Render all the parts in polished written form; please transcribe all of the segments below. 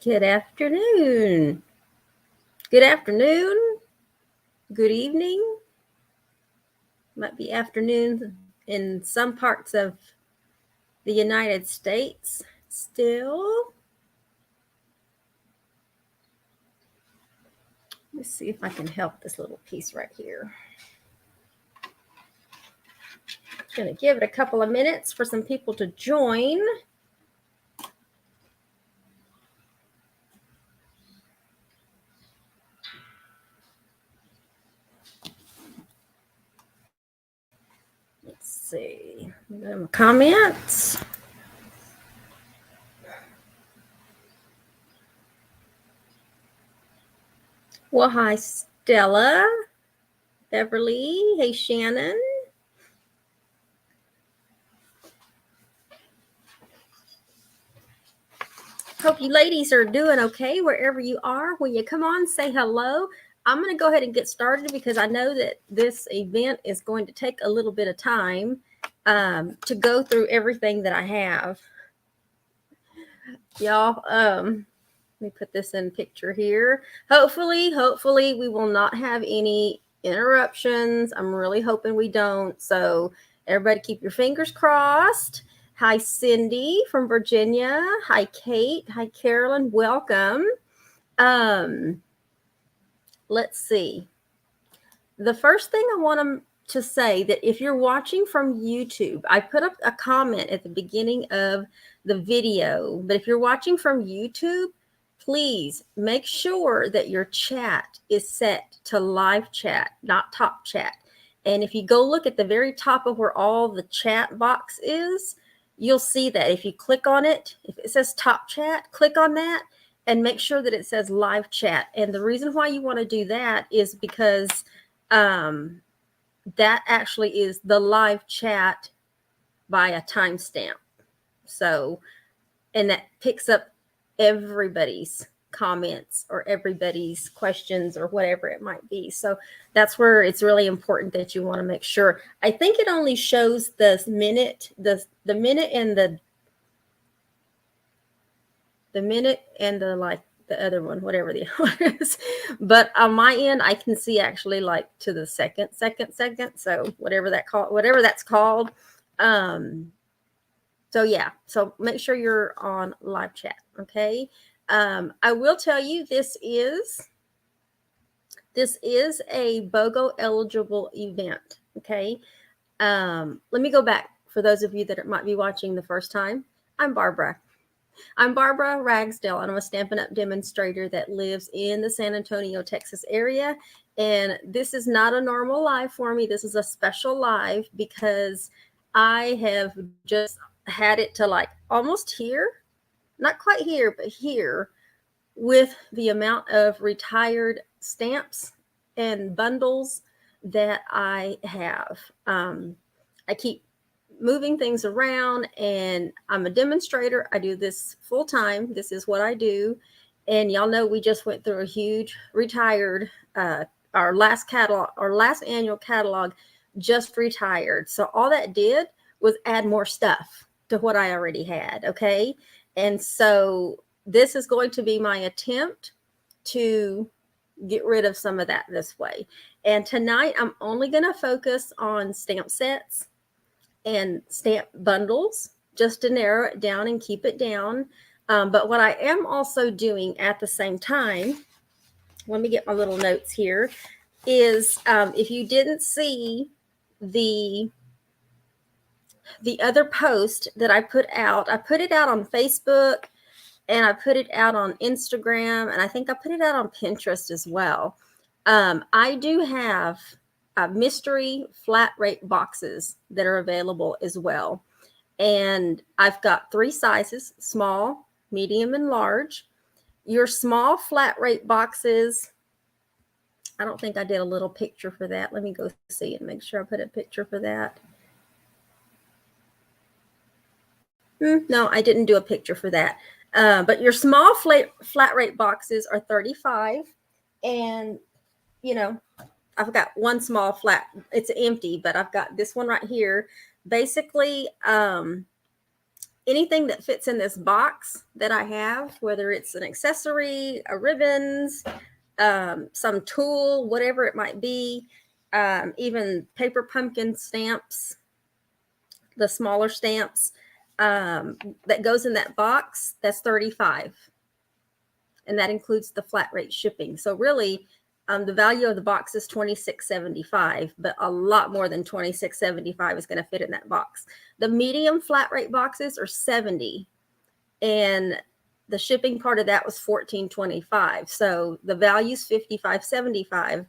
Good afternoon. Good afternoon. Good evening. Might be afternoon in some parts of the United States still. Let's see if I can help this little piece right here. Going to give it a couple of minutes for some people to join. Let's see. Comments. Well, hi, Stella, Beverly. Hey, Shannon. Hope you ladies are doing okay wherever you are. When you come on, say hello. I'm going to go ahead and get started because I know that this event is going to take a little bit of time to go through everything that I have. Y'all, let me put this in picture here. Hopefully we will not have any interruptions. I'm really hoping we don't. So everybody keep your fingers crossed. Hi, Cindy from Virginia. Hi, Kate. Hi, Carolyn. Welcome. Let's see. The first thing I want to say that if you're watching from YouTube, I put up a comment at the beginning of the video, but if you're watching from YouTube, please make sure that your chat is set to live chat, not top chat. And if you go look at the very top of where all the chat box is, you'll see that if you click on it, if it says top chat, click on that and make sure that it says live chat. And the reason why you want to do that is because that actually is the live chat by a timestamp. So, and that picks up everybody's comments or everybody's questions or whatever it might be. So that's where it's really important that you want to make sure. I think it only shows the minute, the minute and the minute and the like the other one, whatever the other one is. But on my end, I can see actually like to the second. So whatever that's called. So yeah, so make sure you're on live chat. Okay. I will tell you this is a BOGO eligible event. Okay. Let me go back for those of you that might be watching the first time. I'm Barbara Ragsdale, and I'm a Stampin' Up demonstrator that lives in the San Antonio, Texas area. And this is not a normal live for me. This is a special live because I have just had it to like almost here, not quite here, but here with the amount of retired stamps and bundles that I have. I keep moving things around, and I'm a demonstrator. I do this full time. This is what I do. And y'all know we just went through a huge retired, our last annual catalog just retired. So all that did was add more stuff to what I already had. Okay. And so this is going to be my attempt to get rid of some of that this way. And tonight I'm only going to focus on stamp sets and stamp bundles just to narrow it down and keep it down. But what I am also doing at the same time, let me get my little notes here, is if you didn't see the other post that I put it out on Facebook, and I put it out on Instagram, and I think I put it out on Pinterest as well. I do have mystery flat rate boxes that are available as well. And I've got 3 sizes: small, medium, and large. Your small flat rate boxes, I don't think I did a little picture for that. Let me go see and make sure I put a picture for that. No, I didn't do a picture for that. But your small flat rate boxes are $35. And, you know, I've got one small flat, it's empty, but I've got this one right here. Basically, anything that fits in this box that I have, whether it's an accessory, a ribbons, some tool, whatever it might be, even paper pumpkin stamps, the smaller stamps, that goes in that box, that's $35. And that includes the flat rate shipping. So really, the value of the box is $26.75, but a lot more than $26.75 is going to fit in that box. The medium flat rate boxes are $70, and the shipping part of that was $14.25. So the value is $55.75,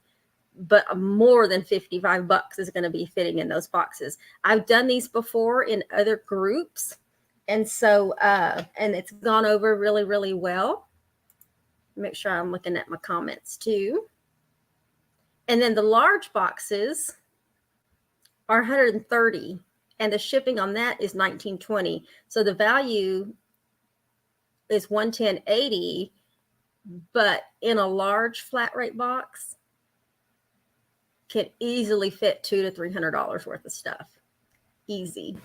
but more than $55 is going to be fitting in those boxes. I've done these before in other groups, and so and it's gone over really, really well. Make sure I'm looking at my comments too. And then the large boxes are $130, and the shipping on that is $19.20. So the value is $110.80, but in a large flat rate box can easily fit $200 to $300 worth of stuff. Easy.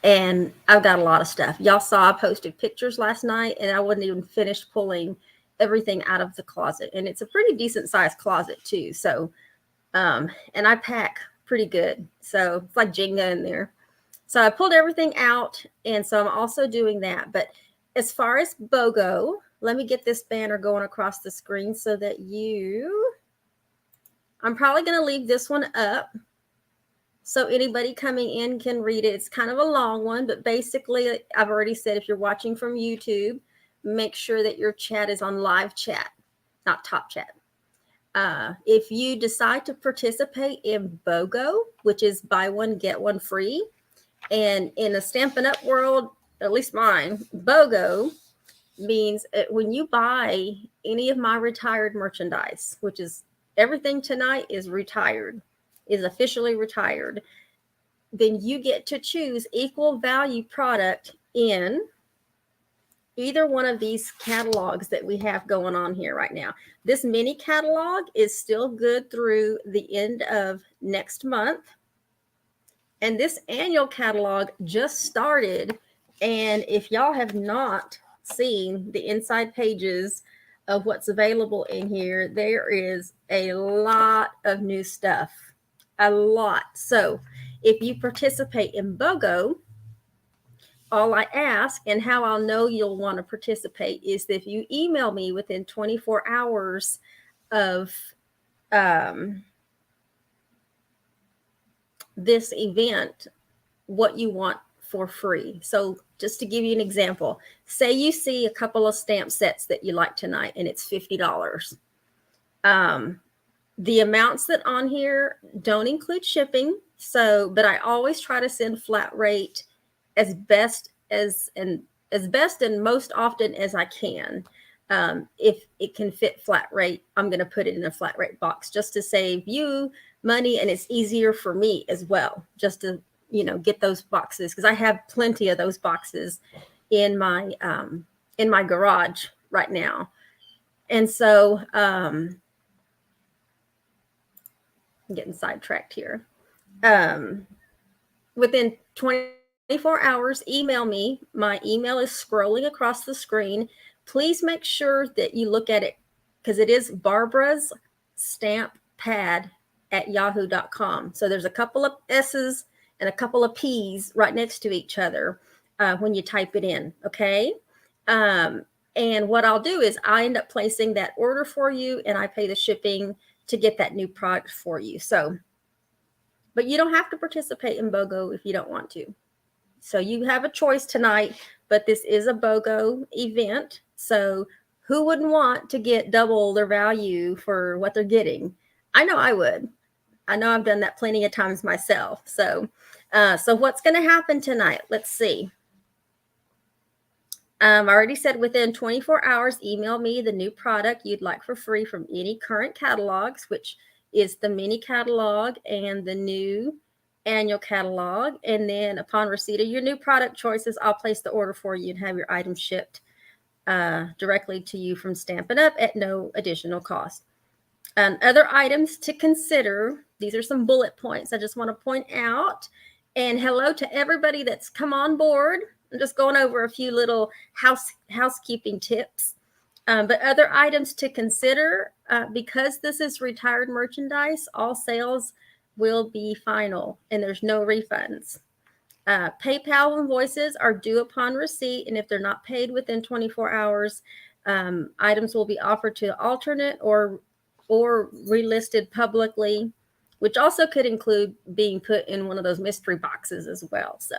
And I've got a lot of stuff. Y'all saw I posted pictures last night, and I wasn't even finished pulling everything out of the closet. And it's a pretty decent sized closet too. So, and I pack pretty good. So it's like Jenga in there. So I pulled everything out. And so I'm also doing that. But as far as BOGO, let me get this banner going across the screen so that I'm probably going to leave this one up so anybody coming in can read it. It's kind of a long one, but basically I've already said, if you're watching from YouTube, make sure that your chat is on live chat, not top chat. If you decide to participate in BOGO, which is buy one, get one free, and in the Stampin' Up world, at least mine, BOGO means when you buy any of my retired merchandise, which is everything tonight is retired, is officially retired, then you get to choose equal value product in either one of these catalogs that we have going on here right now. This mini catalog is still good through the end of next month. And this annual catalog just started. And if y'all have not seen the inside pages of what's available in here, there is a lot of new stuff. A lot. So if you participate in BOGO, all I ask, and how I'll know you'll want to participate, is that if you email me within 24 hours of this event, what you want for free. So just to give you an example, say you see a couple of stamp sets that you like tonight and it's $50. The amounts that on here don't include shipping. So, but I always try to send flat rate as best and most often as I can. If it can fit flat rate, I'm going to put it in a flat rate box just to save you money, and it's easier for me as well, just to get those boxes, because I have plenty of those boxes in my garage right now. And so I'm getting sidetracked here. Within 24 hours, email me. My email is scrolling across the screen. Please make sure that you look at it, because it is Barbara's Stamp Pad at yahoo.com. So there's a couple of S's and a couple of P's right next to each other when you type it in. Okay. And what I'll do is I end up placing that order for you, and I pay the shipping to get that new product for you. So, but you don't have to participate in BOGO if you don't want to. So you have a choice tonight, but this is a BOGO event. So who wouldn't want to get double their value for what they're getting? I know I would. I know I've done that plenty of times myself. So, so what's going to happen tonight? Let's see. I already said within 24 hours, email me the new product you'd like for free from any current catalogs, which is the mini catalog and the new annual catalog. And then upon receipt of your new product choices, I'll place the order for you and have your item shipped directly to you from Stampin' Up at no additional cost. Other items to consider. These are some bullet points I just want to point out. And hello to everybody that's come on board. I'm just going over a few little housekeeping tips. But other items to consider, because this is retired merchandise, all sales will be final and there's no refunds. PayPal invoices are due upon receipt, and if they're not paid within 24 hours, items will be offered to alternate or relisted publicly, which also could include being put in one of those mystery boxes as well. So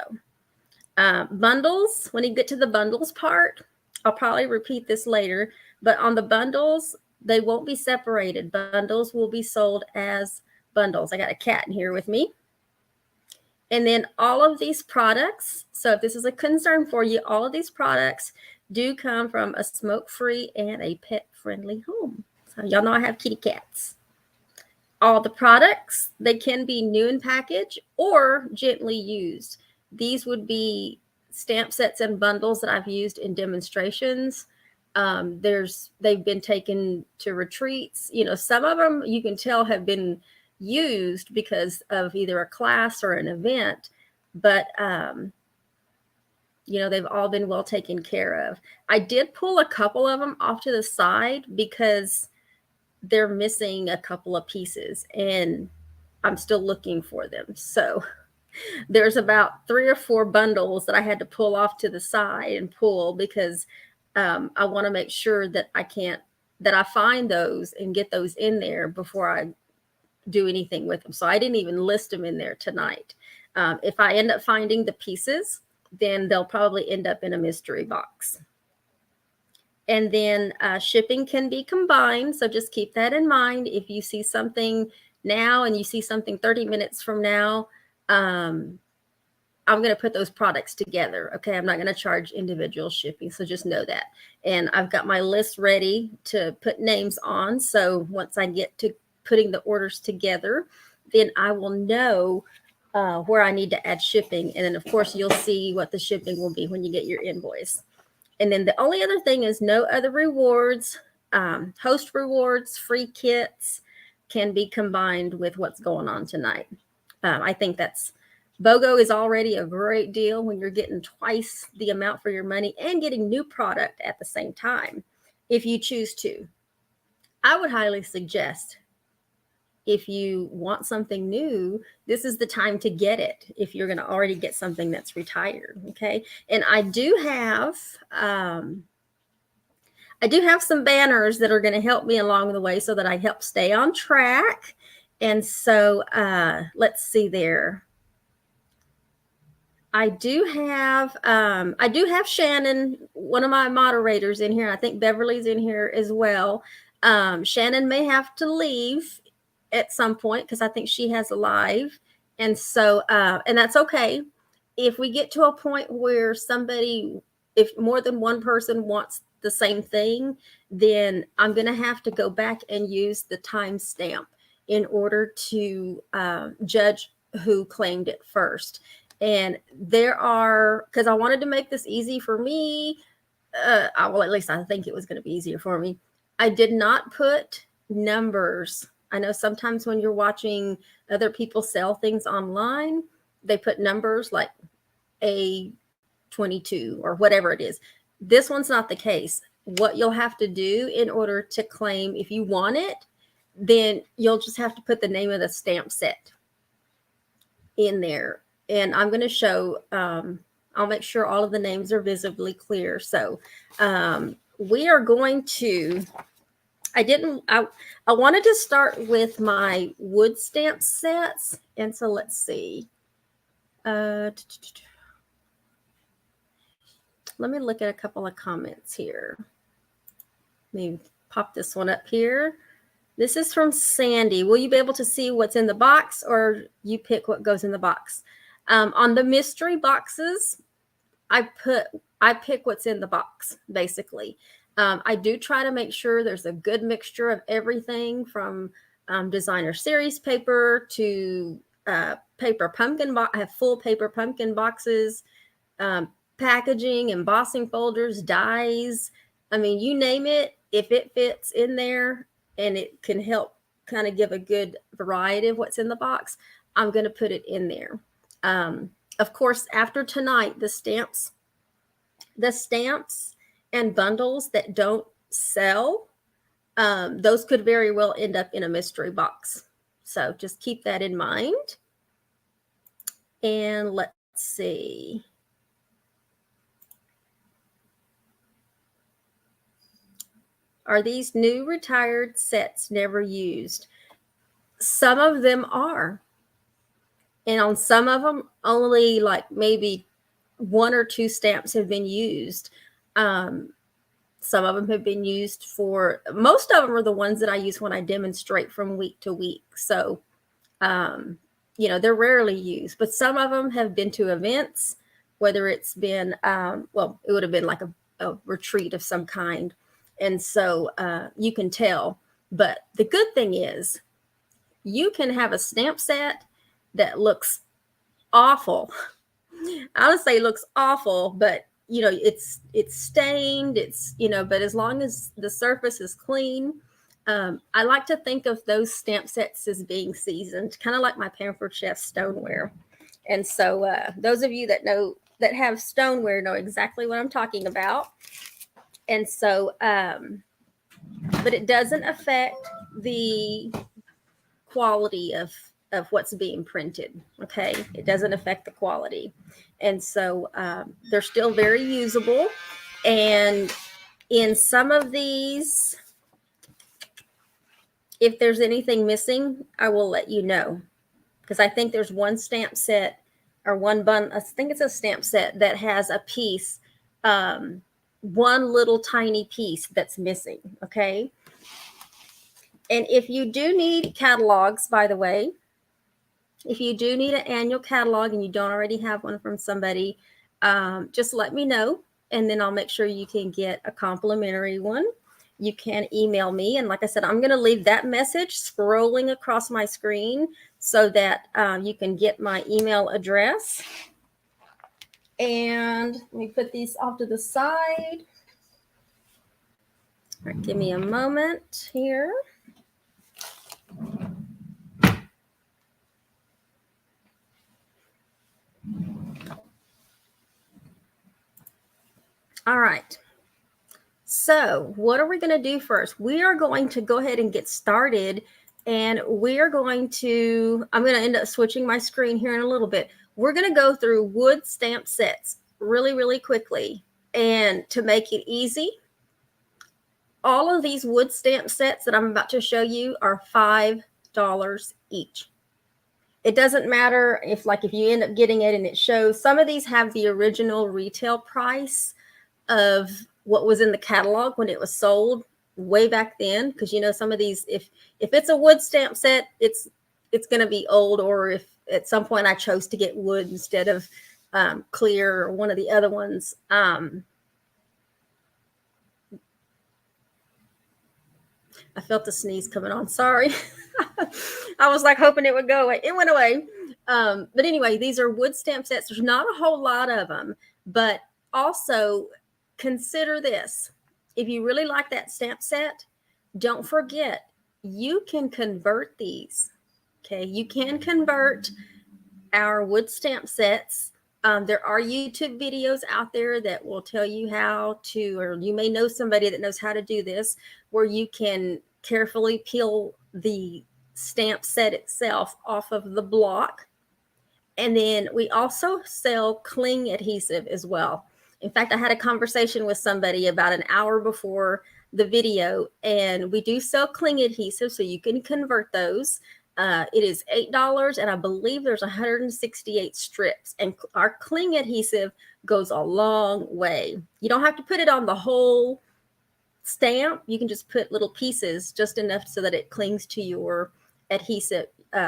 bundles, when you get to the bundles part, I'll probably repeat this later, but on the bundles, they won't be separated. Bundles will be sold as bundles. I got a cat in here with me. And then all of these products, so if this is a concern for you, all of these products do come from a smoke-free and a pet-friendly home. So y'all know I have kitty cats. All the products, they can be new in package or gently used. These would be stamp sets and bundles that I've used in demonstrations. They've been taken to retreats. You know, some of them you can tell have been used because of either a class or an event, but you know, they've all been well taken care of. I did pull a couple of them off to the side because they're missing a couple of pieces and I'm still looking for them. So there's about 3 or 4 bundles that I had to pull off to the side and pull because I want to make sure that I find those and get those in there before I do anything with them. So I didn't even list them in there tonight. If I end up finding the pieces, then they'll probably end up in a mystery box. And then shipping can be combined. So just keep that in mind. If you see something now and you see something 30 minutes from now, I'm going to put those products together. Okay. I'm not going to charge individual shipping. So just know that. And I've got my list ready to put names on. So once I get to putting the orders together, then I will know where I need to add shipping. And then of course you'll see what the shipping will be when you get your invoice. And then the only other thing is no other rewards, host rewards, free kits can be combined with what's going on tonight. I think BOGO is already a great deal when you're getting twice the amount for your money and getting new product at the same time. If you choose to, I would highly suggest, if you want something new, this is the time to get it if you're going to already get something that's retired. Okay. And I do have some banners that are going to help me along the way so that I help stay on track. And so let's see there. I do have Shannon, one of my moderators, in here. I think Beverly's in here as well. Shannon may have to leave at some point because I think she has a live. And so, and that's okay. If we get to a point where if more than one person wants the same thing, then I'm going to have to go back and use the timestamp in order to judge who claimed it first. And because I wanted to make this easy for me, well, at least I think it was going to be easier for me. I did not put numbers. I know sometimes when you're watching other people sell things online, they put numbers like A22 or whatever it is. This one's not the case. What you'll have to do in order to claim, if you want it, then you'll just have to put the name of the stamp set in there. And I'm going to show, I'll make sure all of the names are visibly clear. So we are going to, I wanted to start with my wood stamp sets. And so let's see. Let me look at a couple of comments here. Let me pop this one up here. This is from Sandy. Will you be able to see what's in the box, or you pick what goes in the box? On the mystery boxes, I pick what's in the box, basically. I do try to make sure there's a good mixture of everything from designer series paper to paper pumpkin. I have full paper pumpkin boxes, packaging, embossing folders, dies. I mean, you name it, if it fits in there and it can help kind of give a good variety of what's in the box, I'm going to put it in there. Of course, after tonight, the stamps The stamps and bundles that don't sell, those could very well end up in a mystery box. So just keep that in mind. And let's see. Are these new retired sets never used? Some of them are. And on some of them, only like maybe 1 or 2 stamps have been used. Some of them have been used for, most of them are the ones that I use when I demonstrate from week to week. So, you know, they're rarely used, but some of them have been to events, whether it's been, well, it would have been like a retreat of some kind. And so you can tell. But the good thing is you can have a stamp set that looks awful. I would say looks awful, but you know, it's stained, it's, you know, but as long as the surface is clean, I like to think of those stamp sets as being seasoned, kind of like my Pampered Chef stoneware. And so those of you that know, that have stoneware, know exactly what I'm talking about. And so, but it doesn't affect the quality of what's being printed. Okay, it doesn't affect the quality. And so they're still very usable. And in some of these, if there's anything missing, I will let you know, because I think there's one stamp set or one bun, I think it's a stamp set that has a piece, one little tiny piece that's missing. Okay, and if you do need catalogs, by the way, if you do need an annual catalog and you don't already have one from somebody, just let me know, and then I'll make sure you can get a complimentary one. You can email me. And like I said, I'm going to leave that message scrolling across my screen so that you can get my email address. And let me put these off to the side. All right, give me a moment here. All right. So what are we going to do first? We are going to go ahead and get started, and we are going to, I'm going to end up switching my screen here in a little bit. We're going to go through wood stamp sets really, really quickly. And to make it easy, all of these wood stamp sets that I'm about to show you are $5 each. It doesn't matter if you end up getting it and it shows, some of these have the original retail price of what was in the catalog when it was sold way back then, because you know, some of these, if it's a wood stamp set, it's going to be old, or if at some point I chose to get wood instead of clear or one of the other ones. I felt the sneeze coming on. Sorry. I was like hoping it would go away. It went away. But anyway, these are wood stamp sets. There's not a whole lot of them, but also consider this. If you really like that stamp set, don't forget, you can convert these. Okay, you can convert our wood stamp sets. There are YouTube videos out there that will tell you how to, or you may know somebody that knows how to do this, where you can carefully peel the stamp set itself off of the block. And then we also sell cling adhesive as well. In fact, I had a conversation with somebody about an hour before the video, and we do sell cling adhesive, so you can convert those. It is $8, and I believe there's 168 strips. And our cling adhesive goes a long way. You don't have to put it on the whole stamp. You can just put little pieces, just enough so that it clings to your adhesive,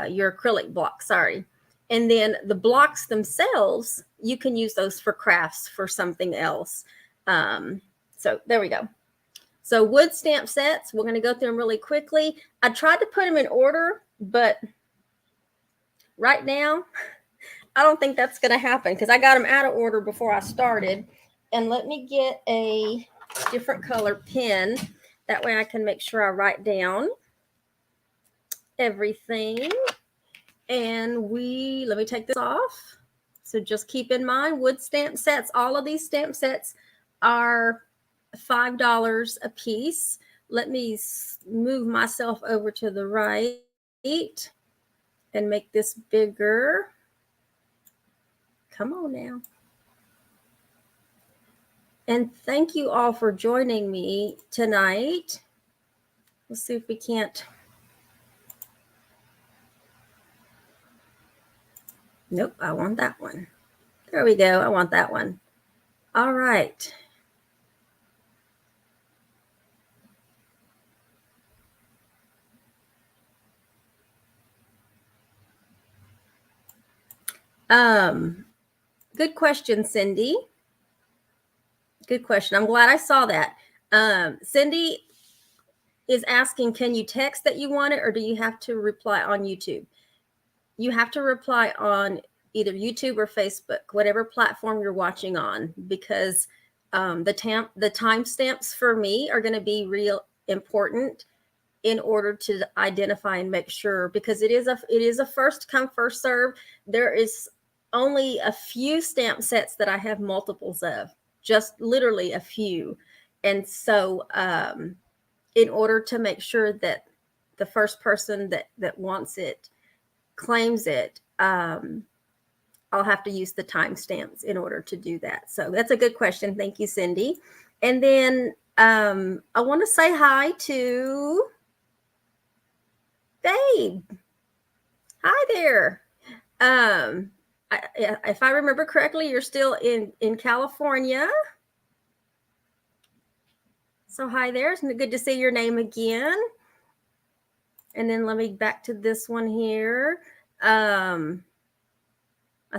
your acrylic block, sorry. And then the blocks themselves, you can use those for crafts for something else. So there we go. So wood stamp sets, we're going to go through them really quickly. I tried to put them in order, but right now, I don't think that's going to happen because I got them out of order before I started. And let me get a different color pen. That way I can make sure I write down everything. And let me take this off. So just keep in mind, wood stamp sets, all of these stamp sets are $5 a piece. Let me move myself over to the right and make this bigger. Come on now. And thank you all for joining me tonight. Let's see if we can't. Nope, I want that one. There we go. I want that one. All right. Good question, Cindy. Good question. I'm glad I saw that. Cindy is asking, can you text that you want it, or do you have to reply on YouTube? You have to reply on either YouTube or Facebook, whatever platform you're watching on, because the timestamps for me are going to be real important in order to identify and make sure, because it is a first come first serve. There is only a few stamp sets that I have multiples of, just literally a few. And so in order to make sure that the first person that wants it claims it, I'll have to use the timestamps in order to do that. So that's a good question. Thank you, Cindy. And then I want to say hi to Babe. Hi there. If I remember correctly, you're still in California. So hi there. It's good to see your name again. And then let me back to this one here. I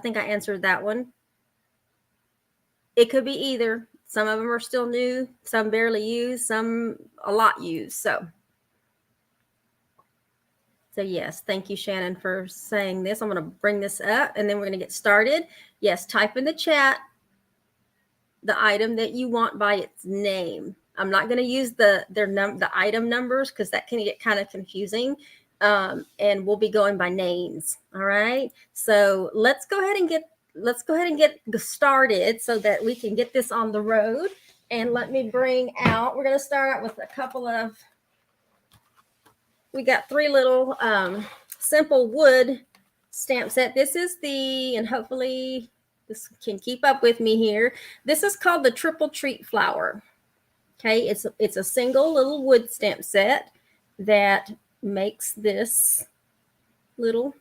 think I answered that one. It could be either. Some of them are still new, some barely used, some a lot used. So yes, thank you, Shannon, for saying this. I'm going to bring this up and then we're going to get started. Yes, type in the chat the item that you want by its name. I'm not going to use the item numbers because that can get kind of confusing. And we'll be going by names. All right. So let's go ahead and get started so that we can get this on the road. And let me bring out, we're going to start out with a couple of, we got 3 little simple wood stamp set. This is and hopefully this can keep up with me here. This is called the Triple Treat Flower. Okay, it's a single little wood stamp set that makes this little,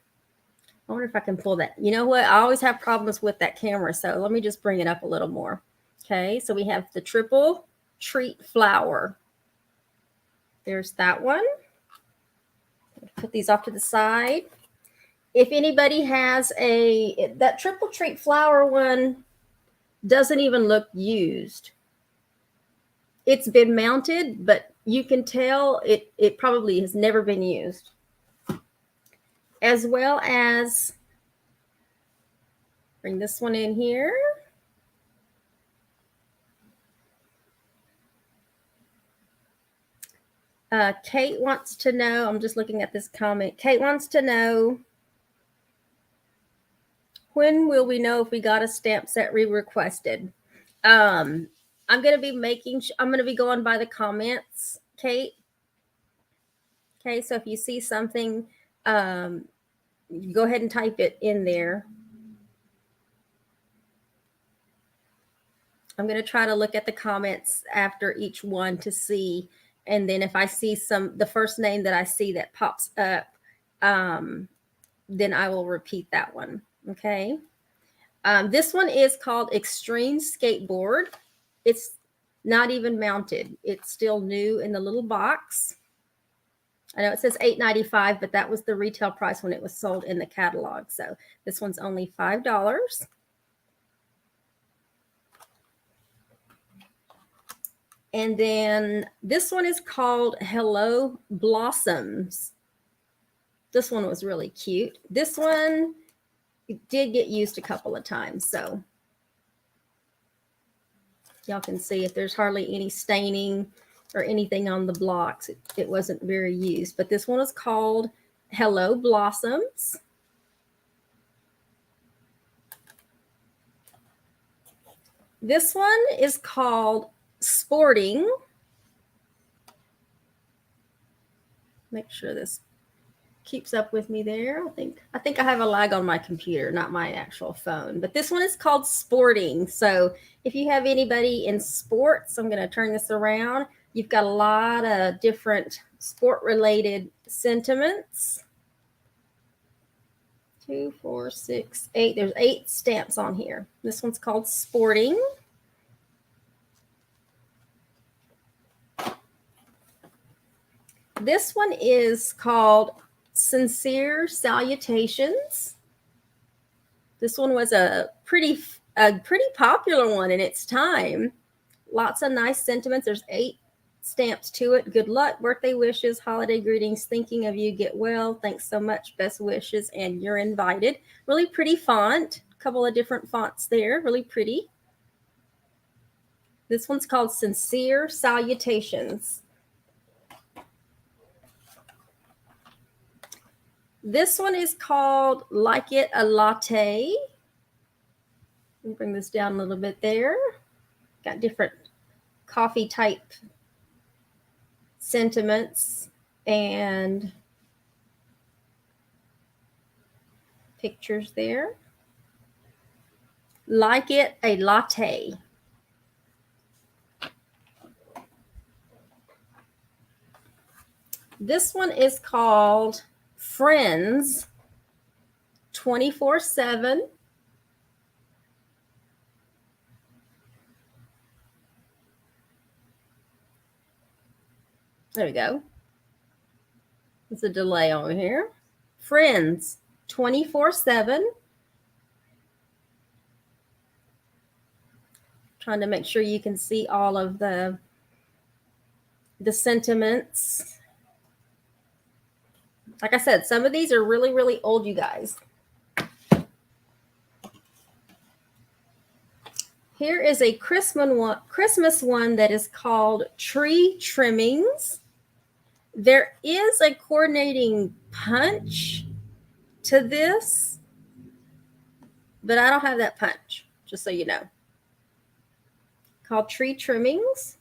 I wonder if I can pull that. You know what? I always have problems with that camera, so let me just bring it up a little more. Okay, so we have the Triple Treat Flower. There's that one. Put these off to the side. If anybody has that Triple Treat Flower one doesn't even look used. It's been mounted, but you can tell it probably has never been used. As well as, bring this one in here. Kate wants to know, I'm just looking at this comment. Kate wants to know, when will we know if we got a stamp set re-requested? I'm going to be going by the comments, Kate. Okay, so if you see something, go ahead and type it in there. I'm going to try to look at the comments after each one to see. And then if I see the first name that I see that pops up, then I will repeat that one. Okay. This one is called Extreme Skateboard. It's not even mounted. It's still new in the little box. I know it says $8.95, but that was the retail price when it was sold in the catalog. So this one's only $5. And then this one is called Hello Blossoms. This one was really cute. This one did get used a couple of times. So y'all can see if there's hardly any staining or anything on the blocks. It wasn't very used. But this one is called Hello Blossoms. This one is called Sporting. Make sure this keeps up with me there. I think I have a lag on my computer, not my actual phone. But this one is called Sporting. So if you have anybody in sports, I'm going to turn this around. You've got a lot of different sport-related sentiments. 2, 4, 6, 8. There's 8 stamps on here. This one's called Sporting. This one is called Sincere Salutations. This one was a pretty popular one in its time. Lots of nice sentiments. There's 8 stamps to it. Good luck, birthday wishes, holiday greetings, thinking of you, get well, thanks so much, best wishes, and you're invited. Really pretty font. A couple of different fonts there. Really pretty. This one's called Sincere Salutations. This one is called Like It a Latte. Let me bring this down a little bit there. Got different coffee type sentiments and pictures there. Like It a Latte. This one is called Friends 24/7. There we go. There's a delay over here. Friends 24/7. Trying to make sure you can see all of the sentiments. Like I said, some of these are really, really old, you guys. Here is a Christmas one that is called Tree Trimmings. There is a coordinating punch to this, but I don't have that punch, just so you know. Called Tree Trimmings.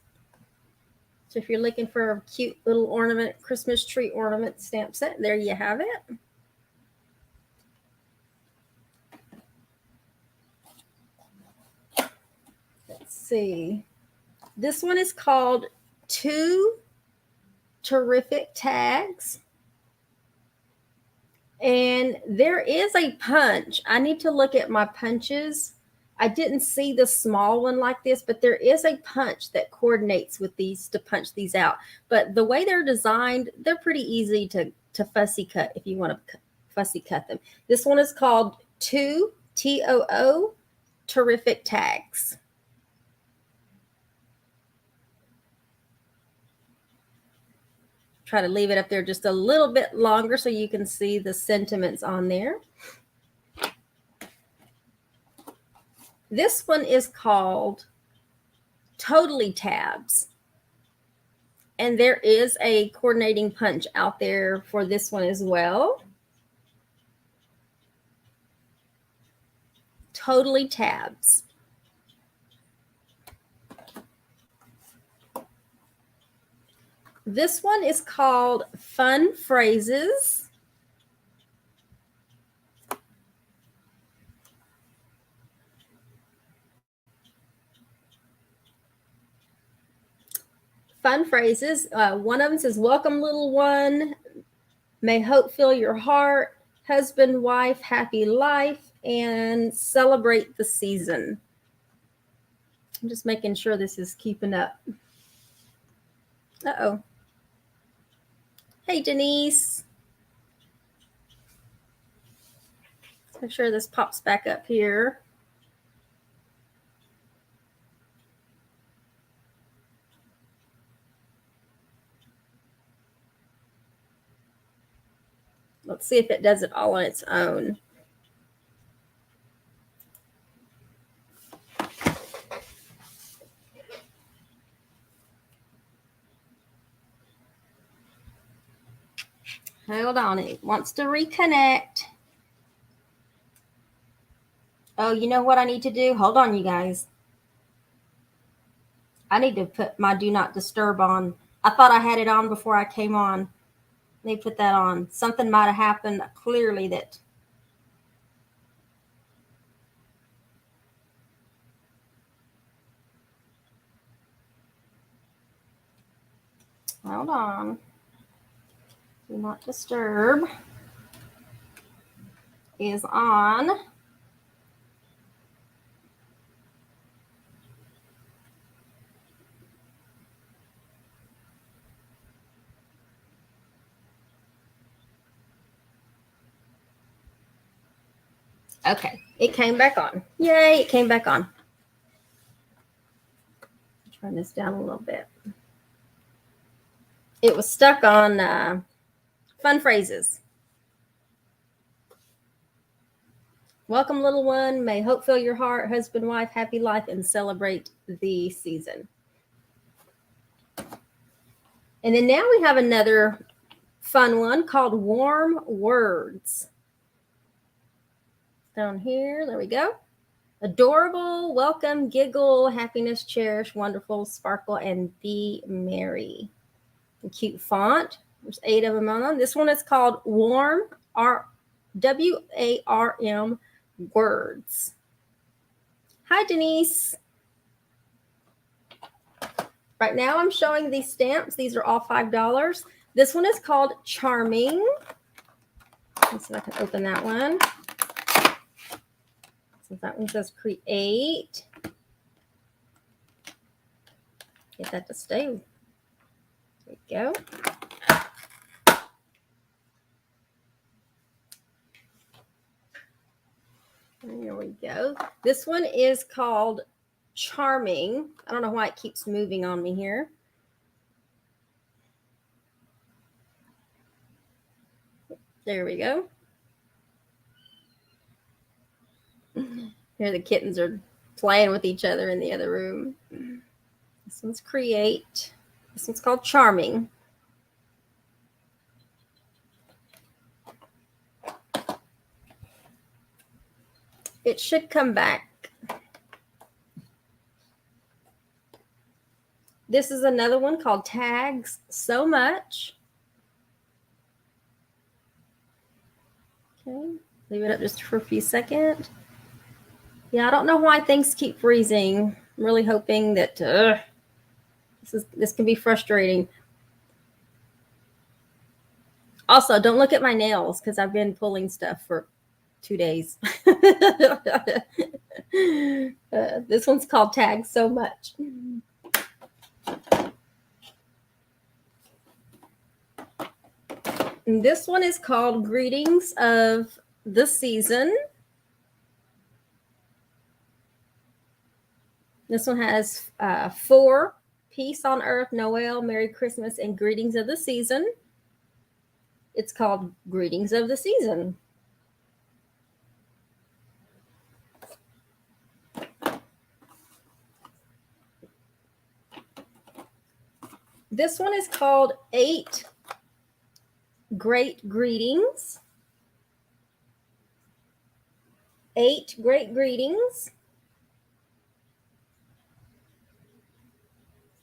So if you're looking for a cute little ornament, Christmas tree ornament stamp set, there you have it. Let's see. This one is called Two Terrific Tags. And there is a punch. I need to look at my punches. I didn't see the small one like this, but there is a punch that coordinates with these to punch these out. But the way they're designed, they're pretty easy to fussy cut if you want to fussy cut them. This one is called Two, T-O-O, Terrific Tags. Try to leave it up there just a little bit longer so you can see the sentiments on there. This one is called Totally Tabs. And there is a coordinating punch out there for this one as well. Totally Tabs. This one is called Fun Phrases. Fun phrases. One of them says, welcome, little one. May hope fill your heart. Husband, wife, happy life. And celebrate the season. I'm just making sure this is keeping up. Uh-oh. Hey, Denise. Let's make sure this pops back up here. Let's see if it does it all on its own. Hold on, it wants to reconnect. Oh, you know what I need to do? Hold on, you guys. I need to put my do not disturb on. I thought I had it on before I came on. Let me put that on. Something might have happened clearly that. Hold on. Do not disturb is on. Okay, it came back on. Yay, it came back on. Turn this down a little bit. It was stuck on fun phrases. Welcome, little one. May hope fill your heart, husband, wife, happy life, and celebrate the season. And then now we have another fun one called Warm Words. Down here, there we go. Adorable, welcome, giggle, happiness, cherish, wonderful, sparkle, and be merry. A cute font. There's 8 of them on. This one is called Warm, WARM Words. Hi, Denise. Right now I'm showing these stamps. These are all $5. This one is called Charming. Let's see if I can open that one. So that one says create. Get that to stay. There we go. There we go. This one is called Charming. I don't know why it keeps moving on me here. There we go. Here the kittens are playing with each other in the other room. This one's Create. This one's called Charming. It should come back. This is another one called Tags So Much. Okay, leave it up just for a few seconds. Yeah, I don't know why things keep freezing. I'm really hoping that this can be frustrating. Also, don't look at my nails because I've been pulling stuff for 2 days. This one's called Tags So Much. And this one is called Greetings of the Season. This one has 4, Peace on Earth, Noel, Merry Christmas, and Greetings of the Season. It's called Greetings of the Season. This one is called 8 Great Greetings. 8 Great Greetings.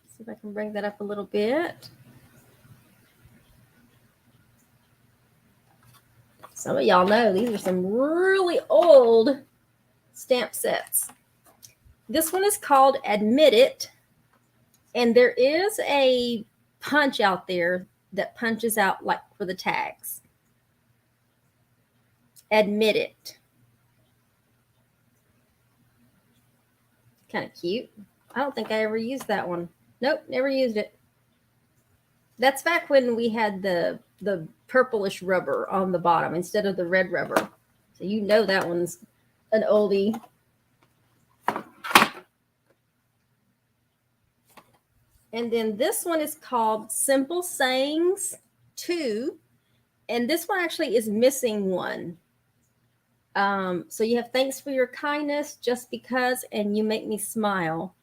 See if I can bring that up a little bit. Some of y'all know these are some really old stamp sets. This one is called Admit It. And there is a punch out there that punches out like for the tags. Admit It. Kind of cute. I don't think I ever used that one. Nope, never used it. That's back when we had the purplish rubber on the bottom instead of the red rubber. So you know that one's an oldie. And then this one is called Simple Sayings 2. And this one actually is missing one. So you have thanks for your kindness, just because, and you make me smile.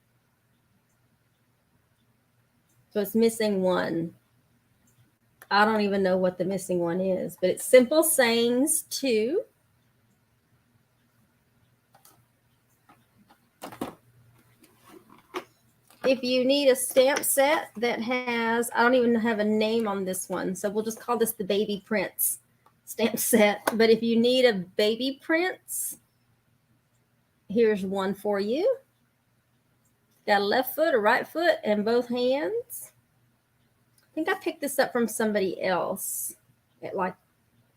So it's missing one. I don't even know what the missing one is, but it's Simple Sayings 2. If you need a stamp set that has, I don't even have a name on this one, so we'll just call this the Baby Prince stamp set. But if you need a Baby Prince, here's one for you. Got a left foot, a right foot, and both hands. I think I picked this up from somebody else at like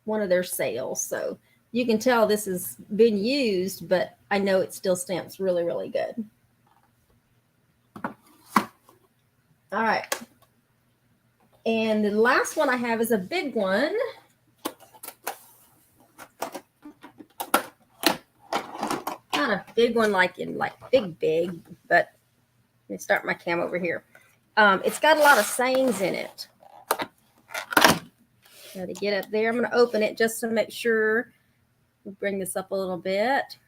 one of their sales. So you can tell this has been used, but I know it still stamps really, really good. All right. And the last one I have is a big one. Not a big one like in like big, but let me start my cam over here. It's got a lot of sayings in it. Got to get up there. I'm going to open it just to make sure. We'll bring this up a little bit.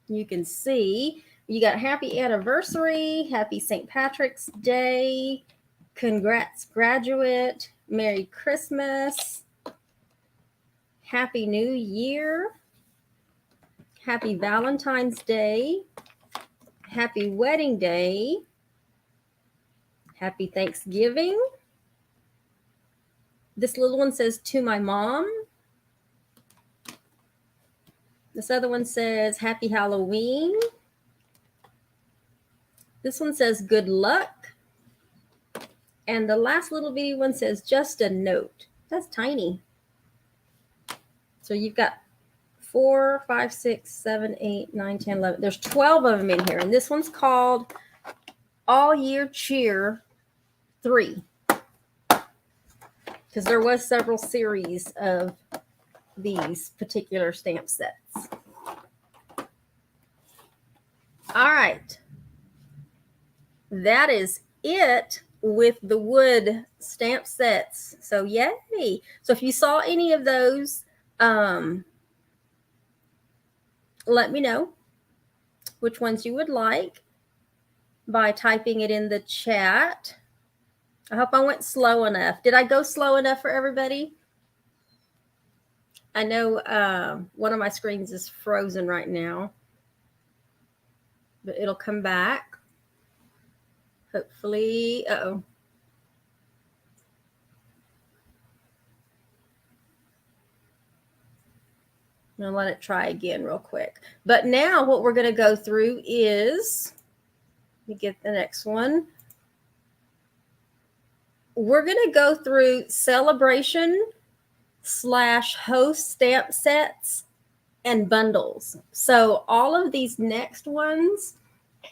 You can see you got happy anniversary, happy St. Patrick's Day, congrats graduate, Merry Christmas, Happy New Year, Happy Valentine's Day, Happy Wedding Day, Happy Thanksgiving. This little one says, to my mom. This other one says, Happy Halloween. This one says, good luck. And the last little bitty one says, just a note. That's tiny. So you've got 4, 5, 6, 7, 8, 9, 10, 11. There's 12 of them in here. And this one's called All Year Cheer 3. Because there was several series of these particular stamp sets. All right. That is it with the wood stamp sets. So yay. So if you saw any of those, let me know which ones you would like by typing it in the chat. I hope I went slow enough. Did I go slow enough for everybody? I know one of my screens is frozen right now, but it'll come back. Hopefully, uh-oh. I'm going to let it try again real quick. But now what we're going to go through is, let me get the next one. We're going to go through celebration / host stamp sets and bundles. So all of these next ones,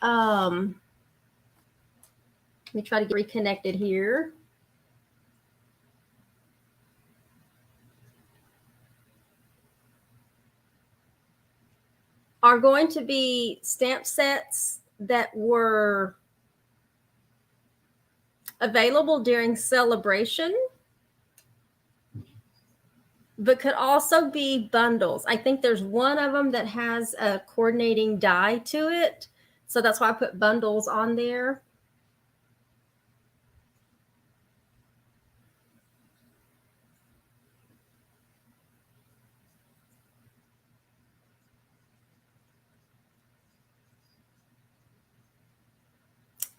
let me try to get reconnected here. Are going to be stamp sets that were available during celebration, but could also be bundles. I think there's one of them that has a coordinating die to it. So that's why I put bundles on there.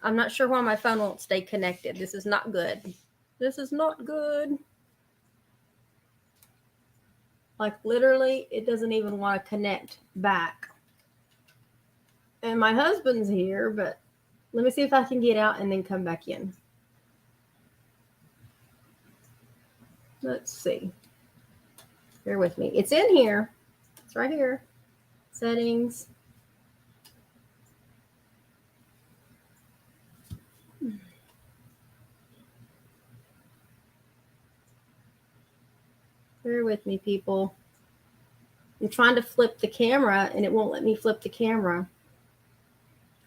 I'm not sure why my phone won't stay connected. This is not good. This is not good. Like literally, it doesn't even want to connect back. And my husband's here, but let me see if I can get out and then come back in. Let's see. Bear with me. It's in here. It's right here. Settings. Bear with me, people. I'm trying to flip the camera and it won't let me flip the camera.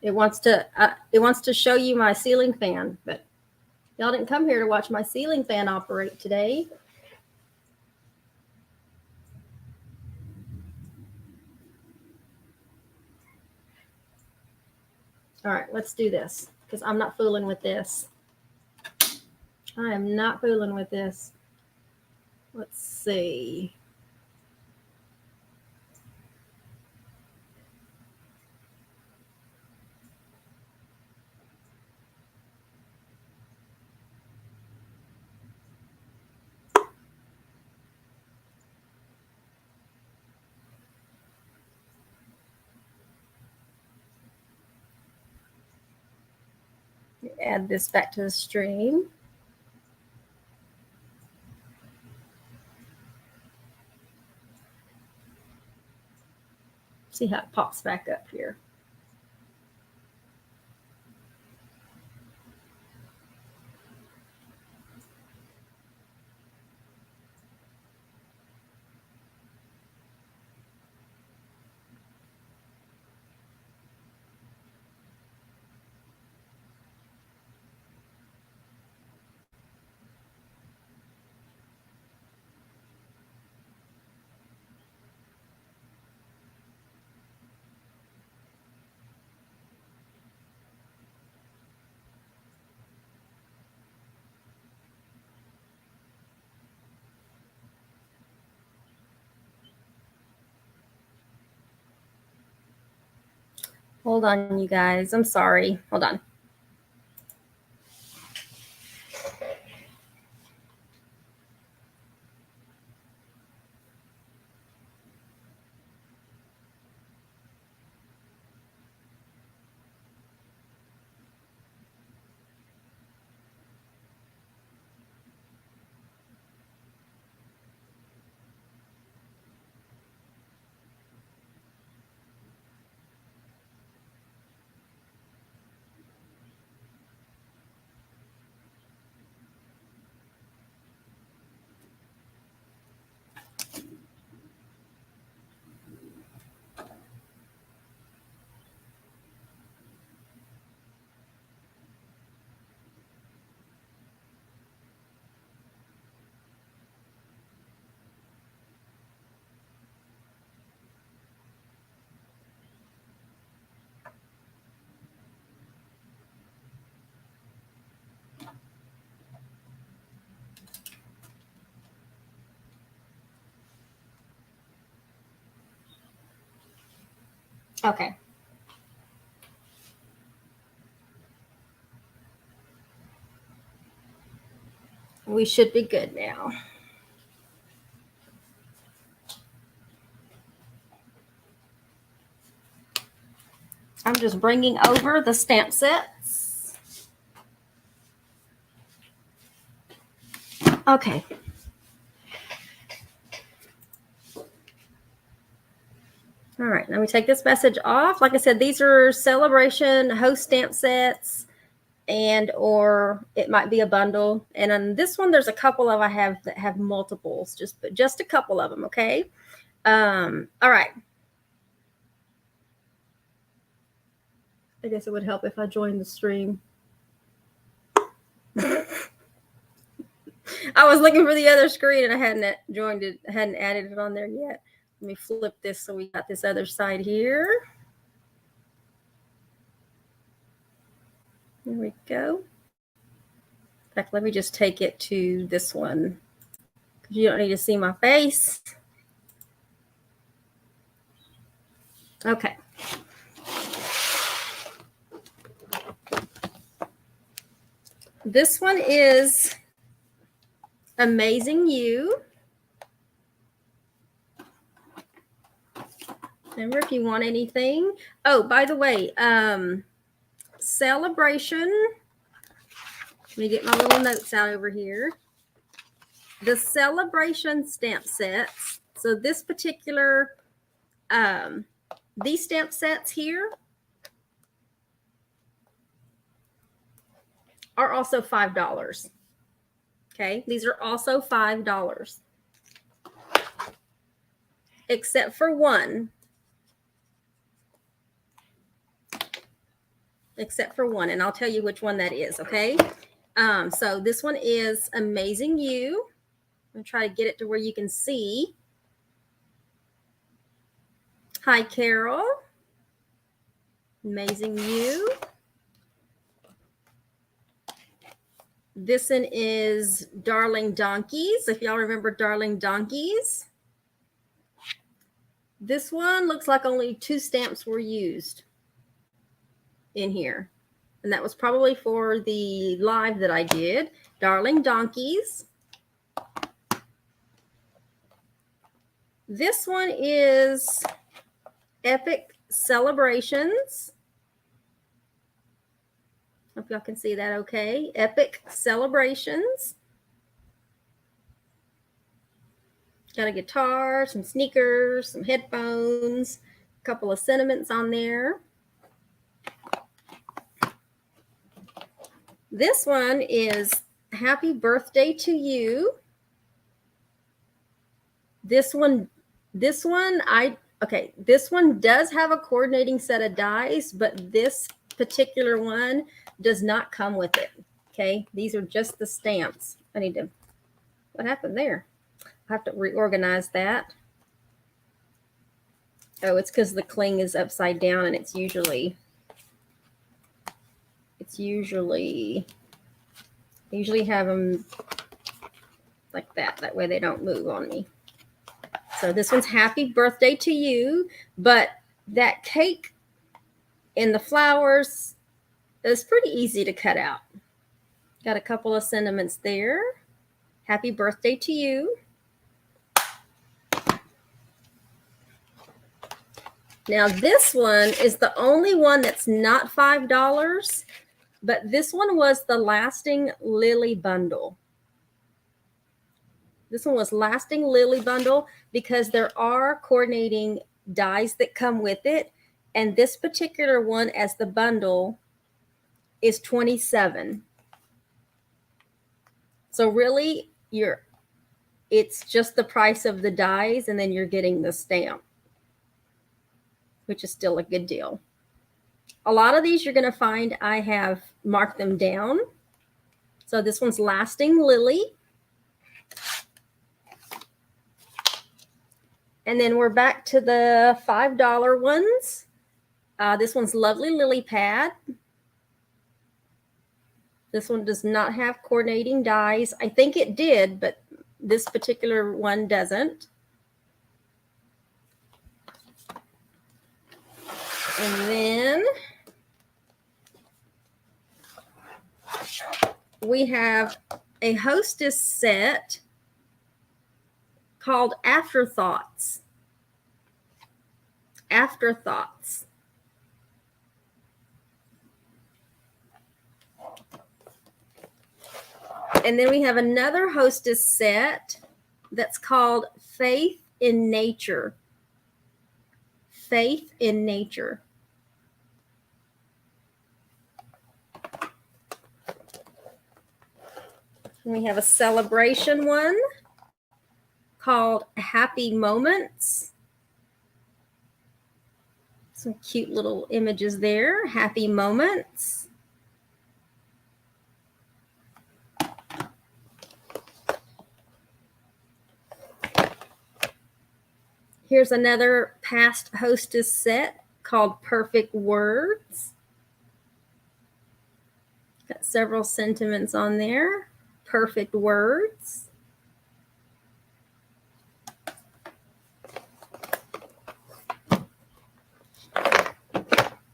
It wants to show you my ceiling fan, but y'all didn't come here to watch my ceiling fan operate today. All right, let's do this because I'm not fooling with this. I am not fooling with this. Let's see. Add this back to the stream. See how it pops back up here. Hold on, you guys. I'm sorry. Hold on. Okay. We should be good now. I'm just bringing over the stamp sets. Okay. All right, let me take this message off. Like I said, these are celebration host stamp sets, and or it might be a bundle. And on this one, there's a couple of I have that have multiples, just a couple of them, okay? All right. I guess it would help if I joined the stream. I was looking for the other screen and I hadn't joined it, hadn't added it on there yet. Let me flip this so we got this other side here. There we go. In fact, let me just take it to this one because you don't need to see my face. Okay. This one is Amazing You. Remember, if you want anything. Oh, by the way, celebration. Let me get my little notes out over here. The celebration stamp sets. So this particular, these stamp sets here are also $5. Okay, these are also $5. Except for one. Except for one, and I'll tell you which one that is, okay? So this one is Amazing You. I'm going to try to get it to where you can see. Hi, Carol. Amazing You. This one is Darling Donkeys, if y'all remember Darling Donkeys. This one looks like only 2 stamps were used in here. And that was probably for the live that I did. Darling Donkeys. This one is Epic Celebrations. Hope y'all can see that okay. Epic Celebrations. Got a guitar, some sneakers, some headphones, a couple of sentiments on there. This one is Happy Birthday to You. This one does have a coordinating set of dies, but this particular one does not come with it. Okay, these are just the stamps. What happened there? I have to reorganize that. Oh, it's because the cling is upside down, and it's usually I usually have them like that. That way they don't move on me. So this one's Happy Birthday to You, but that cake and the flowers is pretty easy to cut out. Got a couple of sentiments there. Happy birthday to you. Now this one is the only one that's not $5, but this one was the Lasting Lily bundle. This one was Lasting Lily bundle because there are coordinating dies that come with it. And this particular one as the bundle is $27. So really it's just the price of the dies, and then you're getting the stamp, which is still a good deal. A lot of these you're going to find I have marked them down. So this one's Lasting Lily. And then we're back to the $5 ones. This one's Lovely Lily Pad. This one does not have coordinating dies. I think it did, but this particular one doesn't. And then we have a Hostess set called Afterthoughts. Afterthoughts. And then we have another Hostess set that's called Faith in Nature. Faith in Nature. And we have a celebration one called Happy Moments. Some cute little images there. Happy Moments. Here's another past Hostess set called Perfect Words. Got several sentiments on there. Perfect Words.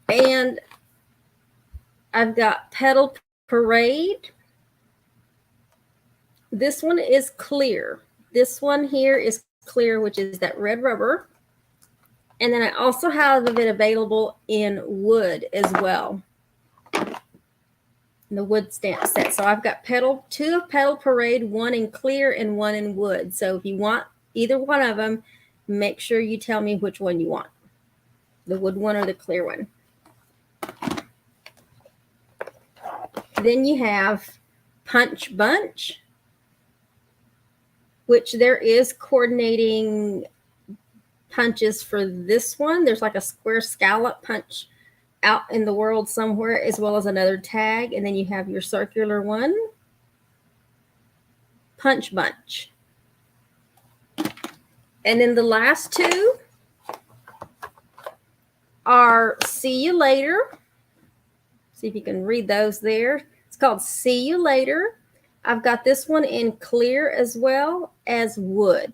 And I've got Petal Parade. This one is clear. This one here is clear, which is that red rubber. And then I also have it available in wood as well. The wood stamp set. So I've got two of Petal Parade, one in clear and one in wood. So if you want either one of them, make sure you tell me which one you want. The wood one or the clear one. Then you have Punch Bunch, which there is coordinating punches for this one. There's like a square scallop punch out in the world somewhere, as well as another tag. And then you have your circular one. Punch Bunch. And then the last two are See You Later. See if you can read those there. It's called See You Later. I've got this one in clear as well as wood.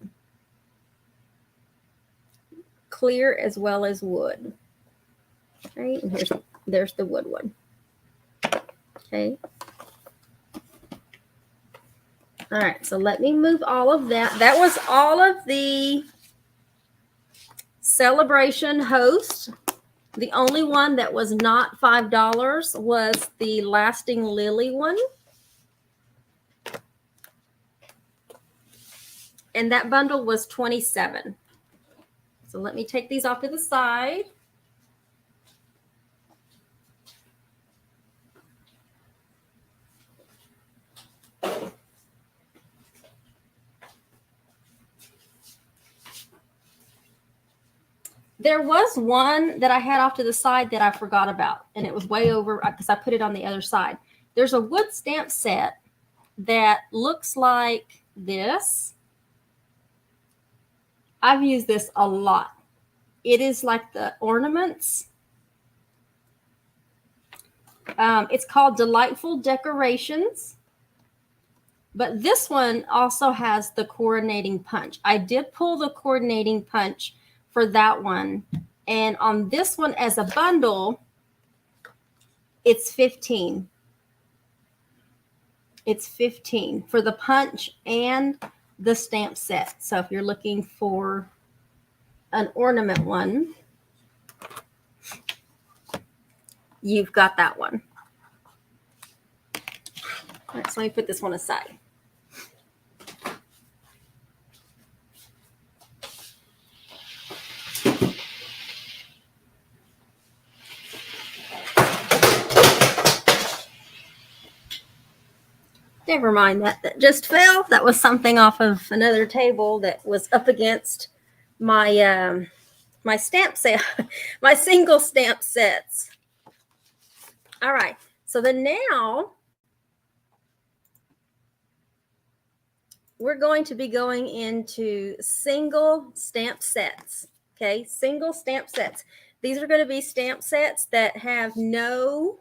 Clear as well as wood. Okay, and there's the wood one. Okay. All right, so let me move all of that. That was all of the celebration host. The only one that was not $5 was the Lasting Lily one. And that bundle was $27. So let me take these off to the side. There was one that I had off to the side that I forgot about, and it was way over because I put it on the other side. There's a wood stamp set that looks like this. I've used this a lot. It is like the ornaments. It's called Delightful Decorations. But this one also has the coordinating punch. I did pull the coordinating punch for that one. And on this one as a bundle, it's $15. It's $15 for the punch and the stamp set. So if you're looking for an ornament one, you've got that one. All right, so let me put this one aside. Never mind that just fell. That was something off of another table that was up against my my stamp set, my single stamp sets. All right, so then now we're going to be going into single stamp sets. Okay, single stamp sets. These are going to be stamp sets that have no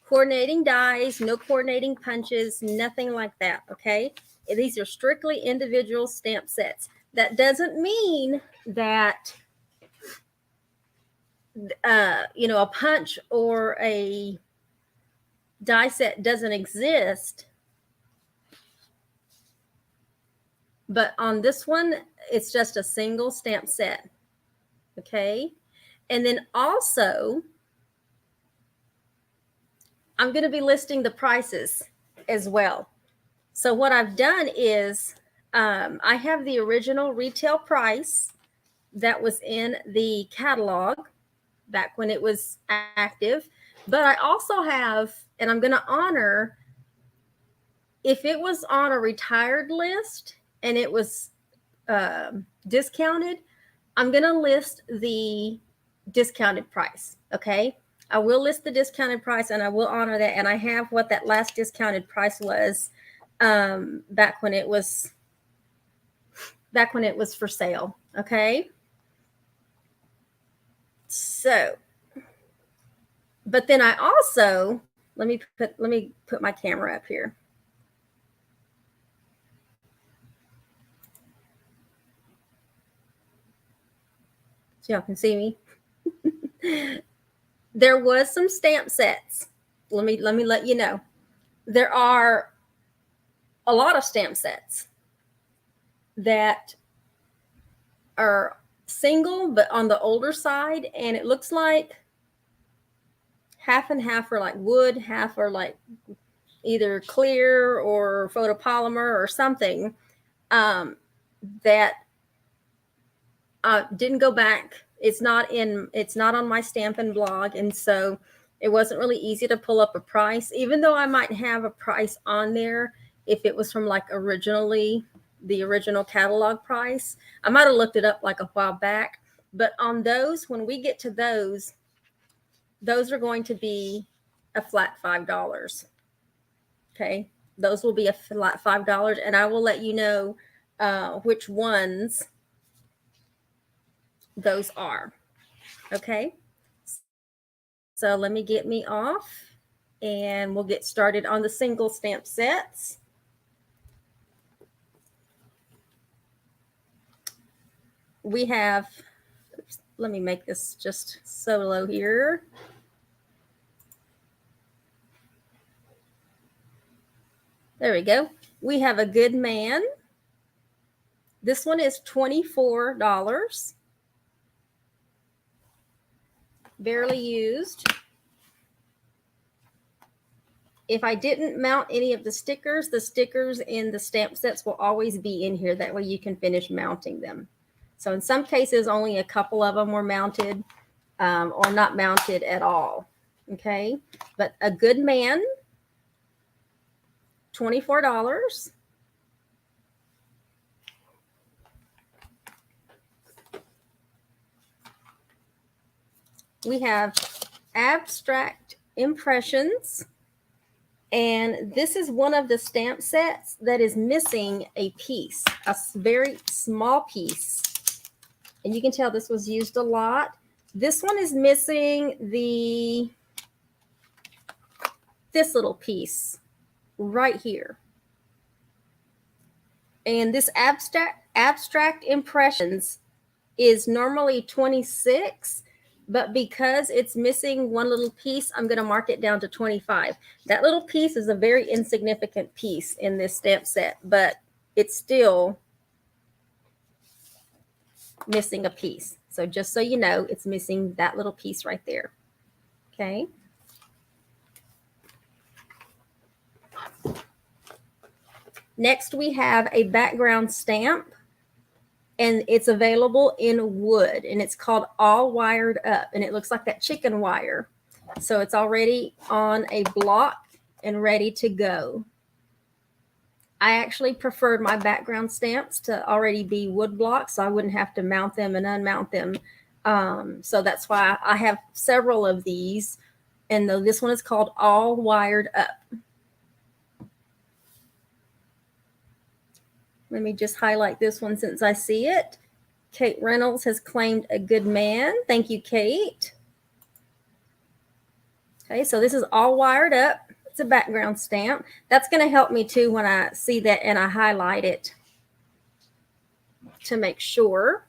coordinating dies, no coordinating punches, nothing like that, okay? These are strictly individual stamp sets. That doesn't mean that, a punch or a die set doesn't exist. But on this one, it's just a single stamp set, okay? And then also, I'm going to be listing the prices as well. So what I've done is I have the original retail price that was in the catalog back when it was active. But I also have, and I'm going to honor, if it was on a retired list and it was discounted, I'm going to list the discounted price, okay? I will list the discounted price and I will honor that. And I have what that last discounted price was back when it was for sale. Okay. So, but then I also, let me put my camera up here. So y'all can see me. There was some stamp sets. Let me let you know. There are a lot of stamp sets that are single, but on the older side, and it looks like half and half are like wood, half are like either clear or photopolymer or something that didn't go back. It's not on my Stampin' blog, and so it wasn't really easy to pull up a price, even though I might have a price on there if it was from like the original catalog price. I might have looked it up like a while back, but on those, when we get to those are going to be a flat $5. Okay, those will be a flat $5, and I will let you know which ones those are. Okay, so let me get me off and we'll get started on the single stamp sets. We have, let me make this just solo here. There we go. We have a Good Man. This one is $24. barely used. If I didn't mount any of the stickers in the stamp sets will always be in here. That way you can finish mounting them. So in some cases, only a couple of them were mounted or not mounted at all. Okay, but a good man, $24. We have abstract impressions. And this is one of the stamp sets that is missing a piece, a very small piece. And you can tell this was used a lot. This one is missing this little piece right here. And this abstract impressions is normally 26, but because it's missing one little piece, I'm going to mark it down to 25. That little piece is a very insignificant piece in this stamp set, but it's still missing a piece. So just so you know, it's missing that little piece right there. Okay. Next, we have a background stamp, and it's available in wood, and it's called All Wired Up, and it looks like that chicken wire. So it's already on a block and ready to go. I actually preferred my background stamps to already be wood blocks, so I wouldn't have to mount them and unmount them. So that's why I have several of these, and this one is called All Wired Up. Let me just highlight this one since I see it. Kate Reynolds has claimed a good man. Thank you, Kate. Okay, so this is All Wired Up. It's a background stamp. That's going to help me too when I see that and I highlight it to make sure.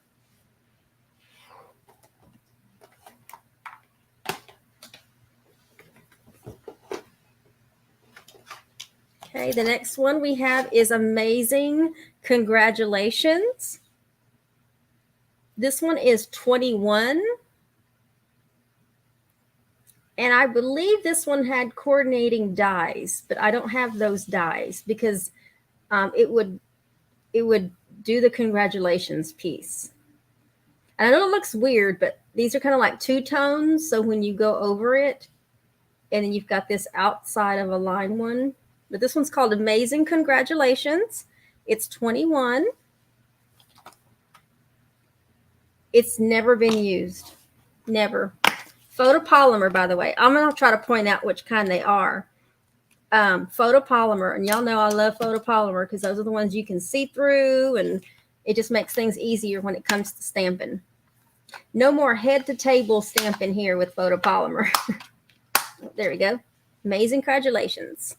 Okay, the next one we have is Amazing Congratulations. This one is 21. And I believe this one had coordinating dies, but I don't have those dies because it would do the congratulations piece. And I know it looks weird, but these are kind of like two tones. So when you go over it, and then you've got this outside of a line one. But this one's called Amazing Congratulations. It's 21. It's never been used. Never. Photopolymer, by the way. I'm going to try to point out which kind they are. Photopolymer. And y'all know I love photopolymer because those are the ones you can see through, and it just makes things easier when it comes to stamping. No more head-to-table stamping here with photopolymer. There we go. Amazing Congratulations.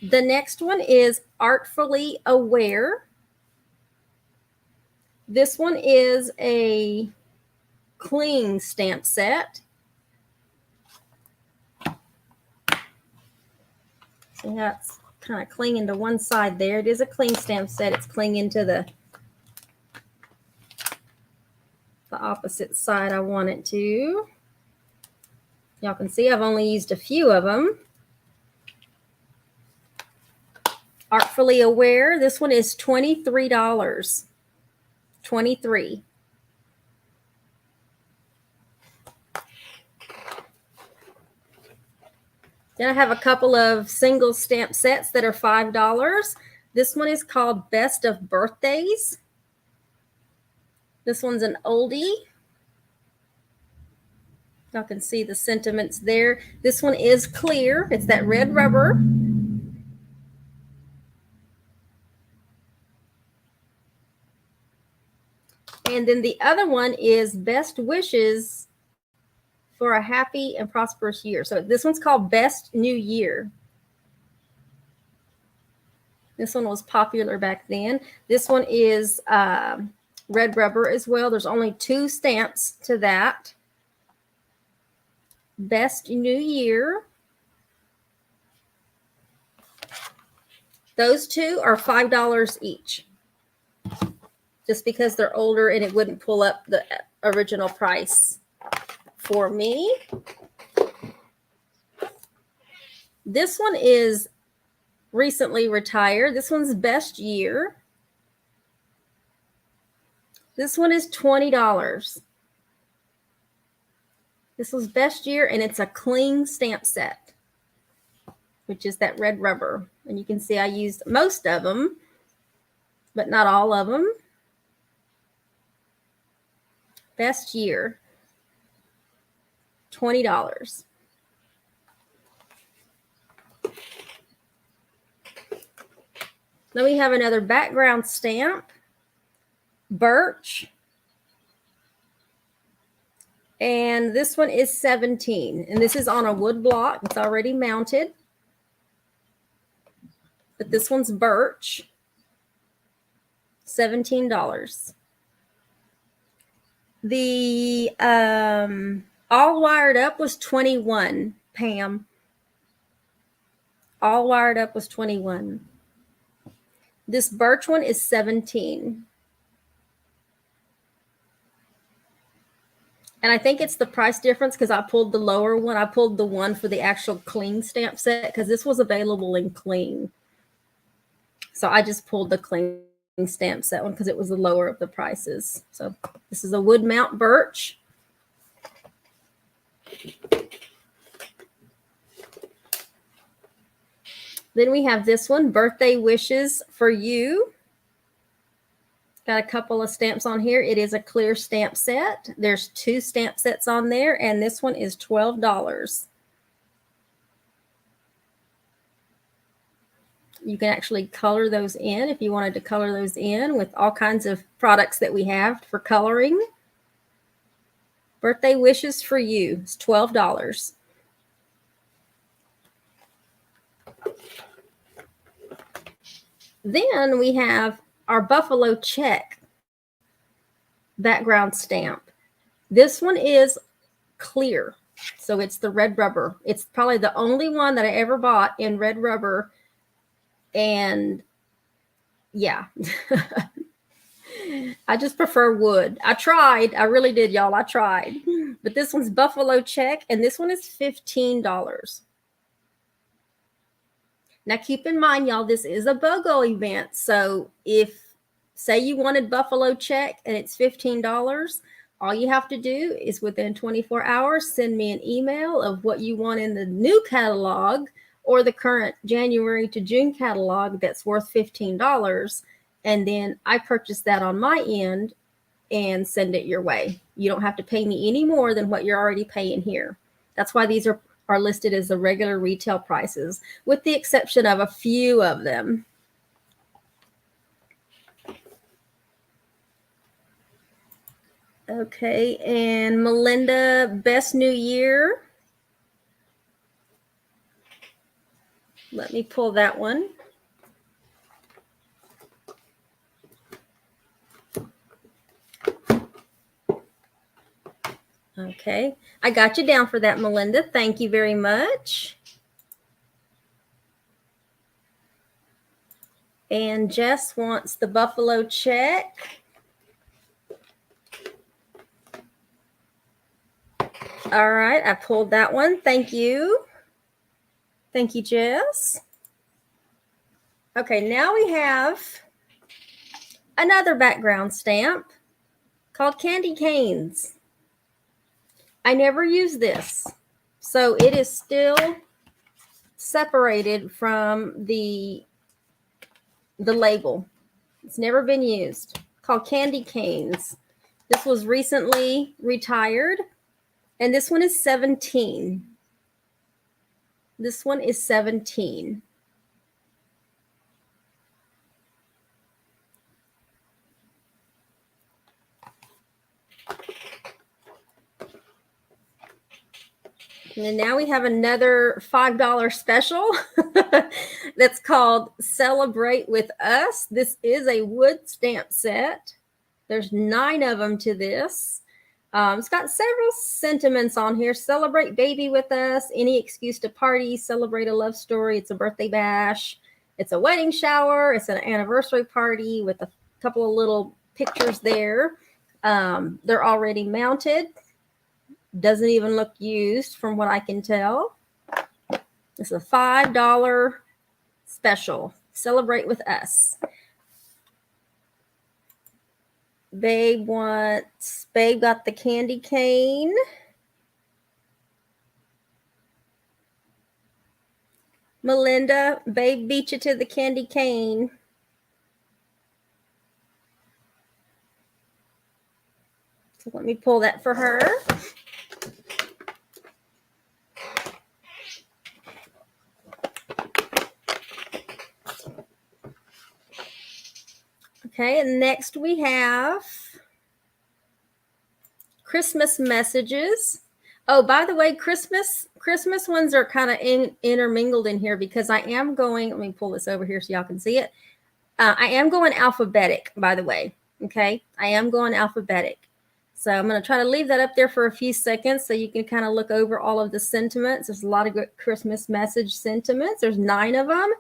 The next one is Artfully Aware. This one is a cling stamp set. See how it's kind of clinging to one side there. It is a cling stamp set. It's clinging to the opposite side I want it to. Y'all can see I've only used a few of them. Artfully Aware. This one is $23. 23. Then I have a couple of single stamp sets that are $5. This one is called Best of Birthdays. This one's an oldie. Y'all can see the sentiments there. This one is clear. It's that red rubber. And then the other one is Best Wishes for a Happy and Prosperous Year. So this one's called Best New Year. This one was popular back then. This one is red rubber as well. There's only 2 stamps to that. Best New Year. Those 2 are $5 each. just because they're older and it wouldn't pull up the original price for me. This one is recently retired. This one's best year. This one is $20. This was best year, and it's a cling stamp set, which is that red rubber. And you can see I used most of them, but not all of them. Best year, $20. Then we have another background stamp, birch. And this one is $17. And this is on a wood block. It's already mounted. But this one's birch, $17. The all wired up was $21, Pam. All wired up was $21. This birch one is $17. And I think it's the price difference because I pulled the lower one. I pulled the one for the actual cling stamp set because this was available in cling. So I just pulled the cling stamp set one because it was the lower of the prices. So this is a wood mount birch. Then we have this one, Birthday Wishes for You. Got a couple of stamps on here. It is a clear stamp set. There's 2 stamp sets on there, and this one is $12. You can actually color those in if you wanted to color those in with all kinds of products that we have for coloring. Birthday Wishes for You. It's $12. Then we have our Buffalo Check background stamp. This one is clear, so it's the red rubber. It's probably the only one that I ever bought in red rubber, and yeah. I just prefer wood. I tried. I really did, y'all. I tried. But this one's Buffalo Check, and this one is $15. Now, keep in mind, y'all, this is a BOGO event. So if, say you wanted Buffalo Check and it's $15, all you have to do is within 24 hours, send me an email of what you want in the new catalog or the current January to June catalog that's worth $15. And then I purchase that on my end and send it your way. You don't have to pay me any more than what you're already paying here. That's why these are listed as the regular retail prices, with the exception of a few of them. Okay, and Melinda, Best New Year. Let me pull that one. Okay, I got you down for that, Melinda. Thank you very much. And Jess wants the Buffalo Check. All right, I pulled that one. Thank you. Thank you, Jess. Okay, now we have another background stamp called Candy Canes. I never use this, so it is still separated from the label. It's never been used. Called Candy Canes. This was recently retired, and this one is $17. This one is $17. And then now we have another $5 special that's called Celebrate With Us. This is a wood stamp set. There's 9 of them to this. It's got several sentiments on here. Celebrate baby with us. Any excuse to party. Celebrate a love story. It's a birthday bash. It's a wedding shower. It's an anniversary party with a couple of little pictures there. They're already mounted. Doesn't even look used from what I can tell. It's a $5 special. Celebrate with us. Babe got the candy cane. Melinda, Babe beat you to the candy cane. So let me pull that for her. Okay, and next we have Christmas messages. Oh, by the way, Christmas ones are kind of intermingled in here because I am going, let me pull this over here so y'all can see it. I am going alphabetic, by the way. Okay, I am going alphabetic. So I'm going to try to leave that up there for a few seconds so you can kind of look over all of the sentiments. There's a lot of good Christmas message sentiments. There's 9 of them.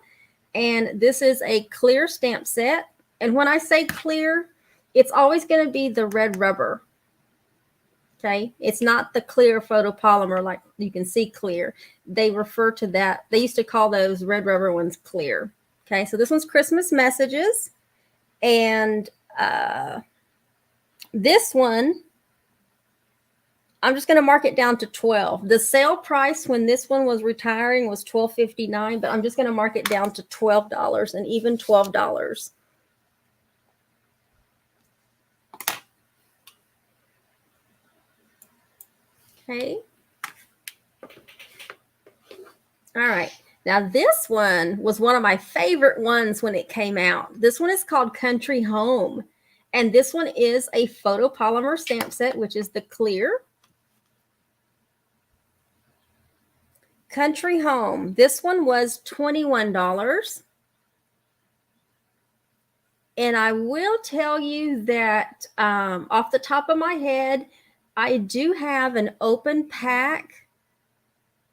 And this is a clear stamp set. And when I say clear, it's always going to be the red rubber. Okay, it's not the clear photopolymer like you can see clear. They refer to that. They used to call those red rubber ones clear. Okay, so this one's Christmas messages. And this one, I'm just going to mark it down to 12. The sale price when this one was retiring was $12.59, but I'm just going to mark it down to $12 and even $12. Okay. All right. Now this one was one of my favorite ones when it came out. This one is called Country Home. And this one is a photopolymer stamp set, which is the clear. Country Home. This one was $21. And I will tell you that off the top of my head, I do have an open pack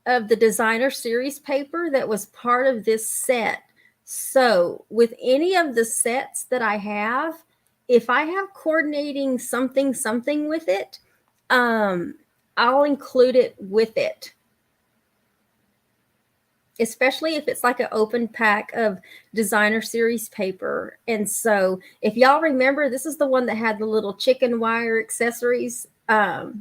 of the designer series paper that was part of this set. So with any of the sets that I have, if I have coordinating something with it, I'll include it with it. Especially if it's like an open pack of designer series paper. And so if y'all remember, this is the one that had the little chicken wire accessories that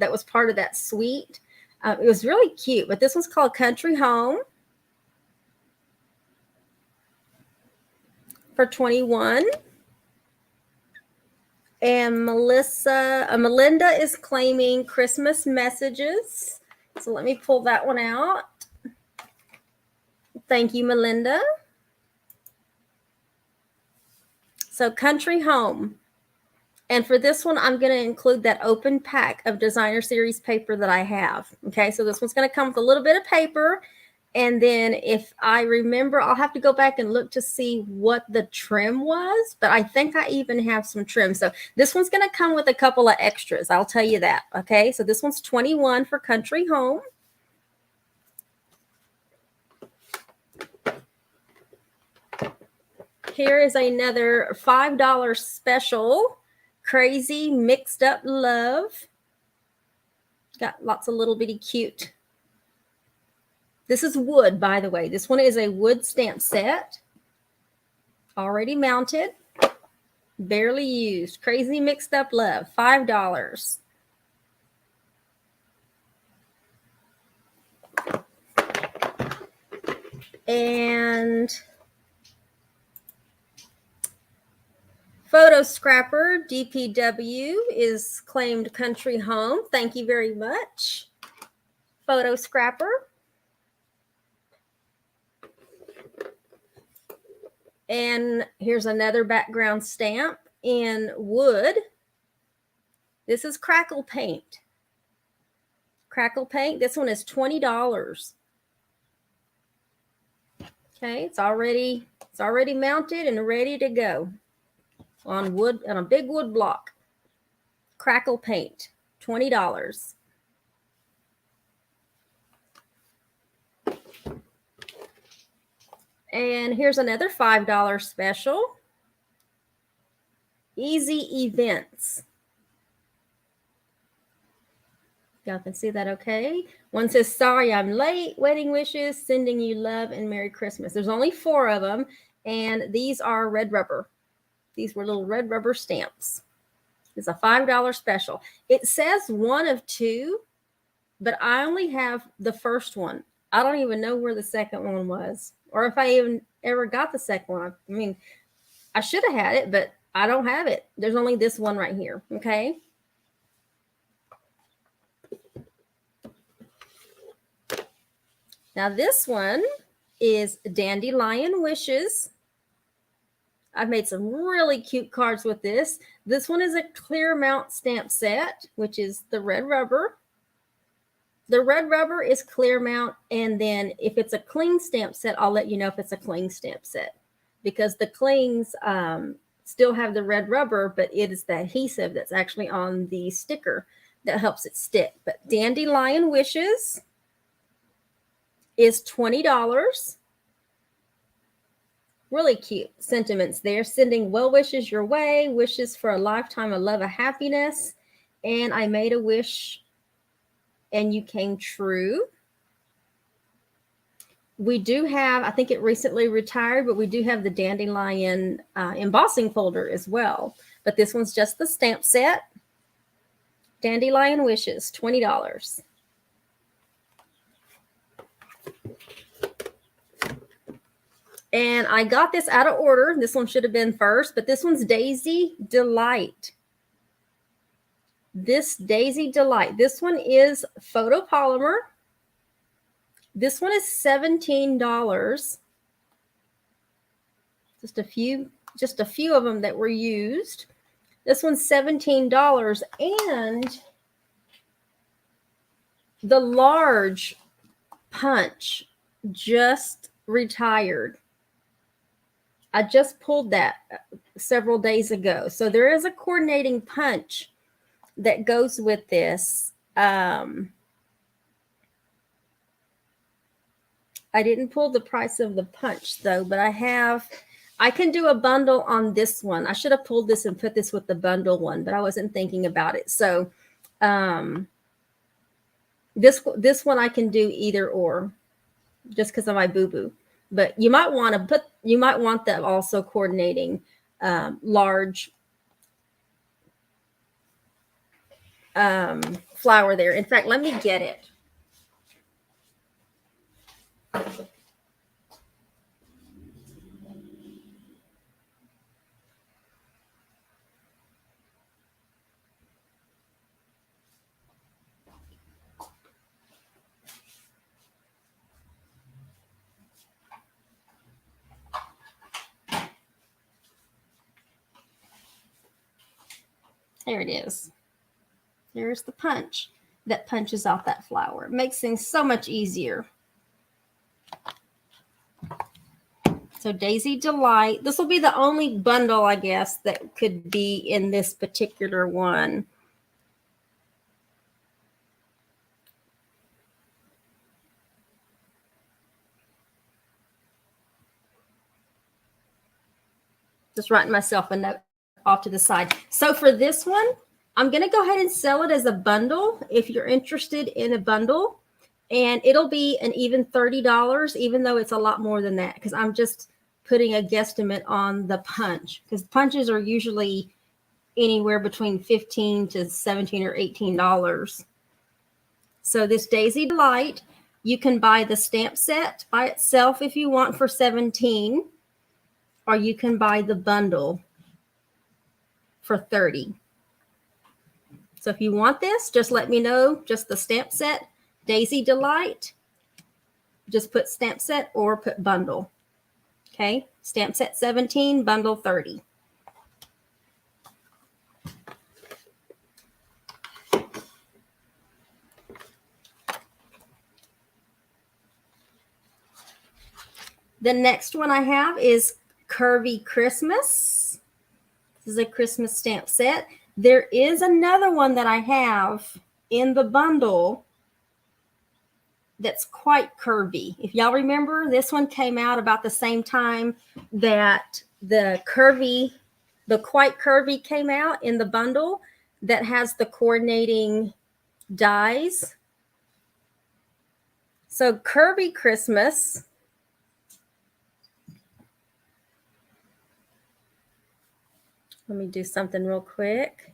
was part of that suite. It was really cute, but this one's called Country Home for $21. And Melinda is claiming Christmas messages. So let me pull that one out. Thank you, Melinda. So Country Home. And for this one, I'm going to include that open pack of designer series paper that I have. Okay, so this one's going to come with a little bit of paper. And then if I remember, I'll have to go back and look to see what the trim was. But I think I even have some trim. So this one's going to come with a couple of extras. I'll tell you that. Okay, so this one's $21 for Country Home. Here is another $5 special. Crazy Mixed Up Love. Got lots of little bitty cute. This is wood, by the way. This one is a wood stamp set. Already mounted. Barely used. Crazy Mixed Up Love. $5. And Photo Scrapper DPW is claimed Country Home. Thank you very much. Photo Scrapper. And here's another background stamp in wood. This is Crackle Paint. Crackle Paint. This one is $20. Okay, it's already mounted and ready to go. On wood, on a big wood block. Crackle Paint, $20. And here's another $5 special. Easy events. Y'all can see that okay? One says, sorry, I'm late. Wedding wishes, sending you love and Merry Christmas. There's only 4 of them, and these are red rubber. These were little red rubber stamps. It's a $5 special. It says 1 of 2, but I only have the first one. I don't even know where the second one was, or if I even ever got the second one. I mean, I should have had it, but I don't have it. There's only this one right here, okay? Now this one is Dandelion Wishes. I've made some really cute cards with this. This one is a clear mount stamp set, which is the red rubber. The red rubber is clear mount, and then if it's a cling stamp set, I'll let you know if it's a cling stamp set, because the clings still have the red rubber, but it is the adhesive that's actually on the sticker that helps it stick. But Dandelion Wishes is $20. Really cute sentiments there. Sending well wishes your way, wishes for a lifetime of love and happiness. And I made a wish and you came true. We do have, I think it recently retired, but we do have the Dandelion embossing folder as well. But this one's just the stamp set. Dandelion Wishes, $20. And I got this out of order. This one should have been first, but this one's Daisy Delight. This Daisy Delight. This one is photopolymer. This one is $17. Just a few of them that were used. This one's $17, and the large punch just retired. I just pulled that several days ago. So there is a coordinating punch that goes with this. I didn't pull the price of the punch though, but I can do a bundle on this one. I should have pulled this and put this with the bundle one, but I wasn't thinking about it. So this one I can do either or, just because of my boo-boo. But you might want that also coordinating large flower there. In fact, let me get it. There it is. There's the punch that punches out that flower. It makes things so much easier. So Daisy Delight. This will be the only bundle, I guess, that could be in this particular one. Just writing myself a note off to the side. So for this one, I'm going to go ahead and sell it as a bundle if you're interested in a bundle. And it'll be an even $30, even though it's a lot more than that, because I'm just putting a guesstimate on the punch, because punches are usually anywhere between $15 to $17 or $18. So this Daisy Delight, you can buy the stamp set by itself if you want for $17, or you can buy the bundle for $30. So if you want this, just let me know, just the stamp set, Daisy Delight, just put stamp set or put bundle. Okay, stamp set 17, bundle 30. The next one I have is Curvy Christmas. This is a Christmas stamp set. There is another one that I have in the bundle that's quite curvy. If y'all remember, this one came out about the same time that the curvy The Quite Curvy came out in the bundle that has the coordinating dies. So Curvy Christmas. Let me do something real quick.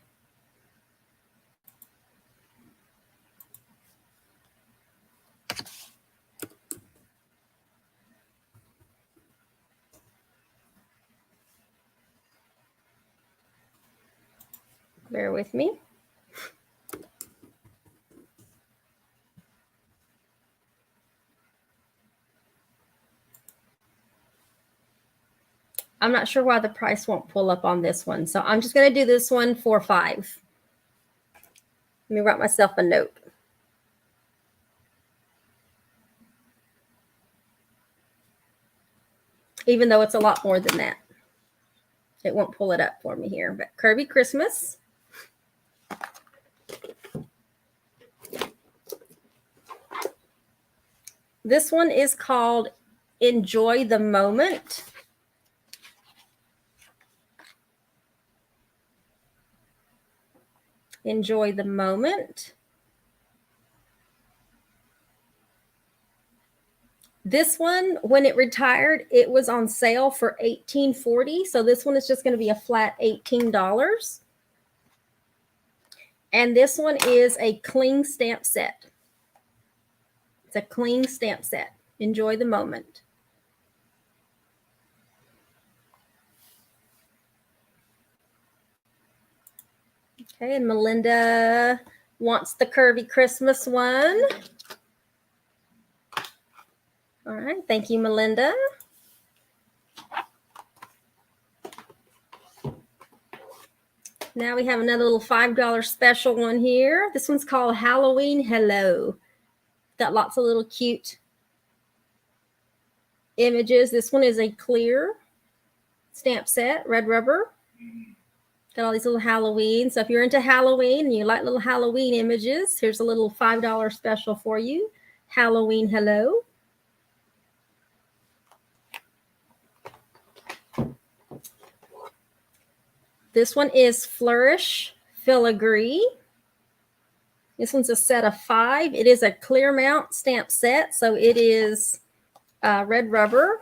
Bear with me. I'm not sure why the price won't pull up on this one. So I'm just going to do this one for $5. Let me write myself a note. Even though it's a lot more than that. It won't pull it up for me here. But Curvy Christmas. This one is called Enjoy the Moment. Enjoy the Moment. This one, when it retired, it was on sale for $18.40. So this one is just going to be a flat $18. And this one is a cling stamp set. It's a cling stamp set. Enjoy the Moment. Okay, and Melinda wants the Curvy Christmas one. All right, thank you, Melinda. Now we have another little $5 special one here. This one's called Halloween Hello. Got lots of little cute images. This one is a clear stamp set, red rubber. Got all these little Halloween. So if you're into Halloween and you like little Halloween images, here's a little $5 special for you. Halloween Hello. This one is Flourish Filigree. This one's a set of 5. It is a clear mount stamp set. So it is red rubber.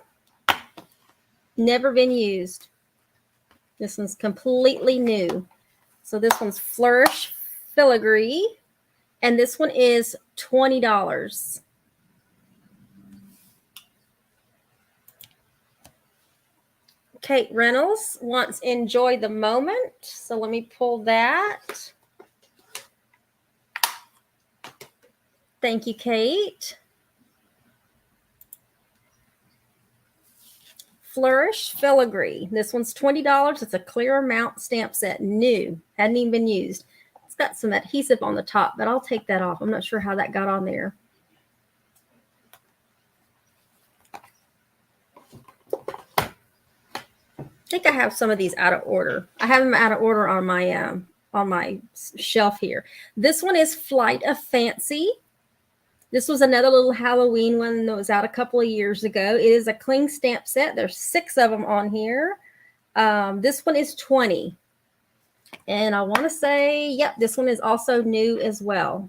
Never been used. This one's completely new. So this one's Flourish Filigree. And this one is $20. Kate Reynolds wants Enjoy the Moment. So let me pull that. Thank you, Kate. Flourish Filigree. This one's $20. It's a clear mount stamp set. New. Hadn't even been used. It's got some adhesive on the top, but I'll take that off. I'm not sure how that got on there. I think I have some of these out of order. I have them out of order on my shelf here. This one is Flight of Fancy. This was another little Halloween one that was out a couple of years ago. It is a cling stamp set. There's 6 of them on here. This one is $20. And I want to say, yep, this one is also new as well.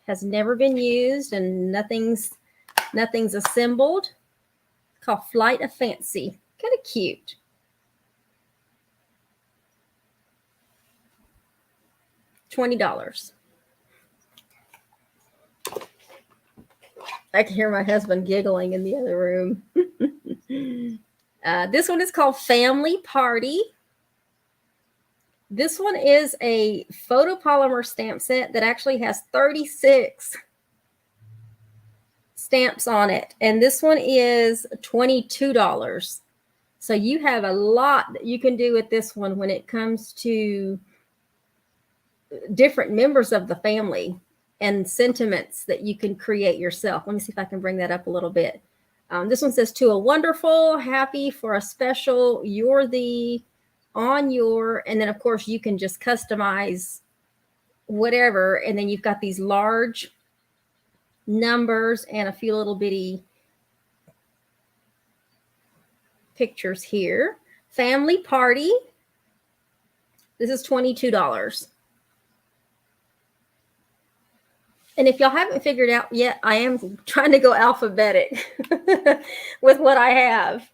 Has never been used and nothing's assembled. It's called Flight of Fancy. Kind of cute. $20. I can hear my husband giggling in the other room. This one is called Family Party. This one is a photopolymer stamp set that actually has 36 stamps on it. And this one is $22. So you have a lot that you can do with this one when it comes to different members of the family and sentiments that you can create yourself. Let me see if I can bring that up a little bit. This one says, to a wonderful, happy, for a special, you're the, on your, and then of course you can just customize whatever. And then you've got these large numbers and a few little bitty pictures here. Family Party. This is $22. And if y'all haven't figured out yet, I am trying to go alphabetic with what I have.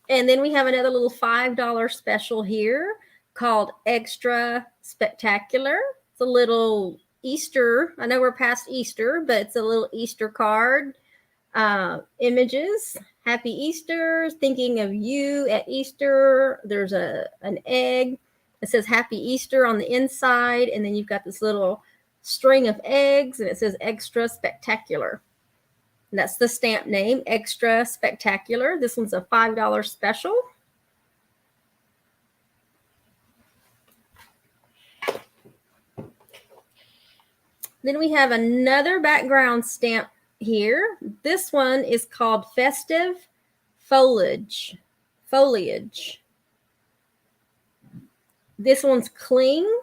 And then we have another little $5 special here called Extra Spectacular. It's a little Easter. I know we're past Easter, but it's a little Easter card. Images. Happy Easter. Thinking of you at Easter. There's an egg. It says Happy Easter on the inside. And then you've got this little string of eggs, and it says Extra Spectacular. And that's the stamp name, Extra Spectacular. This one's a $5 special. Then we have another background stamp here. This one is called Festive Foliage. This one's cling.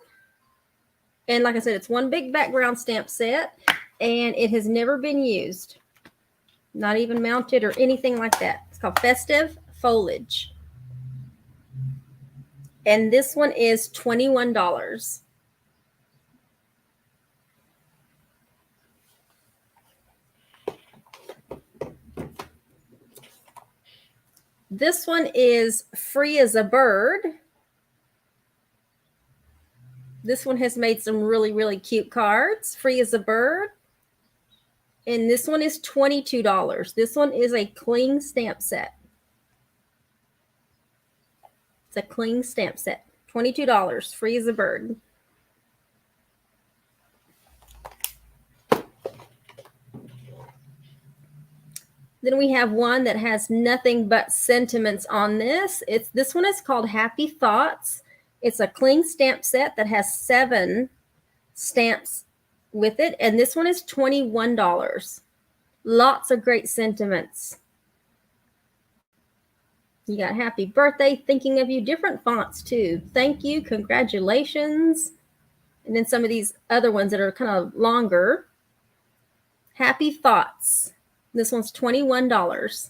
And like I said, it's one big background stamp set, and it has never been used. Not even mounted or anything like that. It's called Festive Foliage. And this one is $21. This one is Free as a Bird. This one has made some really, really cute cards. Free as a Bird. And this one is $22. This one is a cling stamp set. It's a cling stamp set. $22. Free as a bird. Then we have one that has nothing but sentiments on this. This one is called Happy Thoughts. It's a cling stamp set that has 7 stamps with it, and this one is $21. Lots of great sentiments. You got happy birthday, thinking of you, different fonts too. Thank you, congratulations. And then some of these other ones that are kind of longer. Happy Thoughts. This one's $21.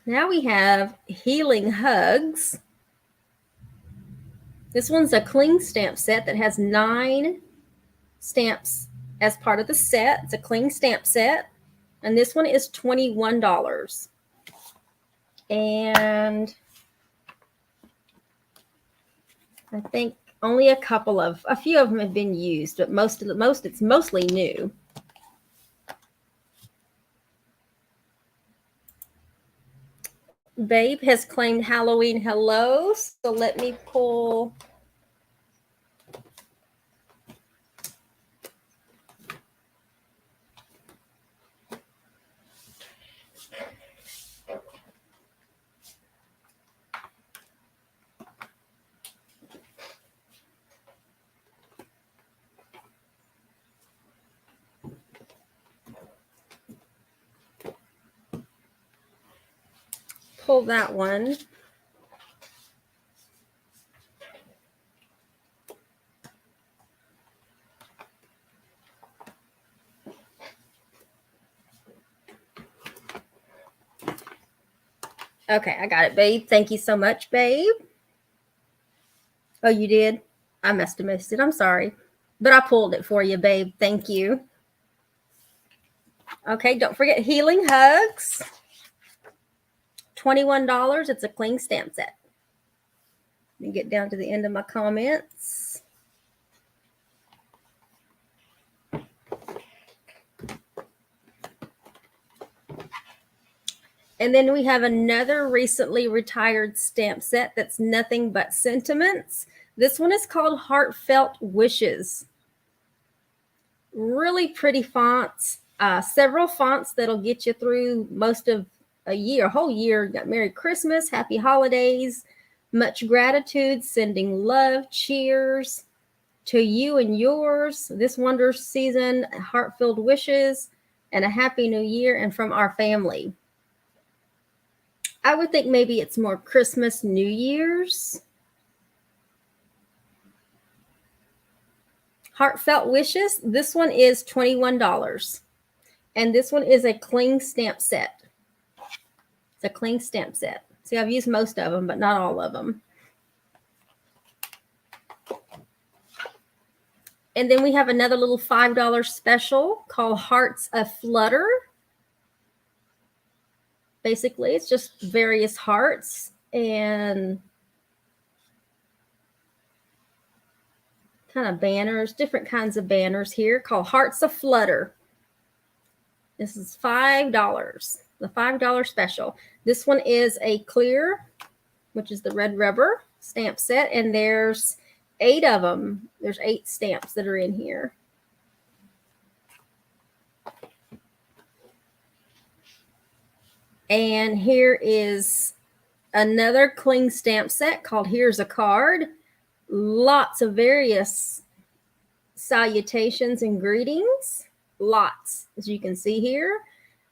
Now we have Healing Hugs. This one's a cling stamp set that has 9 stamps as part of the set. It's a cling stamp set. And this one is $21. And I think only a few of them have been used, but it's mostly new. Babe has claimed Halloween Hello, so let me pull. Pull that one. Okay, I got it, babe. Thank you so much, babe. Oh, you did? I must have missed it. I'm sorry. But I pulled it for you, babe. Thank you. Okay, don't forget Healing Hugs. $21. It's a cling stamp set. Let me get down to the end of my comments. And then we have another recently retired stamp set that's nothing but sentiments. This one is called Heartfelt Wishes. Really pretty fonts. Several fonts that'll get you through most of a whole year. You got Merry Christmas, Happy Holidays, much gratitude, sending love, cheers to you and yours, this wonder season, heart-filled wishes, and a happy new year, and from our family. I would think maybe it's more Christmas, New Year's. Heartfelt Wishes. This one is $21. And this one is a cling stamp set. It's a cling stamp set. See, I've used most of them, but not all of them. And then we have another little $5 special called Hearts Aflutter. Basically, it's just various hearts and kind of banners, different kinds of banners here called Hearts Aflutter. This is $5, the $5 special. This one is a clear, which is the red rubber stamp set, and there's 8 of them. There's 8 stamps that are in here. And here is another cling stamp set called Here's a Card. Lots of various salutations and greetings. Lots, as you can see here.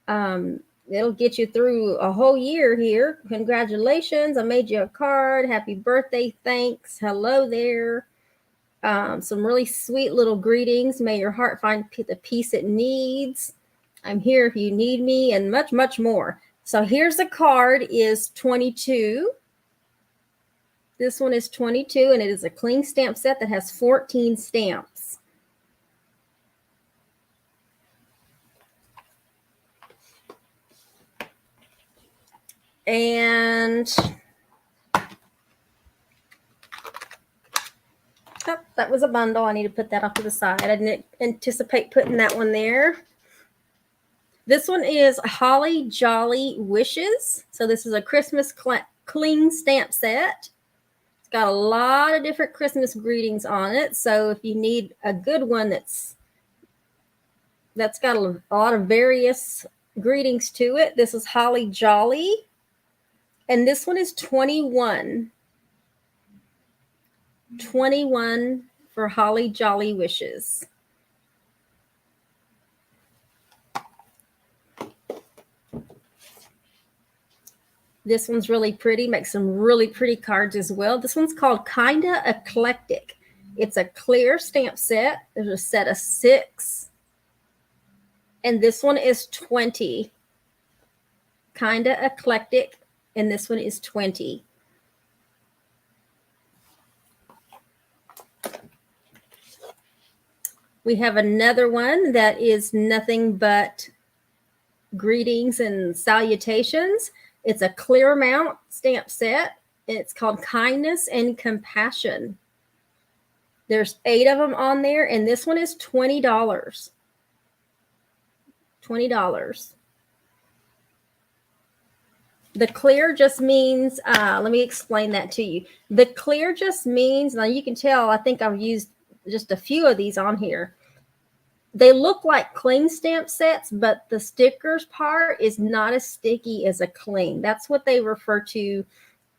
It'll get you through a whole year here. Congratulations, I made you a card. Happy birthday, thanks. Hello there. Some really sweet little greetings. May your heart find the peace it needs. I'm here if you need me, and much, much more. So here's the card is 22. This one is 22, and it is a cling stamp set that has 14 stamps. And oh, that was a bundle. I need to put that off to the side. I didn't anticipate putting that one there. This one is Holly Jolly Wishes. So this is a Christmas cling stamp set. It's got a lot of different Christmas greetings on it. So if you need a good one that's got a lot of various greetings to it, this is Holly Jolly. And this one is 21. 21 for Holly Jolly Wishes. This one's really pretty, makes some really pretty cards as well. This one's called Kinda Eclectic. It's a clear stamp set. There's a set of 6. And this one is 20. Kinda Eclectic. And this one is 20. We have another one that is nothing but greetings and salutations. It's a clear mount stamp set. It's called Kindness and Compassion. There's 8 of them on there, and this one is $20. $20. The clear just means, let me explain that to you. The clear just means, now you can tell, I think I've used just a few of these on here. They look like cling stamp sets, but the stickers part is not as sticky as a cling. That's what they refer to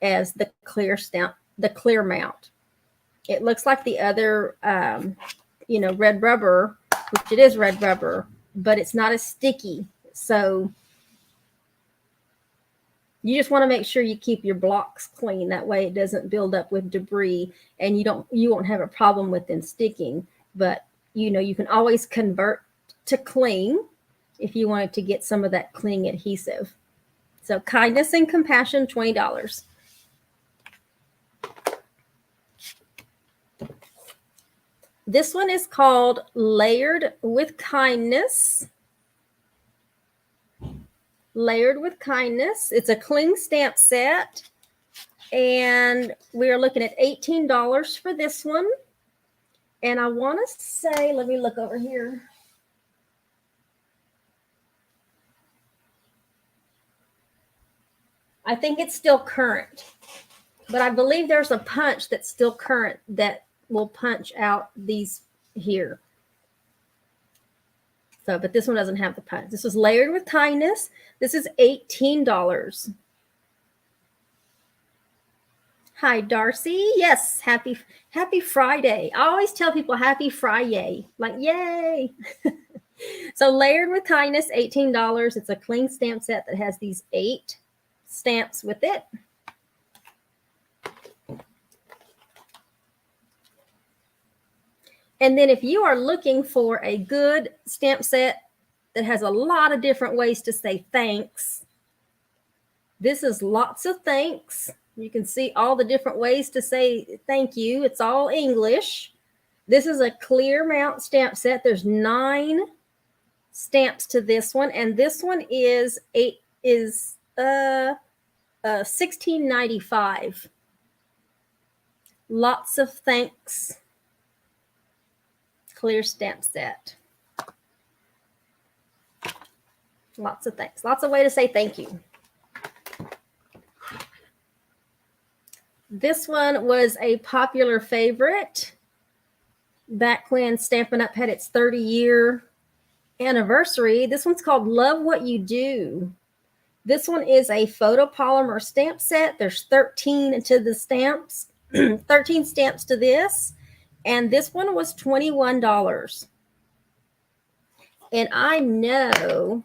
as the clear stamp, the clear mount. It looks like the other, red rubber, which it is red rubber, but it's not as sticky. So you just want to make sure you keep your blocks clean. That way it doesn't build up with debris, and you won't have a problem with them sticking. But you can always convert to cling if you wanted to get some of that cling adhesive. So Kindness and Compassion, $20. This one is called Layered with Kindness. Layered with Kindness. It's a cling stamp set, and we are looking at $18 for this one. And I want to say, let me look over here. I think it's still current, but I believe there's a punch that's still current that will punch out these here. So, but this one doesn't have the punch. This is Layered with Kindness. This is $18. Hi, Darcy. Yes, happy Friday. I always tell people happy Friday, like yay. So Layered with Kindness, $18. It's a cling stamp set that has these 8 stamps with it. And then if you are looking for a good stamp set that has a lot of different ways to say thanks. This is lots of thanks. You can see all the different ways to say thank you. It's all English. This is a clear mount stamp set. There's 9 stamps to this one, and this one is $16.95. Lots of thanks. Clear stamp set. Lots of thanks. Lots of way to say thank you. This one was a popular favorite back when Stampin' Up! Had its 30-year anniversary. This one's called Love What You Do. This one is a photopolymer stamp set. There's 13 to the stamps, 13 stamps to this. And this one was $21. And I know,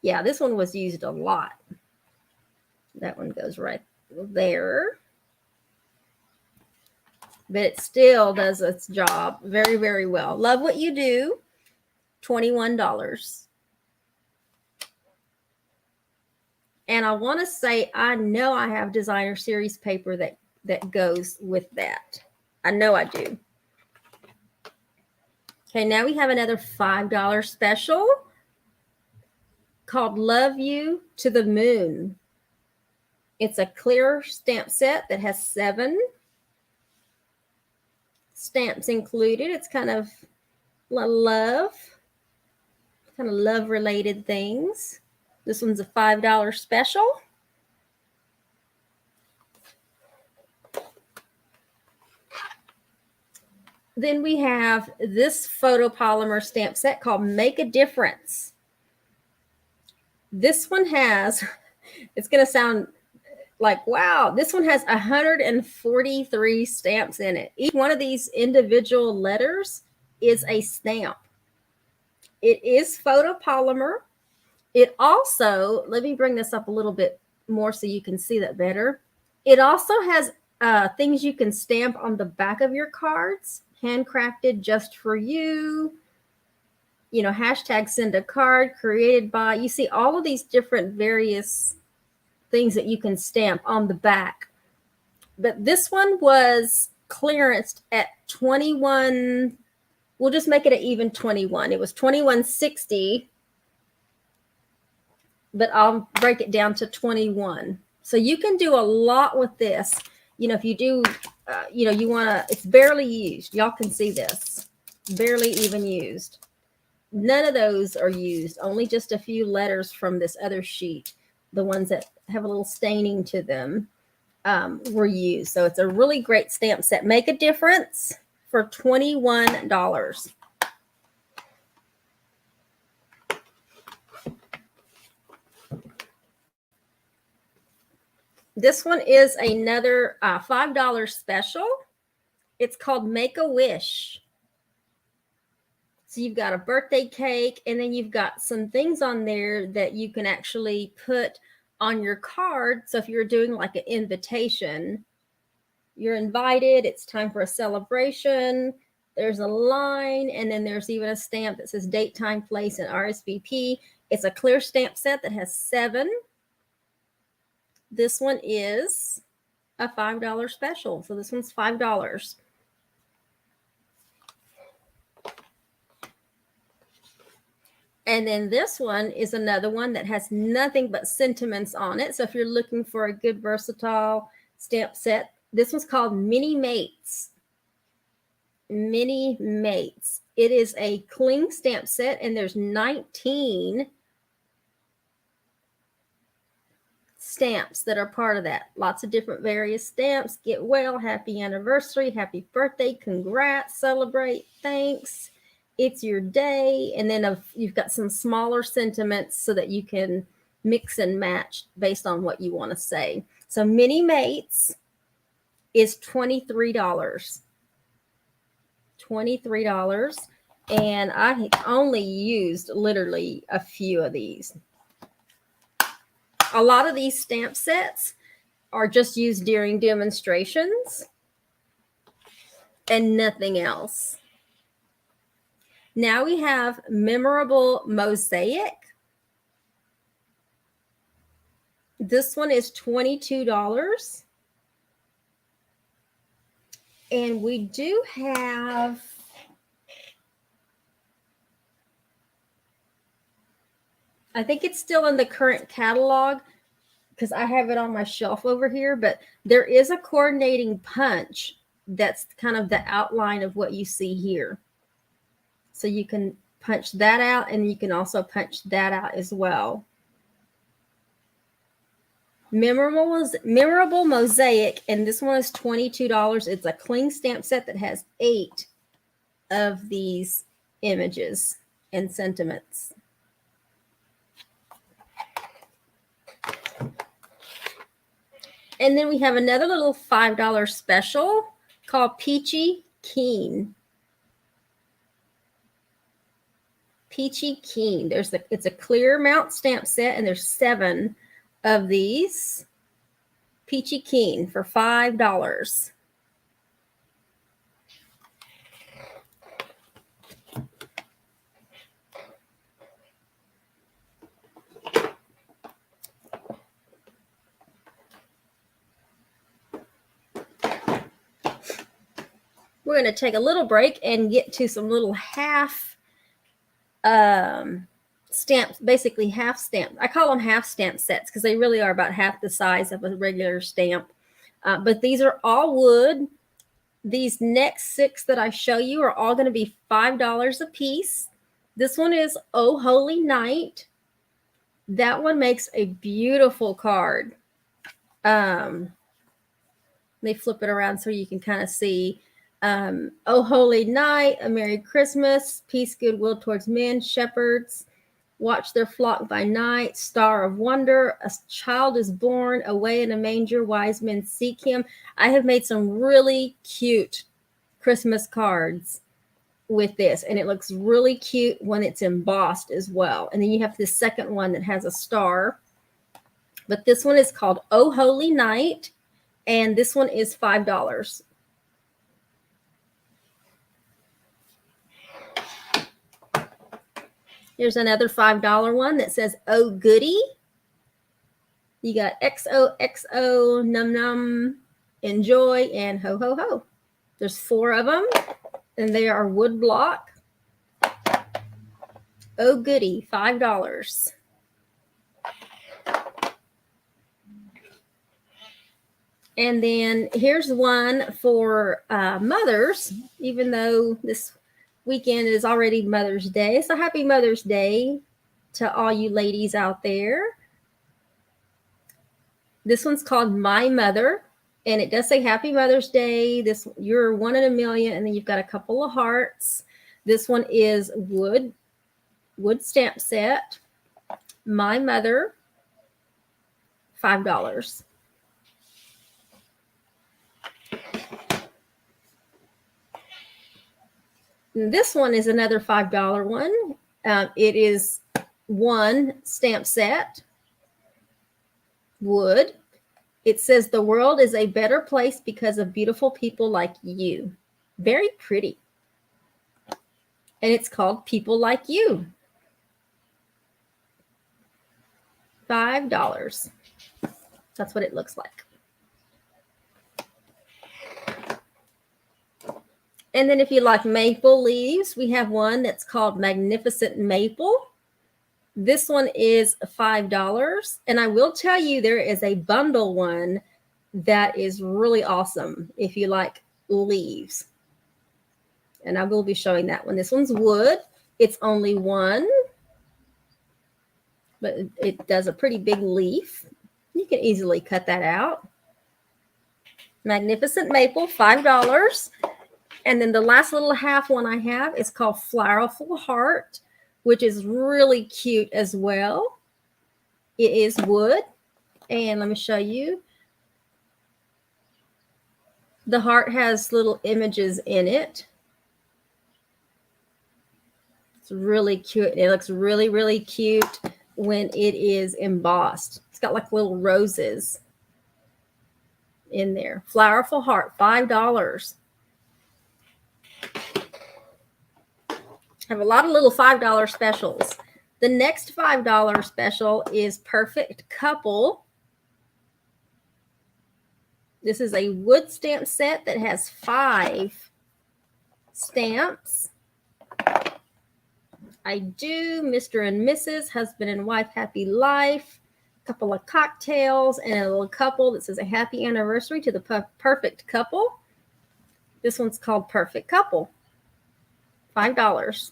yeah, this one was used a lot. That one goes right there. But it still does its job very, very well. Love What You Do, $21. And I want to say, I know I have designer series paper that goes with that. I know I do. Okay, now we have another $5 special called Love You to the Moon. It's a clear stamp set that has 7 stamps included. It's kind of love related things. This one's a $5 special. Then we have this photopolymer stamp set called Make a Difference. This one has, it's going to sound like, wow, this one has 143 stamps in it. Each one of these individual letters is a stamp. It is photopolymer. It also, let me bring this up a little bit more so you can see that better. It also has things you can stamp on the back of your cards, handcrafted just for you. You know, hashtag send a card, created by, you see all of these different various things that you can stamp on the back. But this one was clearanced at 21. We'll just make it an even 21. It was $21.60, but I'll break it down to 21. So you can do a lot with this. You know, if you do, you know, you want to, it's barely used. Y'all can see this, barely even used. None of those are used. Only just a few letters from this other sheet, the ones that have a little staining to them, were used. So it's a really great stamp set. Make a Difference for $21. This one is another $5 special. It's called Make a Wish. So you've got a birthday cake, and then you've got some things on there that you can actually put on your card. So if you're doing like an invitation, you're invited, it's time for a celebration. There's a line, and then there's even a stamp that says date, time, place, and RSVP. It's a clear stamp set that has 7. This one is a $5 special. So this one's $5. And then this one is another one that has nothing but sentiments on it. So if you're looking for a good versatile stamp set, this one's called Mini Mates. Mini Mates. It is a cling stamp set, and there's 19 stamps that are part of that. Lots of different various stamps. Get well, happy anniversary, happy birthday, congrats, celebrate, thanks, it's your day. And then you've got some smaller sentiments so that you can mix and match based on what you want to say. So Mini Mates is $23. $23. And I only used literally a few of these. A lot of these stamp sets are just used during demonstrations and nothing else. Now we have Memorable Mosaic. This one is $22. And we do have I think it's still in the current catalog because I have it on my shelf over here, but there is a coordinating punch that's kind of the outline of what you see here. So you can punch that out, and you can also punch that out as well. Memorable Mosaic, and this one is $22. It's a cling stamp set that has 8 of these images and sentiments. And then we have another little $5 special called Peachy Keen. Peachy Keen. It's a clear mount stamp set, and there's 7 of these. Peachy Keen for $5. We're going to take a little break and get to some little half stamps, basically half stamp. I call them half stamp sets because they really are about half the size of a regular stamp. But these are all wood. These next 6 that I show you are all going to be $5 a piece. This one is Oh Holy Night. That one makes a beautiful card. They flip it around so you can kind of see. Oh Holy Night, a Merry Christmas, peace, goodwill towards men, shepherds, watch their flock by night, star of wonder, a child is born, away in a manger, wise men seek him. I have made some really cute Christmas cards with this, and it looks really cute when it's embossed as well. And then you have the second one that has a star, but this one is called Oh Holy Night, and this one is $5. Here's another $5 one that says Oh Goody. You got XOXO, Num Num, Enjoy, and Ho Ho Ho. There's 4 of them, and they are wood block. Oh Goody, $5. And then here's one for mothers, even though this weekend is already Mother's Day. So happy Mother's Day to all you ladies out there. This one's called My Mother, and it does say Happy Mother's Day. You're 1 in a million, and then you've got a couple of hearts. This one is wood stamp set. My Mother, $5. This one is another $5 one. It is 1 stamp set, wood. It says the world is a better place because of beautiful people like you. Very pretty. And it's called People Like You. $5. That's what it looks like. And then if you like maple leaves, we have one that's called Magnificent Maple. This one is $5. And I will tell you, there is a bundle one that is really awesome if you like leaves. And I will be showing that one. This one's wood. It's only 1, but it does a pretty big leaf. You can easily cut that out. Magnificent Maple, $5. And then the last little half one I have is called Flowerful Heart, which is really cute as well. It is wood. And let me show you. The heart has little images in it. It's really cute. It looks really, really cute when it is embossed. It's got like little roses in there. Flowerful Heart, $5. Have a lot of little $5 specials. The next $5 special is Perfect Couple. This is a wood stamp set that has 5 stamps. I do, Mr. and Mrs., husband and wife, happy life. A couple of cocktails and a little couple that says a happy anniversary to the perfect couple. This one's called Perfect Couple. $5.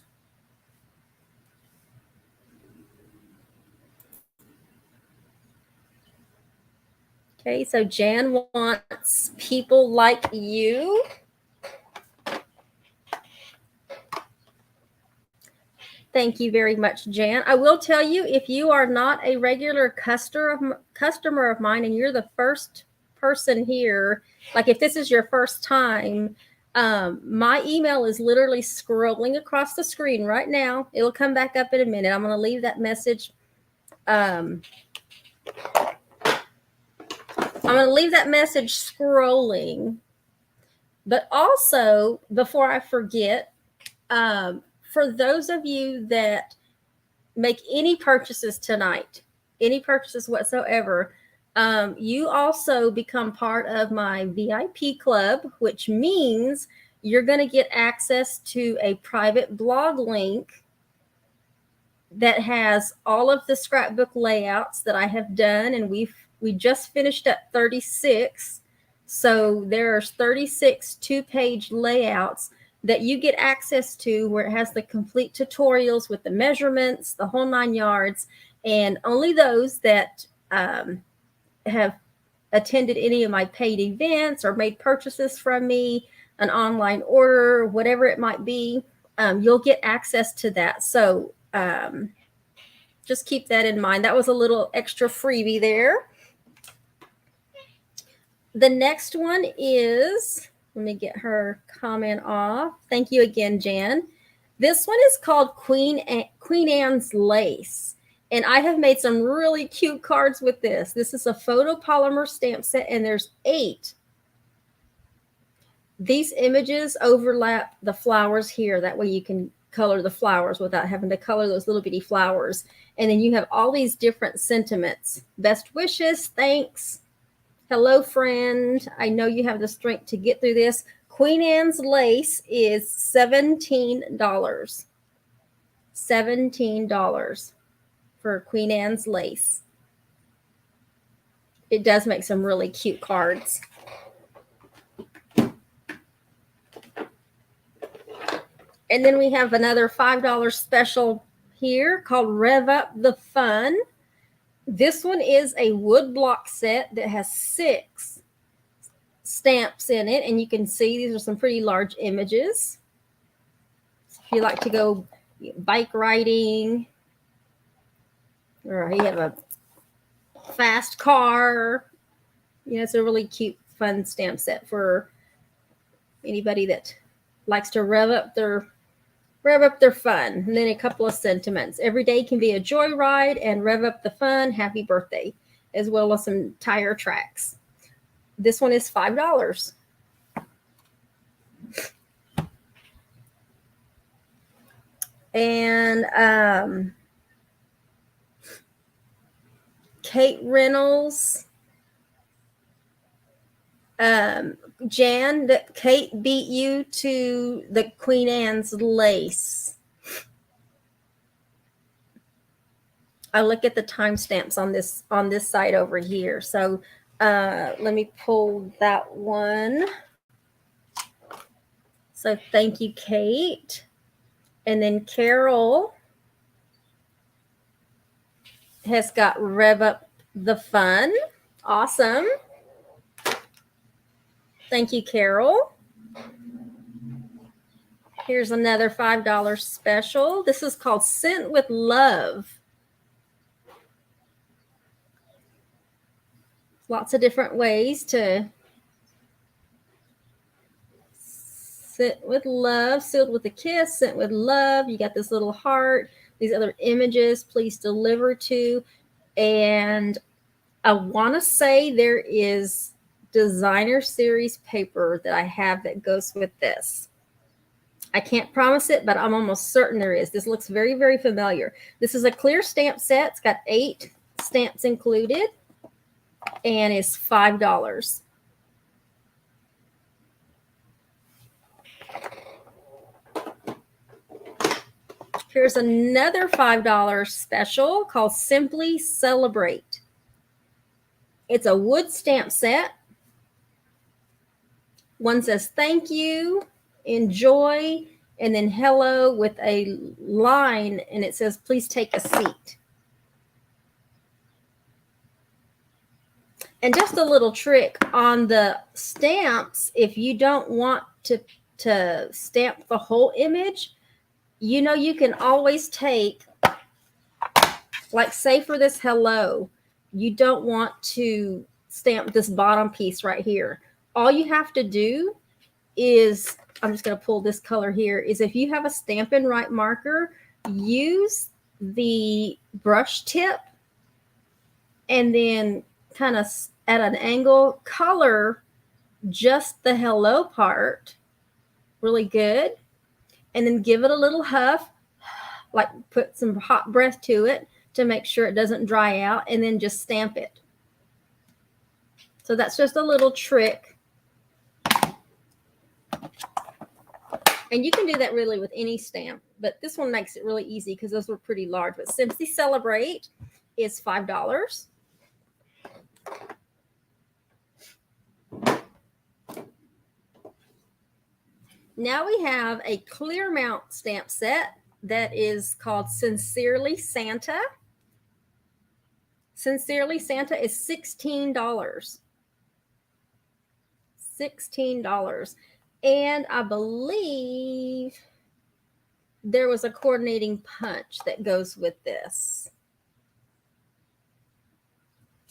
Okay, so Jan wants People Like You. Thank you very much, Jan. I will tell you, if you are not a regular customer of mine and you're the first person here, like if this is your first time, my email is literally scrolling across the screen right now. It'll come back up in a minute. I'm going to leave that message. I'm going to leave that message scrolling. But also, before I forget, for those of you that make any purchases tonight, any purchases whatsoever, you also become part of my VIP club, which means you're going to get access to a private blog link that has all of the scrapbook layouts that I have done, and we just finished up 36. So there's 36 2-page layouts that you get access to, where it has the complete tutorials with the measurements, the whole 9 yards, and only those that have attended any of my paid events or made purchases from me, an online order, whatever it might be, you'll get access to that. So just keep that in mind. That was a little extra freebie there. The next one is, let me get her comment off. Thank you again, Jan. This one is called Queen Anne's Lace. And I have made some really cute cards with this. This is a photopolymer stamp set, and there's 8. These images overlap the flowers here. That way you can color the flowers without having to color those little bitty flowers. And then you have all these different sentiments. Best wishes, thanks. Hello, friend. I know you have the strength to get through this. Queen Anne's Lace is $17. $17 for Queen Anne's Lace. It does make some really cute cards. And then we have another $5 special here called Rev Up the Fun. This one is a wood block set that has 6 stamps in it. And you can see these are some pretty large images. If you like to go bike riding, or you have a fast car, you know, it's a really cute, fun stamp set for anybody that likes to rev up their fun. And then a couple of sentiments. Every day can be a joyride, and rev up the fun, happy birthday, as well as some tire tracks. This one is $5. And Kate Reynolds, Jan, that Kate beat you to the Queen Anne's Lace. I look at the timestamps on this site over here. So let me pull that one. So thank you, Kate. And then Carol has got Rev Up the Fun. Awesome. Thank you, Carol. Here's another $5 special. This is called Scent with Love. Lots of different ways to scent with love, sealed with a kiss, scent with love. You got this little heart, these other images, please deliver to. And I want to say there is designer series paper that I have that goes with this. I can't promise it, but I'm almost certain there is. This looks very, very familiar. This is a clear stamp set. It's got 8 stamps included and it's $5. Here's another $5 special called Simply Celebrate. It's a wood stamp set. One says thank you, enjoy, and then hello with a line, and it says please take a seat. And just a little trick on the stamps, if you don't want to stamp the whole image, you know, you can always take, like say for this hello, you don't want to stamp this bottom piece right here. All you have to do is, I'm just going to pull this color here, is if you have a Stampin' Right marker, use the brush tip and then kind of at an angle, color just the hello part really good, and then give it a little huff, like put some hot breath to it to make sure it doesn't dry out, and then just stamp it. So that's just a little trick. And you can do that really with any stamp, but this one makes it really easy because those were pretty large. But Simply Celebrate is $5. Now we have a clear mount stamp set that is called Sincerely Santa. Sincerely Santa is $16. $16. And I believe there was a coordinating punch that goes with this.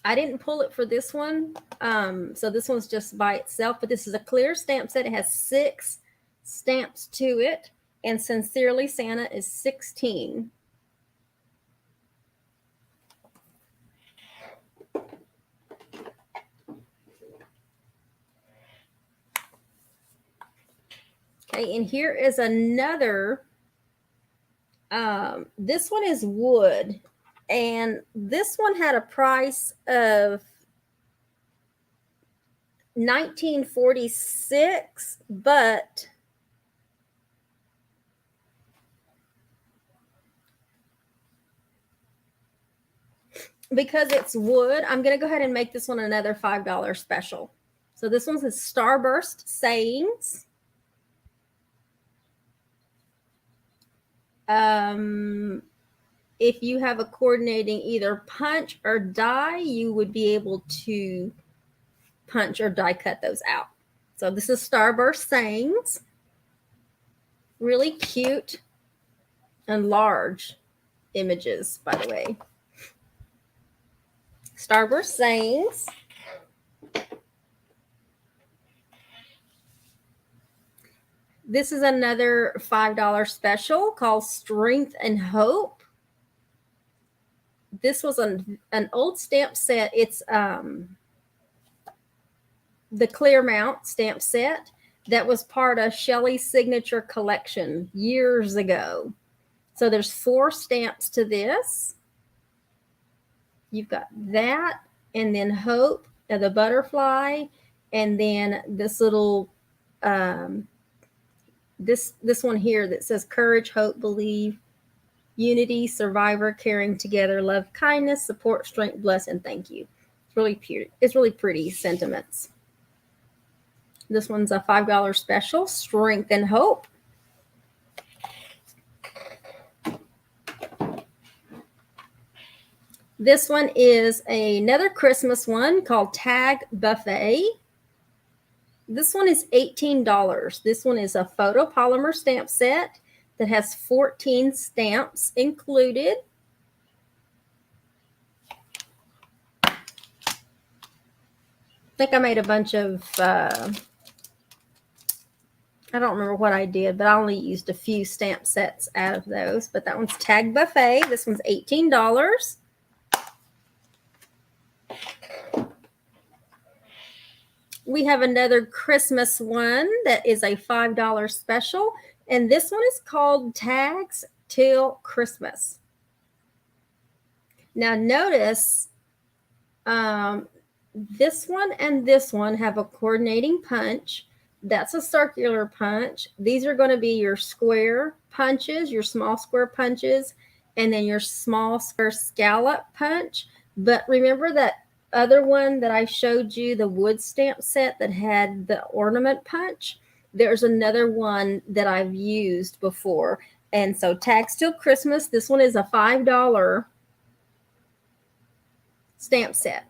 I didn't pull it for this one. So this one's just by itself, but this is a clear stamp set. It has 6 stamps to it, and Sincerely Santa is 16. Okay, and here is another. This one is wood, and this one had a price of $19.46, but because it's wood, I'm going to go ahead and make this one another $5 special. So this one's a Starburst Sayings. If you have a coordinating either punch or die, you would be able to punch or die cut those out. So this is Starburst Sayings. Really cute and large images, by the way. Starburst Sayings. This is another $5 special called Strength and Hope. This was an old stamp set. It's the clear mount stamp set that was part of Shelley's signature collection years ago. So there's 4 stamps to this. You've got that, and then Hope, the butterfly, and then this little this one here that says courage, hope, believe, unity, survivor, caring together, love, kindness, support, strength, bless, and thank you. It's really cute. It's really pretty sentiments. This one's a $5 special, Strength and Hope. This one is another Christmas one called Tag Buffet. This one is $18. This one is a photopolymer stamp set that has 14 stamps included. I think I made a bunch of, I don't remember what I did, but I only used a few stamp sets out of those. But that one's Tag Buffet. This one's $18. We have another Christmas one that is a $5 special And this one is called Tags Till Christmas. Now notice this one and this one have a coordinating punch. That's a circular punch. These are going to be your square punches, your small square punches, and then your small square scallop punch. But remember that other one that I showed you, the wood stamp set that had the ornament punch? There's another one that I've used before. And so Tags Till Christmas, this one is a $5 stamp set.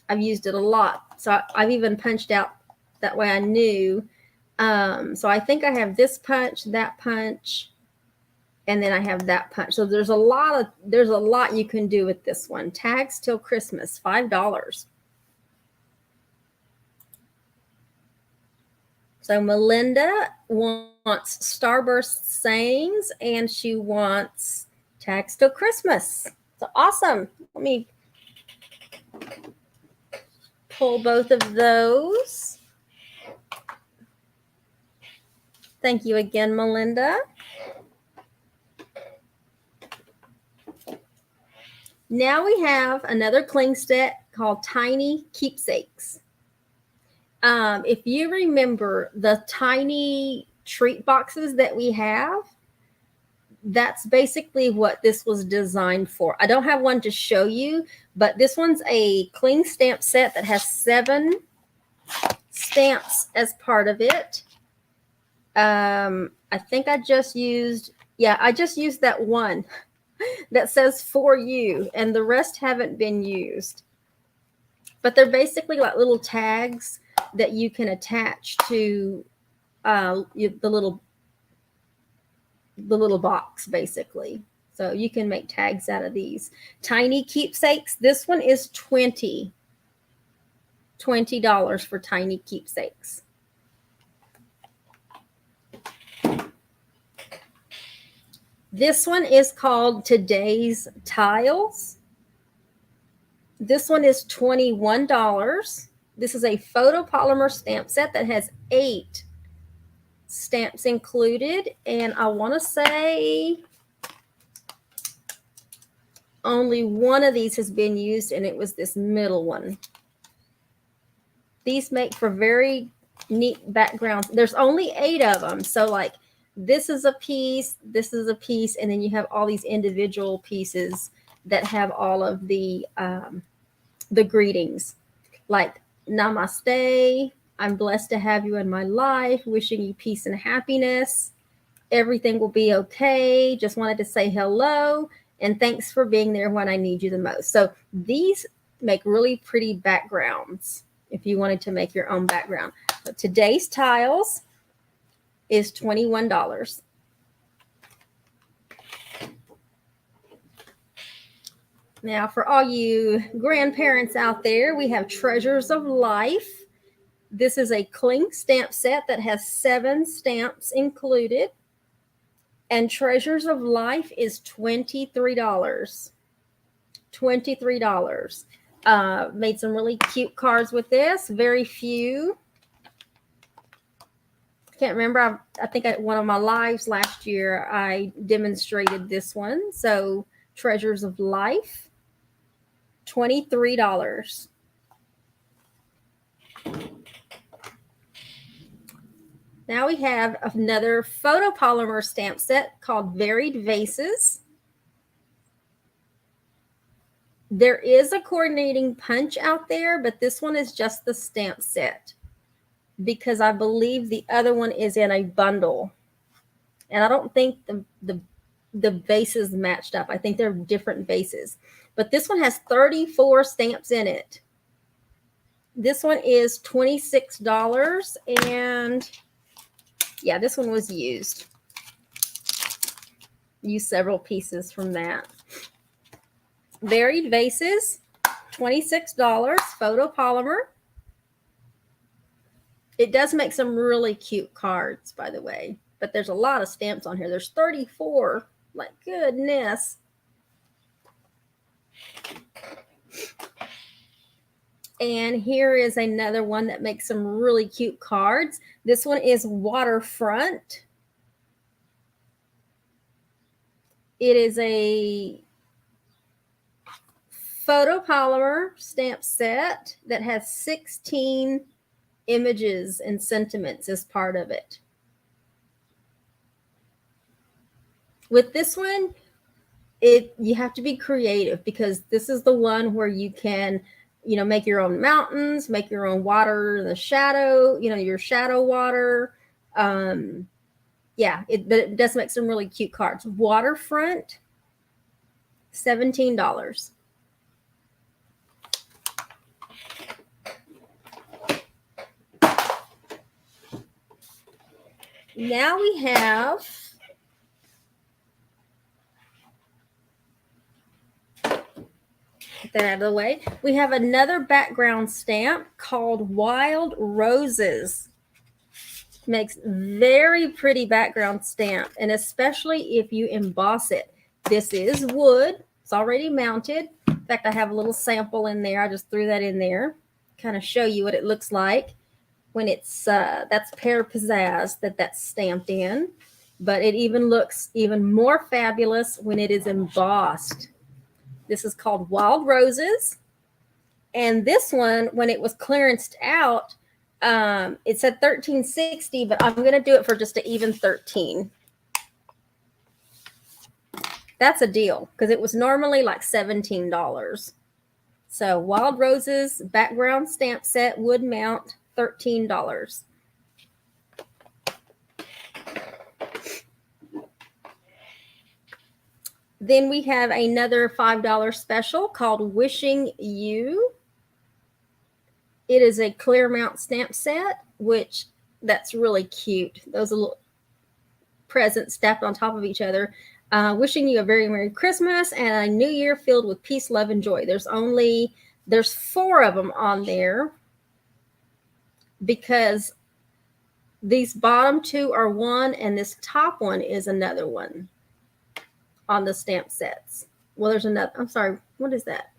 I've used it a lot. So I've even punched out that way I knew. So I think I have this punch, that punch, and then I have that punch. So there's a lot you can do with this one. Tags Till Christmas, $5. So Melinda wants Starburst sayings and she wants Tags Till Christmas. So awesome. Let me pull both of those. Thank you again, Melinda. Now we have another cling set called Tiny Keepsakes. If you remember the tiny treat boxes that we have, that's basically what this was designed for. I don't have one to show you, but this one's a cling stamp set that has 7 stamps as part of it. I think I just used that one that says for you, and the rest haven't been used. But they're basically like little tags that you can attach to the little box, basically. So you can make tags out of these. Tiny Keepsakes. This one is $20 for Tiny Keepsakes. This one is called Today's Tiles. This one is $21. This is a photopolymer stamp set that has 8 stamps included, and I want to say only one of these has been used, and it was this middle one. These make for very neat backgrounds. There's only 8 of them, so like this is a piece, and then you have all these individual pieces that have all of the greetings, like namaste, I'm blessed to have you in my life, wishing you peace and happiness, everything will be okay, just wanted to say hello, and thanks for being there when I need you the most. So these make really pretty backgrounds if you wanted to make your own background. So Today's Tiles is $21. Now, for all you grandparents out there, we have Treasures of Life. This is a cling stamp set that has 7 stamps included. And Treasures of Life is $23. $23. Made some really cute cards with this. Very few. Can't remember. I think at one of my lives last year, I demonstrated this one. So Treasures of Life, $23. Now we have another photopolymer stamp set called Varied Vases. There is a coordinating punch out there, but this one is just the stamp set because I believe the other one is in a bundle. And I don't think the vases matched up. I think they're different vases. But this one has 34 stamps in it. This one is $26, and yeah, this one was used. Used several pieces from that. Varied Vases, $26, photopolymer. It does make some really cute cards, by the way, but there's a lot of stamps on here. There's 34, like goodness. And here is another one that makes some really cute cards. This one is Waterfront. It is a photopolymer stamp set that has 16 images and sentiments as part of it. With this one, you have to be creative, because this is the one where you can, make your own mountains, make your own water in the shadow, your shadow water. Yeah, but it does make some really cute cards. Waterfront, $17. Now we have get that out of the way. We have another background stamp called Wild Roses. Makes very pretty background stamp, and especially if you emboss it. This is wood. It's already mounted. In fact, I have a little sample in there. I just threw that in there, kind of show you what it looks like when it's that's pear pizzazz that's stamped in. But it even looks even more fabulous when it is embossed. This is called Wild Roses. And this one, when it was clearanced out, it said $13.60, but I'm going to do it for just an even $13. That's a deal, because it was normally like $17. So Wild Roses background stamp set, wood mount, $13. Then we have another $5 special called Wishing You. It is a clear mount stamp set, which that's really cute. Those little presents stacked on top of each other. Wishing you a very Merry Christmas and a New Year filled with peace, love, and joy. There's 4 of them on there, because these bottom 2 are one and this top one is another one on the stamp sets. Well, there's another. I'm sorry. What is that?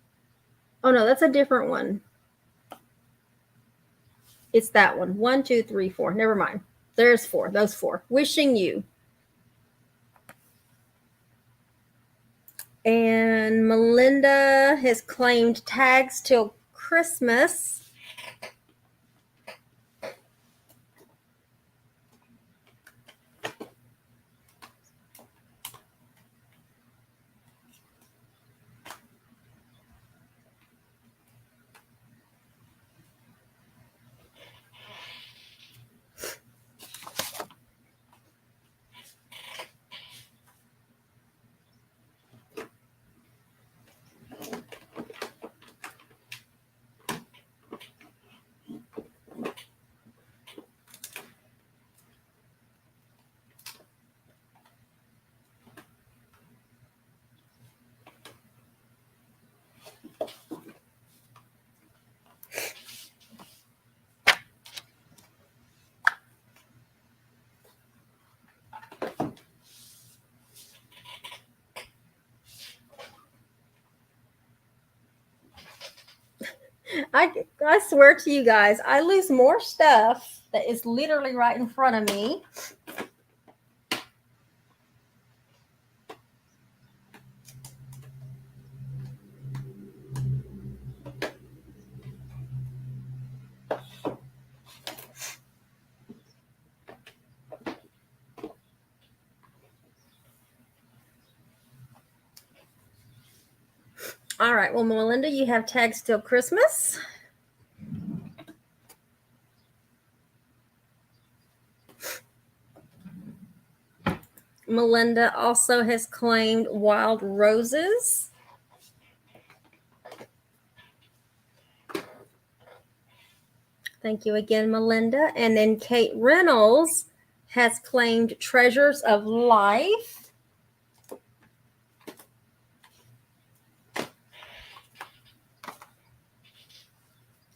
Oh, no, that's a different one. It's that one. 1, 2, 3, 4. Never mind. There's 4. Those 4. Wishing You. And Melinda has claimed tags till Christmas. I swear to you guys, I lose more stuff that is literally right in front of me. All right. Well, Melinda, you have tags till Christmas. Melinda also has claimed Wild Roses. Thank you again, Melinda. And then Kate Reynolds has claimed Treasures of Life.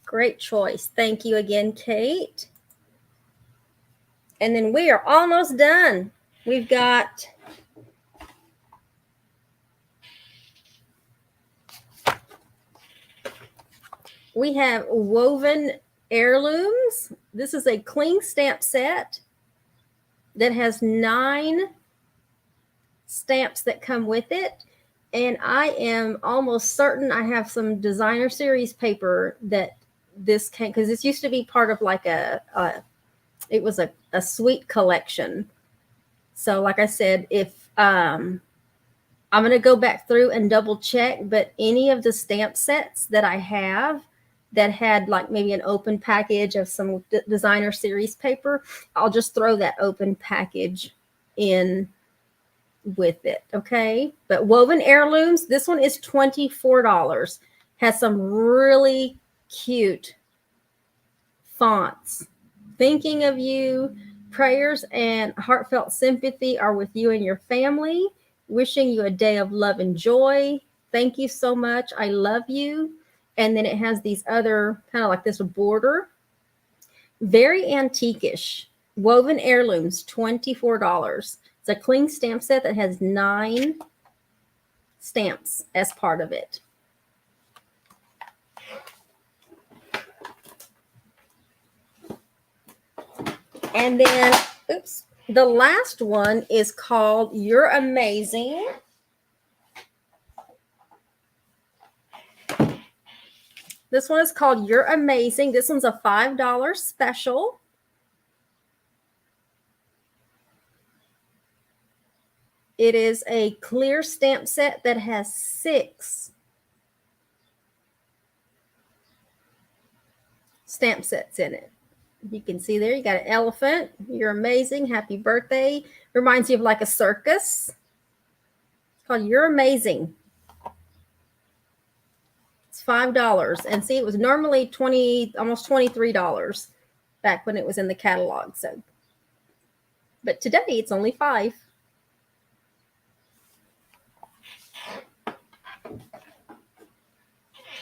Great choice. Thank you again, Kate. And then we are almost done. We have Woven Heirlooms. This is a cling stamp set that has 9 stamps that come with it. And I am almost certain I have some designer series paper that this came, because this used to be part of like it was a sweet collection. So like I said, if I'm going to go back through and double check, but any of the stamp sets that I have that had like maybe an open package of some designer series paper, I'll just throw that open package in with it. Okay. But Woven Heirlooms, this one is $24. Has some really cute fonts. Thinking of you, prayers and heartfelt sympathy are with you and your family. Wishing you a day of love and joy. Thank you so much. I love you. And then it has these other kind of like this border. Very antique-ish. Woven Heirlooms, $24. It's a cling stamp set that has 9 stamps as part of it. And then, oops, the last one is called You're Amazing. This one is called You're Amazing. This one's a $5 special. It is a clear stamp set that has 6 stamp sets in it. You can see there, you got an elephant. You're amazing. Happy birthday. Reminds you of like a circus. It's called You're Amazing. It's $5. And see, it was normally almost $23 back when it was in the catalog. So, but today it's only $5.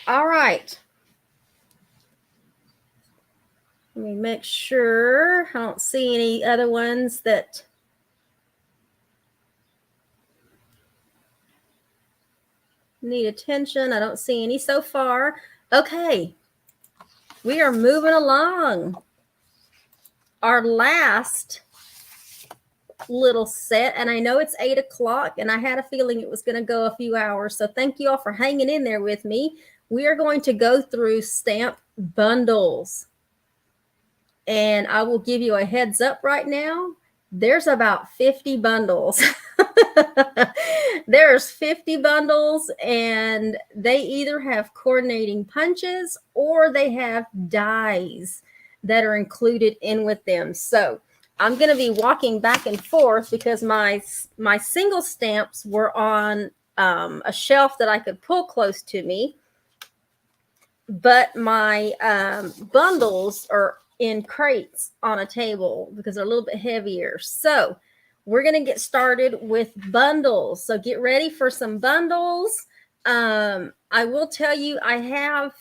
All right. Let me make sure I don't see any other ones that need attention. I don't see any so far. Okay. We are moving along. Our last little set, and I know it's 8 o'clock, and I had a feeling it was going to go a few hours. So thank you all for hanging in there with me. We are going to go through stamp bundles. And I will give you a heads up right now. There's about 50 bundles. There's 50 bundles, and they either have coordinating punches or they have dies that are included in with them. So I'm going to be walking back and forth because my single stamps were on a shelf that I could pull close to me. But my bundles are in crates on a table because they're a little bit heavier. So we're going to get started with bundles. So get ready for some bundles. I will tell you, I have,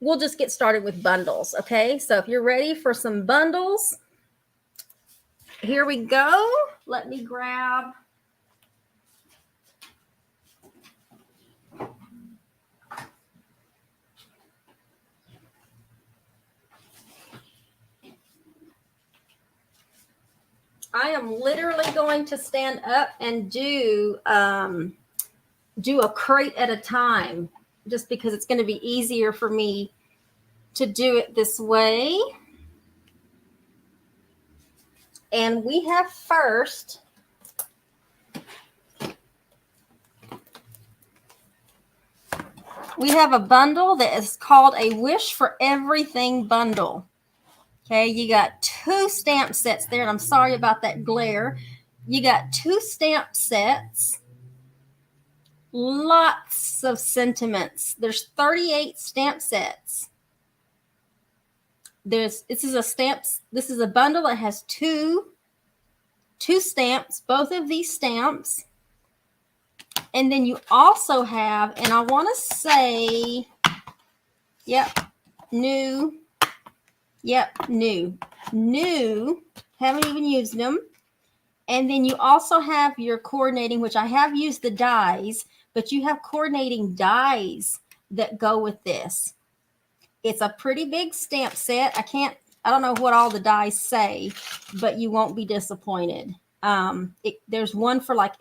we'll just get started with bundles. Okay. So if you're ready for some bundles, here we go. Let me grab. I am literally going to stand up and do a crate at a time, just because it's going to be easier for me to do it this way. And we have first we have a bundle that is called a Wish for Everything bundle. Okay, you got 2 stamp sets there, and I'm sorry about that glare. You got 2 stamp sets, lots of sentiments. There's 38 stamp sets. This is a bundle that has two stamps, both of these stamps. And then you also have, and I want to say, yep, new. Haven't even used them. And then you also have your coordinating, which I have used the dies, but you have coordinating dies that go with this. It's a pretty big stamp set. I can't I don't know what all the dies say, but you won't be disappointed. There's one for like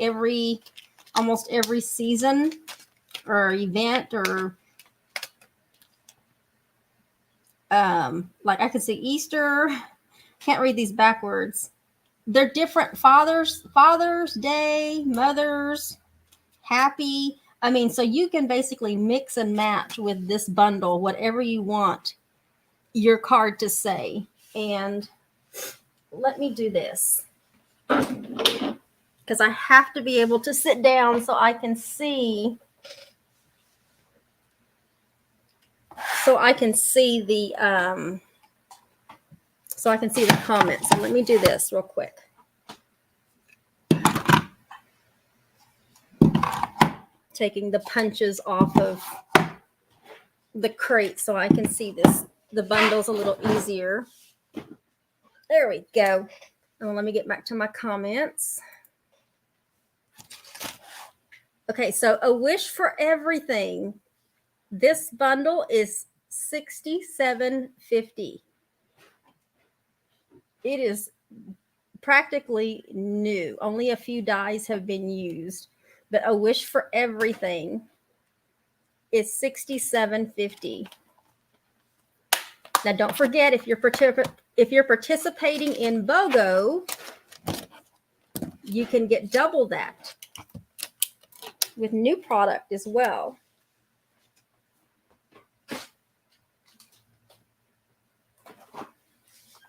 almost every season or event, or like I could see Easter. Can't read these backwards. They're different. Father's Day, Mother's, Happy. I mean, so you can basically mix and match with this bundle, whatever you want your card to say. And let me do this, because I have to be able to sit down so I can see. So I can see the comments. So let me do this real quick. Taking the punches off of the crate so I can see the bundles a little easier. There we go. And let me get back to my comments. Okay, so A Wish for Everything. This bundle is $67.50. It is practically new. Only a few dies have been used, but A Wish for Everything is $67.50. Now, don't forget, if you're participating in BOGO, you can get double that with new product as well.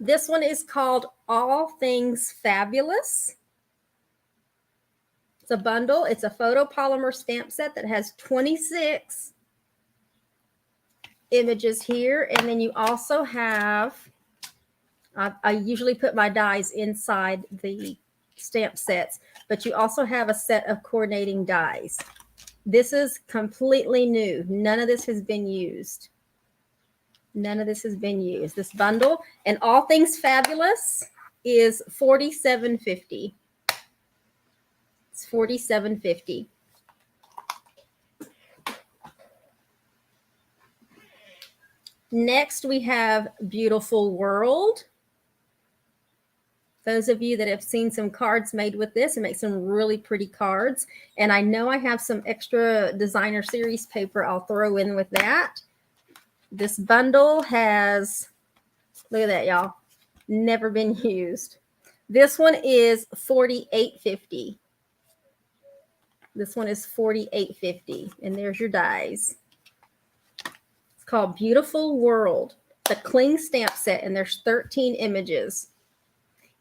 This one is called All Things Fabulous. It's a bundle. It's a photopolymer stamp set that has 26 images here. And then you also have, I usually put my dies inside the stamp sets, but you also have a set of coordinating dies. This is completely new. None of this has been used. None of this has been used. This bundle and All Things Fabulous is $47.50. It's $47.50. Next, we have Beautiful World. Those of you that have seen some cards made with this, it makes some really pretty cards. And I know I have some extra designer series paper I'll throw in with that. This bundle has, look at that, y'all, never been used. This one is $48.50. This one is $48.50. And there's your dies. It's called Beautiful World. It's a cling stamp set, and there's 13 images.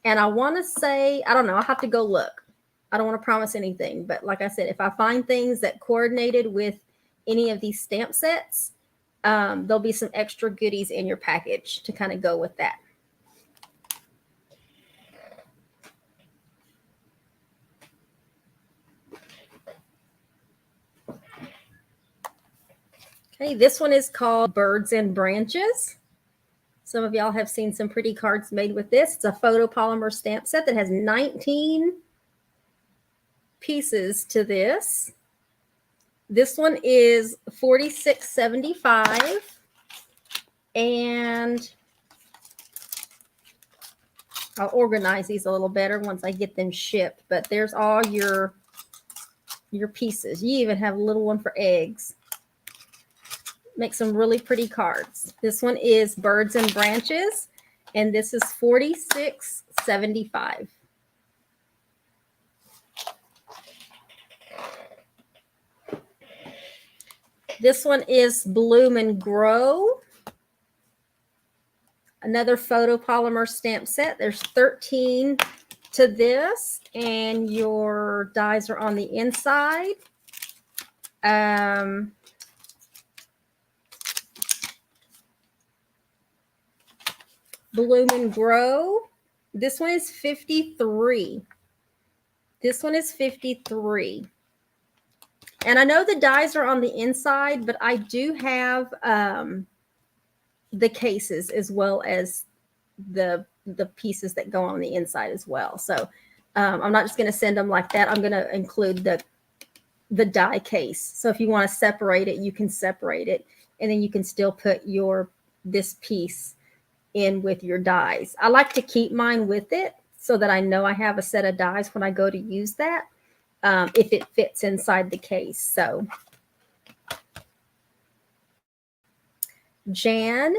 And I want to say, I don't know, I'll have to go look. I don't want to promise anything. But like I said, if I find things that coordinated with any of these stamp sets, there'll be some extra goodies in your package to kind of go with that. Okay, this one is called Birds and Branches. Some of y'all have seen some pretty cards made with this. It's a photopolymer stamp set that has 19 pieces to this. This one is $46.75. And I'll organize these a little better once I get them shipped. But there's all your pieces. You even have a little one for eggs. Make some really pretty cards. This one is Birds and Branches, and this is $46.75. This one is Bloom and Grow. Another photopolymer stamp set. There's 13 to this, and your dies are on the inside. Bloom and Grow. This one is $53. This one is $53. And I know the dies are on the inside, but I do have the cases as well as the pieces that go on the inside as well. So I'm not just going to send them like that. I'm going to include the die case. So if you want to separate it, you can separate it, and then you can still put this piece in with your dies. I like to keep mine with it so that I know I have a set of dies when I go to use that, if it fits inside the case. So Jan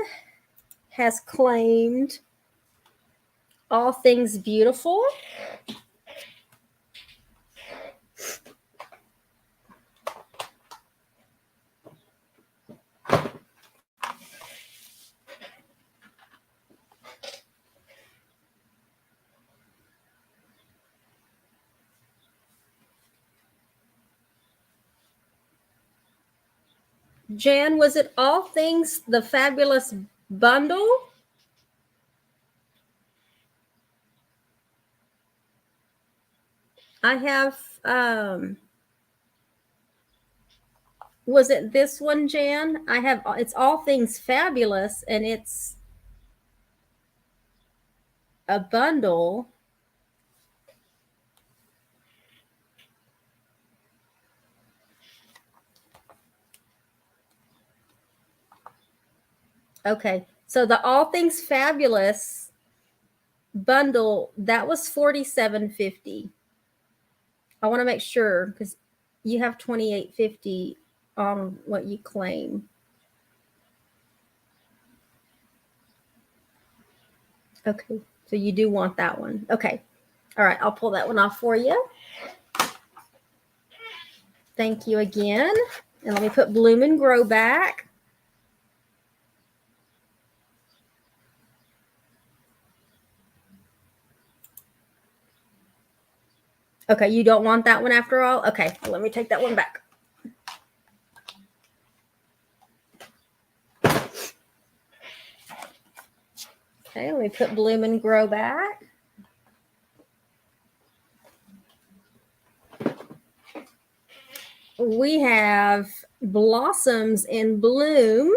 has claimed All Things Beautiful. Jan, was it All Things the Fabulous Bundle? I have, was it this one, Jan? I have, it's All Things Fabulous, and it's a bundle. Okay, so the All Things Fabulous bundle, that was $47.50. I want to make sure because you have $28.50 on what you claim. Okay, so you do want that one. Okay, all right, I'll pull that one off for you. Thank you again. And let me put Bloom and Grow back. Okay, you don't want that one after all? Okay, well, let me take that one back. Okay, let me put Bloom and Grow back. We have Blossoms in Bloom.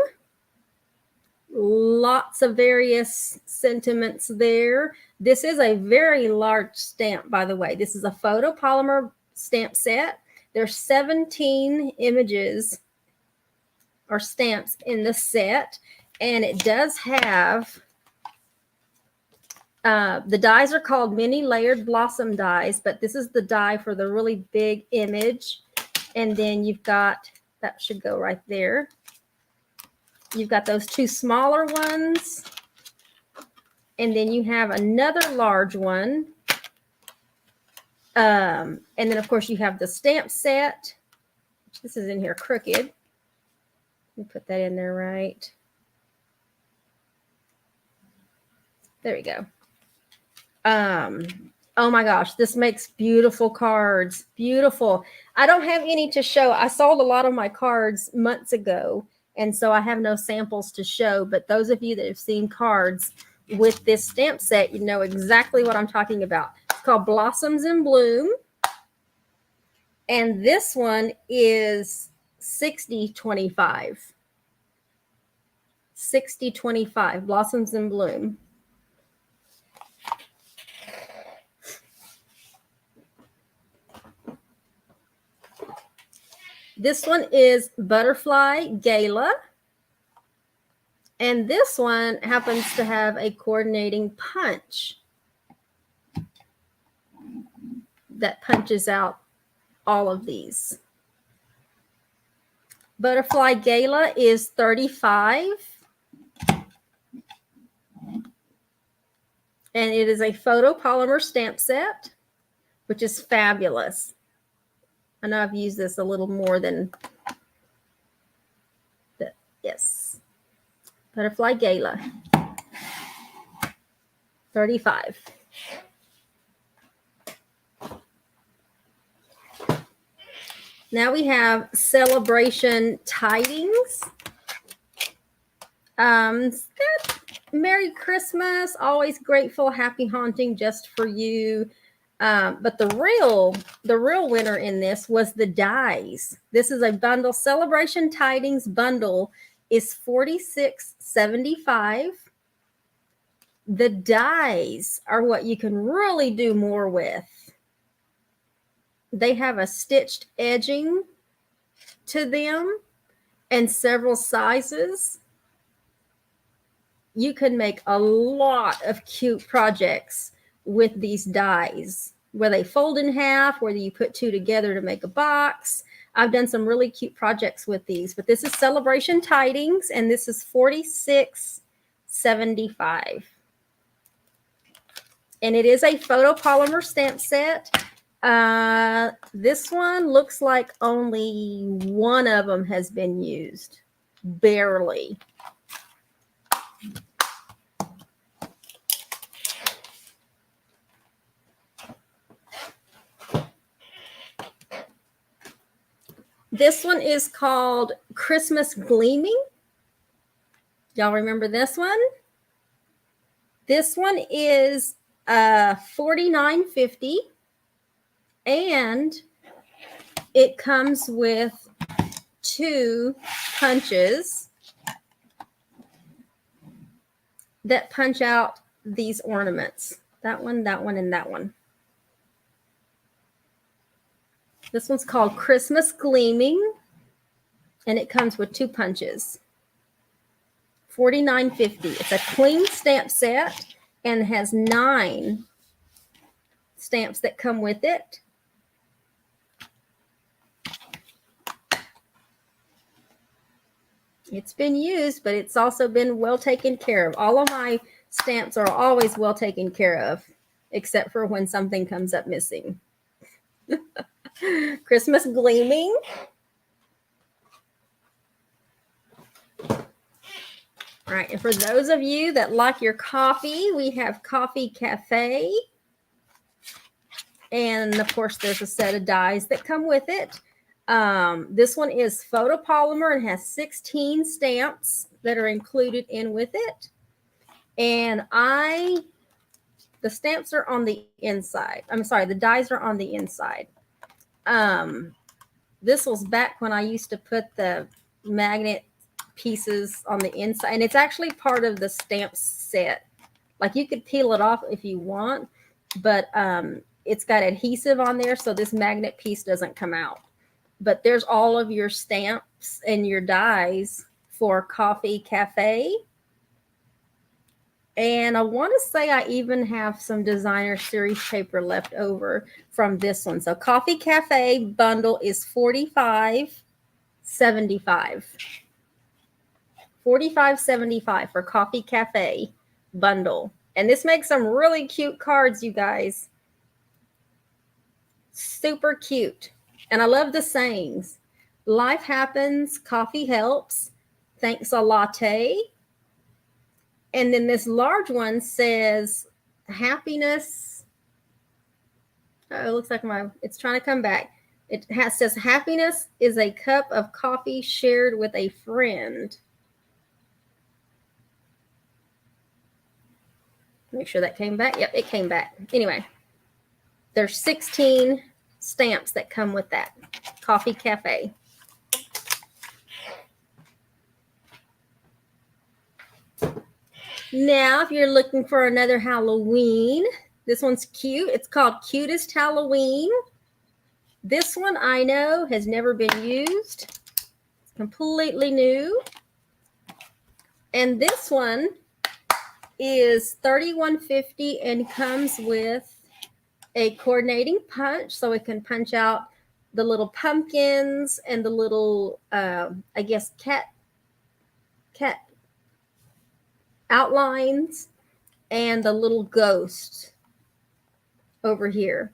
Lots of various sentiments there. This is a very large stamp, by the way. This is a photopolymer stamp set. There's 17 images or stamps in the set, and it does have, the dies are called mini layered blossom dies, but this is the die for the really big image. And then you've got, that should go right there. You've got those two smaller ones. And then you have another large one. And then, of course, you have the stamp set. This is in here crooked. Let me put that in there right. There we go. Oh my gosh, this makes beautiful cards. Beautiful. I don't have any to show. I sold a lot of my cards months ago, and so I have no samples to show. But those of you that have seen cards with this stamp set, you know exactly what I'm talking about. It's called Blossoms in Bloom. And this one is 60-25. 60-25, Blossoms in Bloom. This one is Butterfly Gala. And this one happens to have a coordinating punch that punches out all of these. Butterfly Gala is $35. And it is a photopolymer stamp set, which is fabulous. I know I've used this a little more than the, yes. Butterfly Gala, $35. Now we have Celebration Tidings. Merry Christmas, always grateful, happy haunting just for you. But the real winner in this was the dies. This is a bundle. Celebration Tidings bundle is $46.75. The dies are what you can really do more with. They have a stitched edging to them and several sizes. you can make a lot of cute projects with these dies, where they fold in half, whether you put two together to make a box. I've done some really cute projects with these, but this is Celebration Tidings, and this is $46.75. And it is a photopolymer stamp set. This one looks like only one of them has been used, barely. This one is called Christmas Gleaming. Y'all remember this one? This one is $49.50, and it comes with 2 punches that punch out these ornaments. That one, and that one. This one's called Christmas Gleaming, and it comes with 2 punches. $49.50. It's a clean stamp set and has 9 stamps that come with it. It's been used, but it's also been well taken care of. All of my stamps are always well taken care of, except for when something comes up missing. Christmas Gleaming. All right, and for those of you that like your coffee, we have Coffee Cafe. And of course, there's a set of dies that come with it. This one is photopolymer and has 16 stamps that are included in with it. And the stamps are on the inside. I'm sorry, the dies are on the inside. This was back when I used to put the magnet pieces on the inside, and it's actually part of the stamp set. Like, you could peel it off if you want, but it's got adhesive on there, so this magnet piece doesn't come out. But there's all of your stamps and your dies for Coffee Cafe. And I want to say I even have some designer series paper left over from this one. So Coffee Cafe bundle is $45.75. $45.75 for Coffee Cafe bundle. And this makes some really cute cards, you guys. Super cute. And I love the sayings. Life happens, coffee helps, thanks a latte. And then this large one says happiness. Oh, it looks like it's trying to come back. It says happiness is a cup of coffee shared with a friend. Make sure that came back. Yep, it came back. Anyway, there's 16 stamps that come with that. Coffee Cafe. Now, if you're looking for another Halloween, this one's cute. It's called Cutest Halloween. This one I know has never been used. It's completely new. And this one is $31.50 and comes with a coordinating punch, so it can punch out the little pumpkins and the little, I guess, cat outlines and the little ghost over here.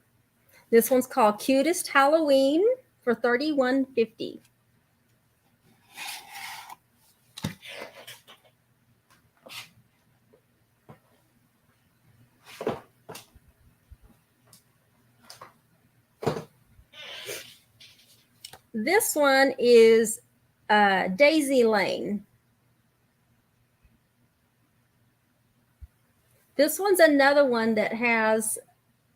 This one's called Cutest Halloween for $31.50. This one is Daisy Lane. This one's another one that has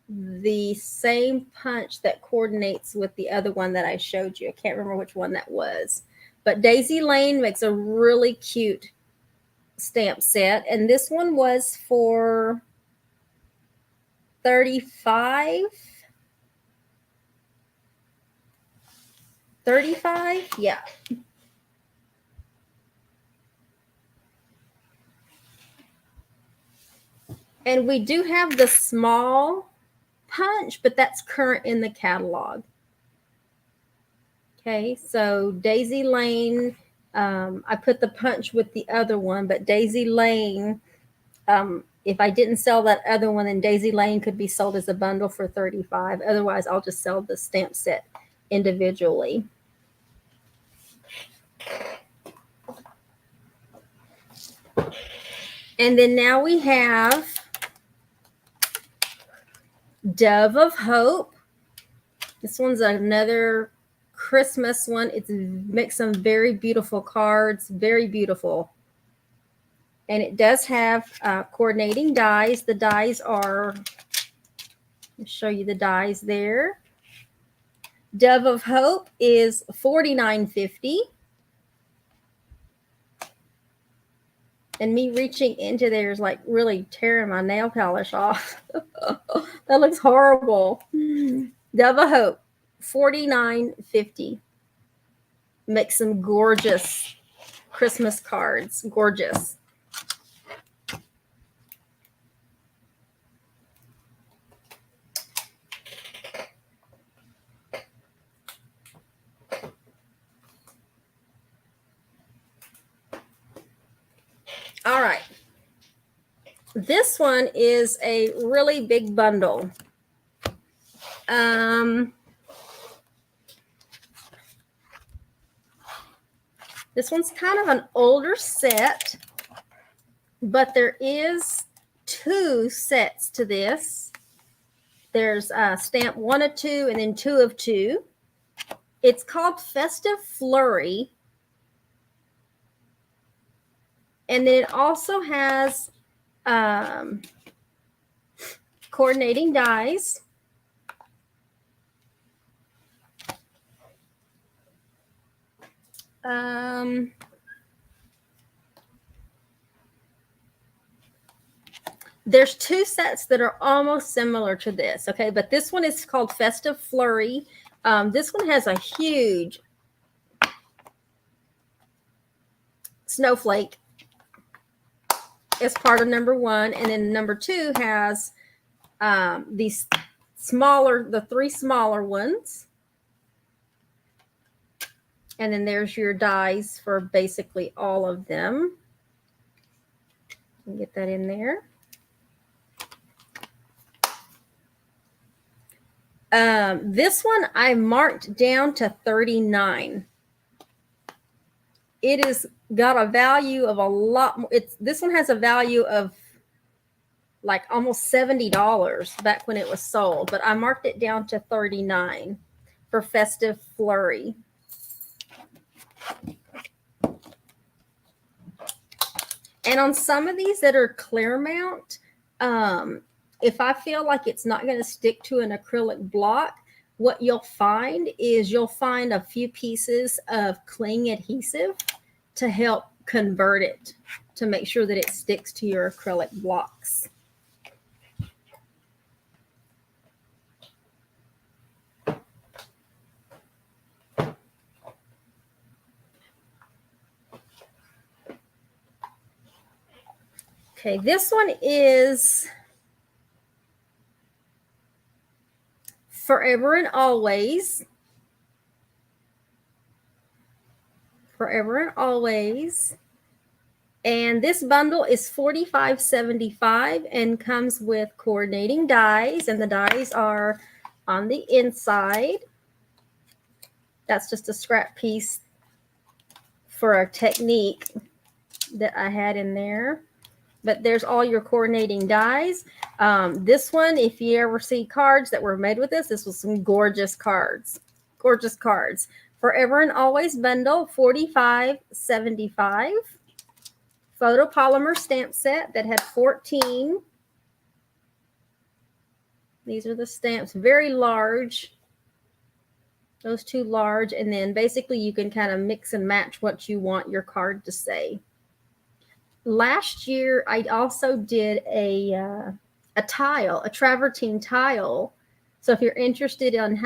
the same punch that coordinates with the other one that I showed you. I can't remember which one that was. But Daisy Lane makes a really cute stamp set. And this one was for $35. Yeah. And we do have the small punch, but that's current in the catalog. Okay, so Daisy Lane, I put the punch with the other one, but Daisy Lane, if I didn't sell that other one, then Daisy Lane could be sold as a bundle for $35. Otherwise, I'll just sell the stamp set individually. And then now we have Dove of Hope. This one's another Christmas one. It's makes some very beautiful cards, very beautiful. And it does have coordinating dies. The dies are, I'll show you the dies there. Dove of Hope is $49.50. And me reaching into there is like really tearing my nail polish off. That looks horrible. Dove of Hope, $49.50. Make some gorgeous Christmas cards. Gorgeous. All right. This one is a really big bundle. This one's kind of an older set, but there is 2 sets to this. There's stamp 1 of 2 and then 2 of 2. It's called Festive Flurry. And then it also has coordinating dies. There's 2 sets that are almost similar to this, okay? But this one is called Festive Flurry. This one has a huge snowflake as part of number 1. And then number 2 has these smaller, the 3 smaller ones. And then there's your dies for basically all of them. Get that in there. This one I marked down to $39. It is got a value of a lot more. This one has a value of like almost $70 back when it was sold, but I marked it down to $39 for Festive Flurry. And on some of these that are clear mount, if I feel like it's not going to stick to an acrylic block, what you'll find is you'll find a few pieces of cling adhesive to help convert it, to make sure that it sticks to your acrylic blocks. Okay, this one is Forever and Always. Forever and Always. And this bundle is $45.75 and comes with coordinating dies. And the dies are on the inside. That's just a scrap piece for a technique that I had in there. But there's all your coordinating dies. This one, if you ever see cards that were made with this was some gorgeous cards. Gorgeous cards. Forever and Always bundle, $45.75. Photopolymer stamp set that had 14. These are the stamps, very large. Those 2 large. And then basically you can kind of mix and match what you want your card to say. Last year, I also did a tile, a travertine tile. So if you're interested in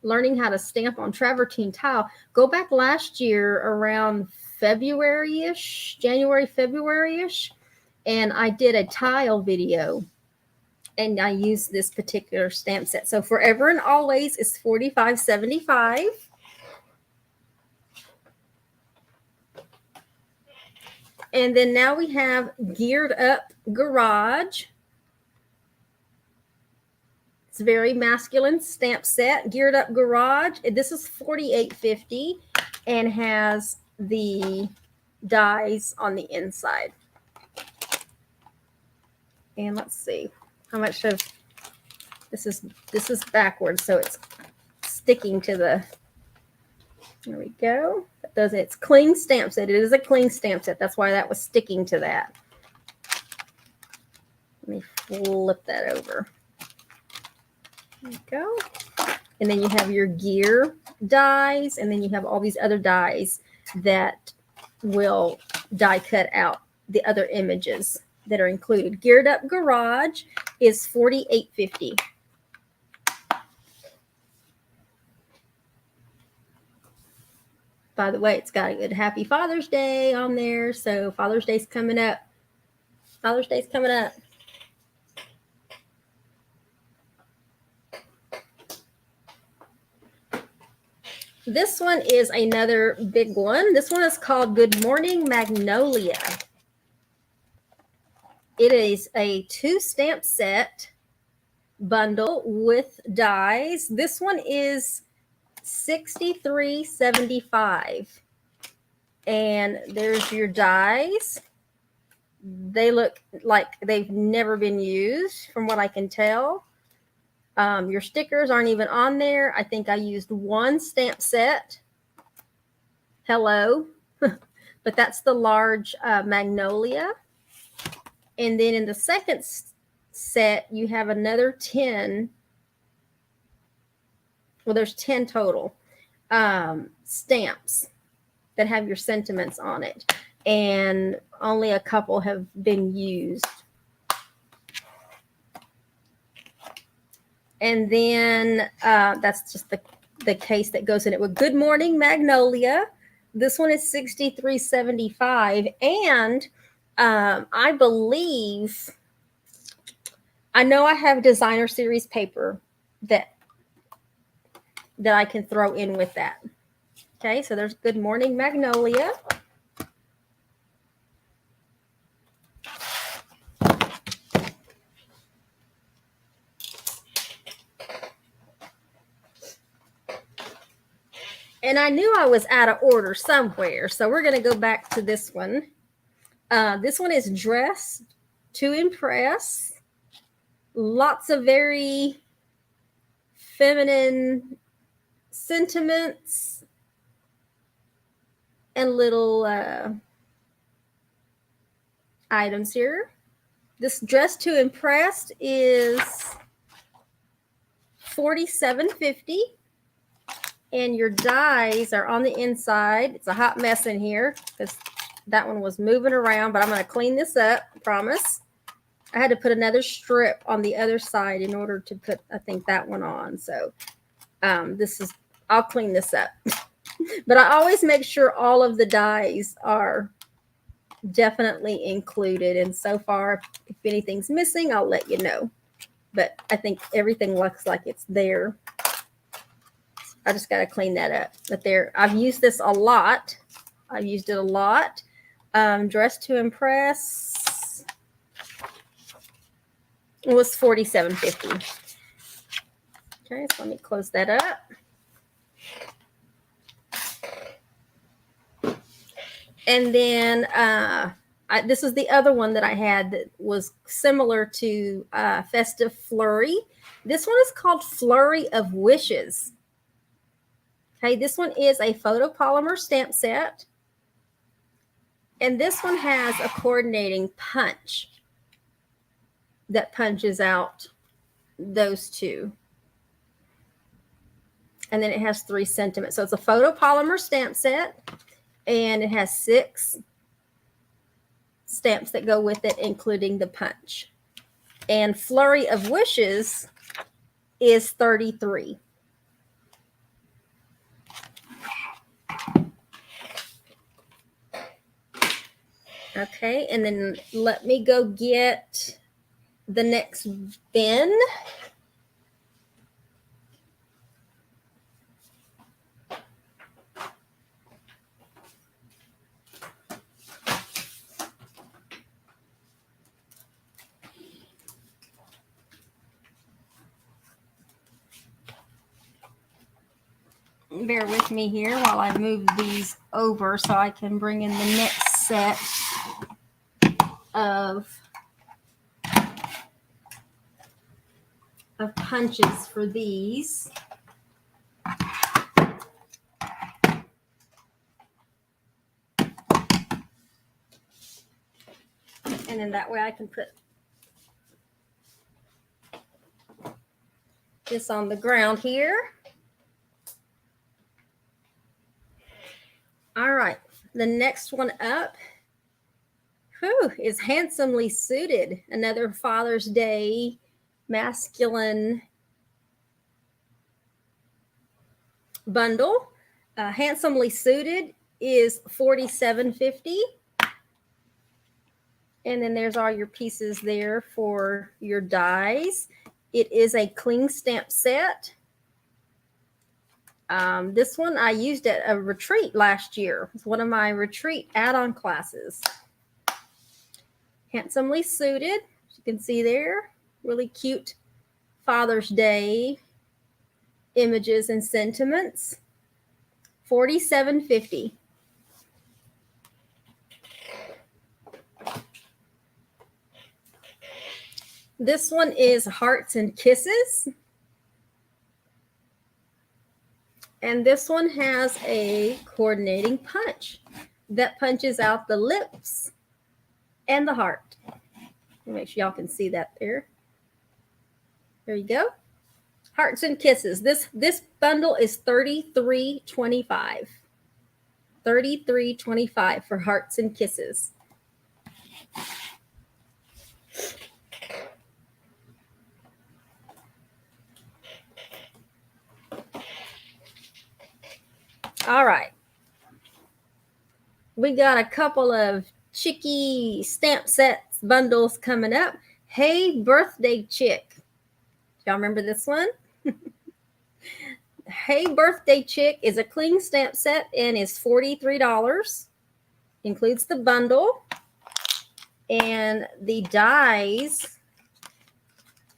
learning how to stamp on travertine tile, go back last year around February-ish, January, February-ish, and I did a tile video. And I use this particular stamp set. So Forever and Always is $45.75. And then now we have Geared Up Garage. It's a very masculine stamp set. Geared Up Garage. This is $48.50 and has the dies on the inside. And let's see how much of this is backwards, so it's sticking to the. There we go. That does it. It's clean stamp set. It is a clean stamp set. That's why that was sticking to that. Let me flip that over. There you go. And then you have your gear dies, and then you have all these other dies that will die cut out the other images that are included. Geared Up Garage is $48.50. By the way, it's got a good Happy Father's Day on there. So Father's Day's coming up. Father's Day's coming up. This one is another big one. This one is called Good Morning Magnolia. It is a 2 stamp set bundle with dies. This one is $63.75. And there's your dies. They look like they've never been used from what I can tell. Your stickers aren't even on there. I think I used 1 stamp set. Hello. But that's the large Magnolia. And then in the second set, you have another 10. Well, there's 10 total stamps that have your sentiments on it. And only a couple have been used. And then that's just the case that goes in it with Good Morning Magnolia. This one is $63.75. And I believe, I know I have designer series paper that I can throw in with that. Okay, so there's Good Morning Magnolia. And I knew I was out of order somewhere, so we're going to go back to this one. This one is Dress to Impress. Lots of very feminine sentiments and little items here. This Dress to Impress is $47.50. And your dies are on the inside. It's a hot mess in here because that one was moving around, but I'm going to clean this up, I promise. I had to put another strip on the other side in order to put, I think, that one on. So I'll clean this up. But I always make sure all of the dies are definitely included. And so far, if anything's missing, I'll let you know. But I think everything looks like it's there. I just got to clean that up. But I've used this a lot. I've used it a lot. Dress to Impress was $47.50. Okay, so let me close that up. And then this is the other one that I had that was similar to Festive Flurry. This one is called Flurry of Wishes. Okay, this one is a photopolymer stamp set. And this one has a coordinating punch that punches out those two. And then it has 3 sentiments. So it's a photopolymer stamp set. And it has 6 stamps that go with it, including the punch. And Flurry of Wishes is $33. Okay, and then let me go get the next bin. Bear with me here while I move these over so I can bring in the next set of punches for these. And then that way I can put this on the ground here. All right, the next one up is Handsomely Suited, another Father's Day masculine bundle. Handsomely Suited is $47.50. And then there's all your pieces there for your dies. It is a cling stamp set. This one I used at a retreat last year. It's one of my retreat add-on classes. Handsomely Suited, as you can see there, really cute Father's Day images and sentiments. $47.50. This one is Hearts and Kisses. And this one has a coordinating punch that punches out the lips and the heart. Make sure y'all can see that there. There you go. Hearts and Kisses. This bundle is $33.25. $33.25 for Hearts and Kisses. All right. We got a couple of Chicky stamp sets bundles coming up. Hey Birthday Chick. Y'all remember this one? Hey Birthday Chick is a cling stamp set and is $43. Includes the bundle. And the dies,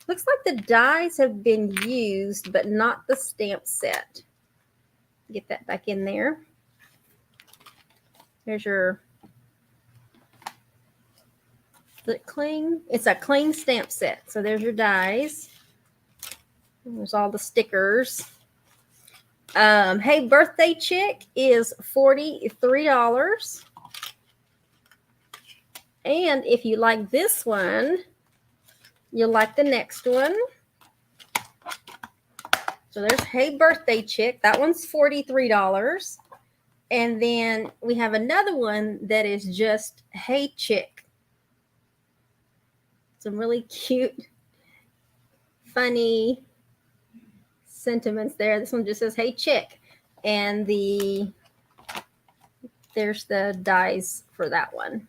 looks like the dies have been used, but not the stamp set. Get that back in there. There's your cling. It's a cling stamp set. So there's your dies. There's all the stickers. Hey Birthday Chick is $43. And if you like this one, you'll like the next one. So there's Hey Birthday Chick. That one's $43. And then we have another one that is just Hey Chick. Some really cute, funny sentiments there. This one just says Hey Chick. And there's the dies for that one.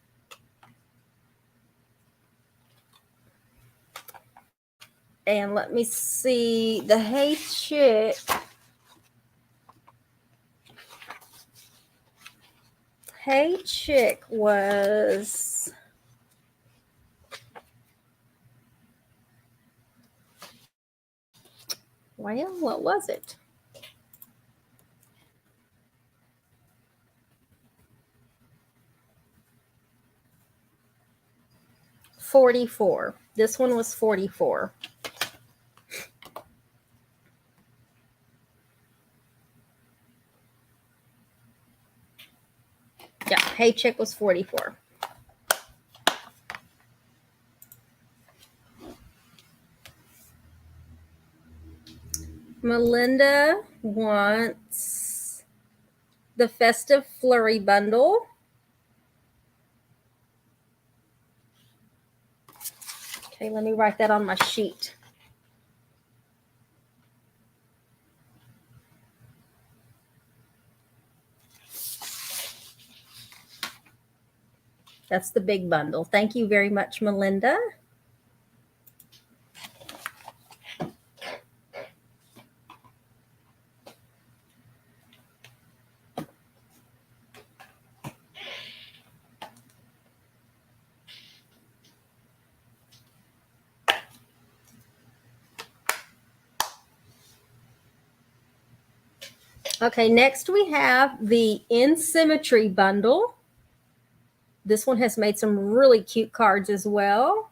And let me see, the Hey Chick. Hey Chick was well, what was it? $44. This one was $44. Yeah, Hey Chick was $44. Melinda wants the Festive Flurry bundle. Okay, let me write that on my sheet. That's the big bundle. Thank you very much, Melinda. Okay, next we have the In Symmetry bundle. This one has made some really cute cards as well.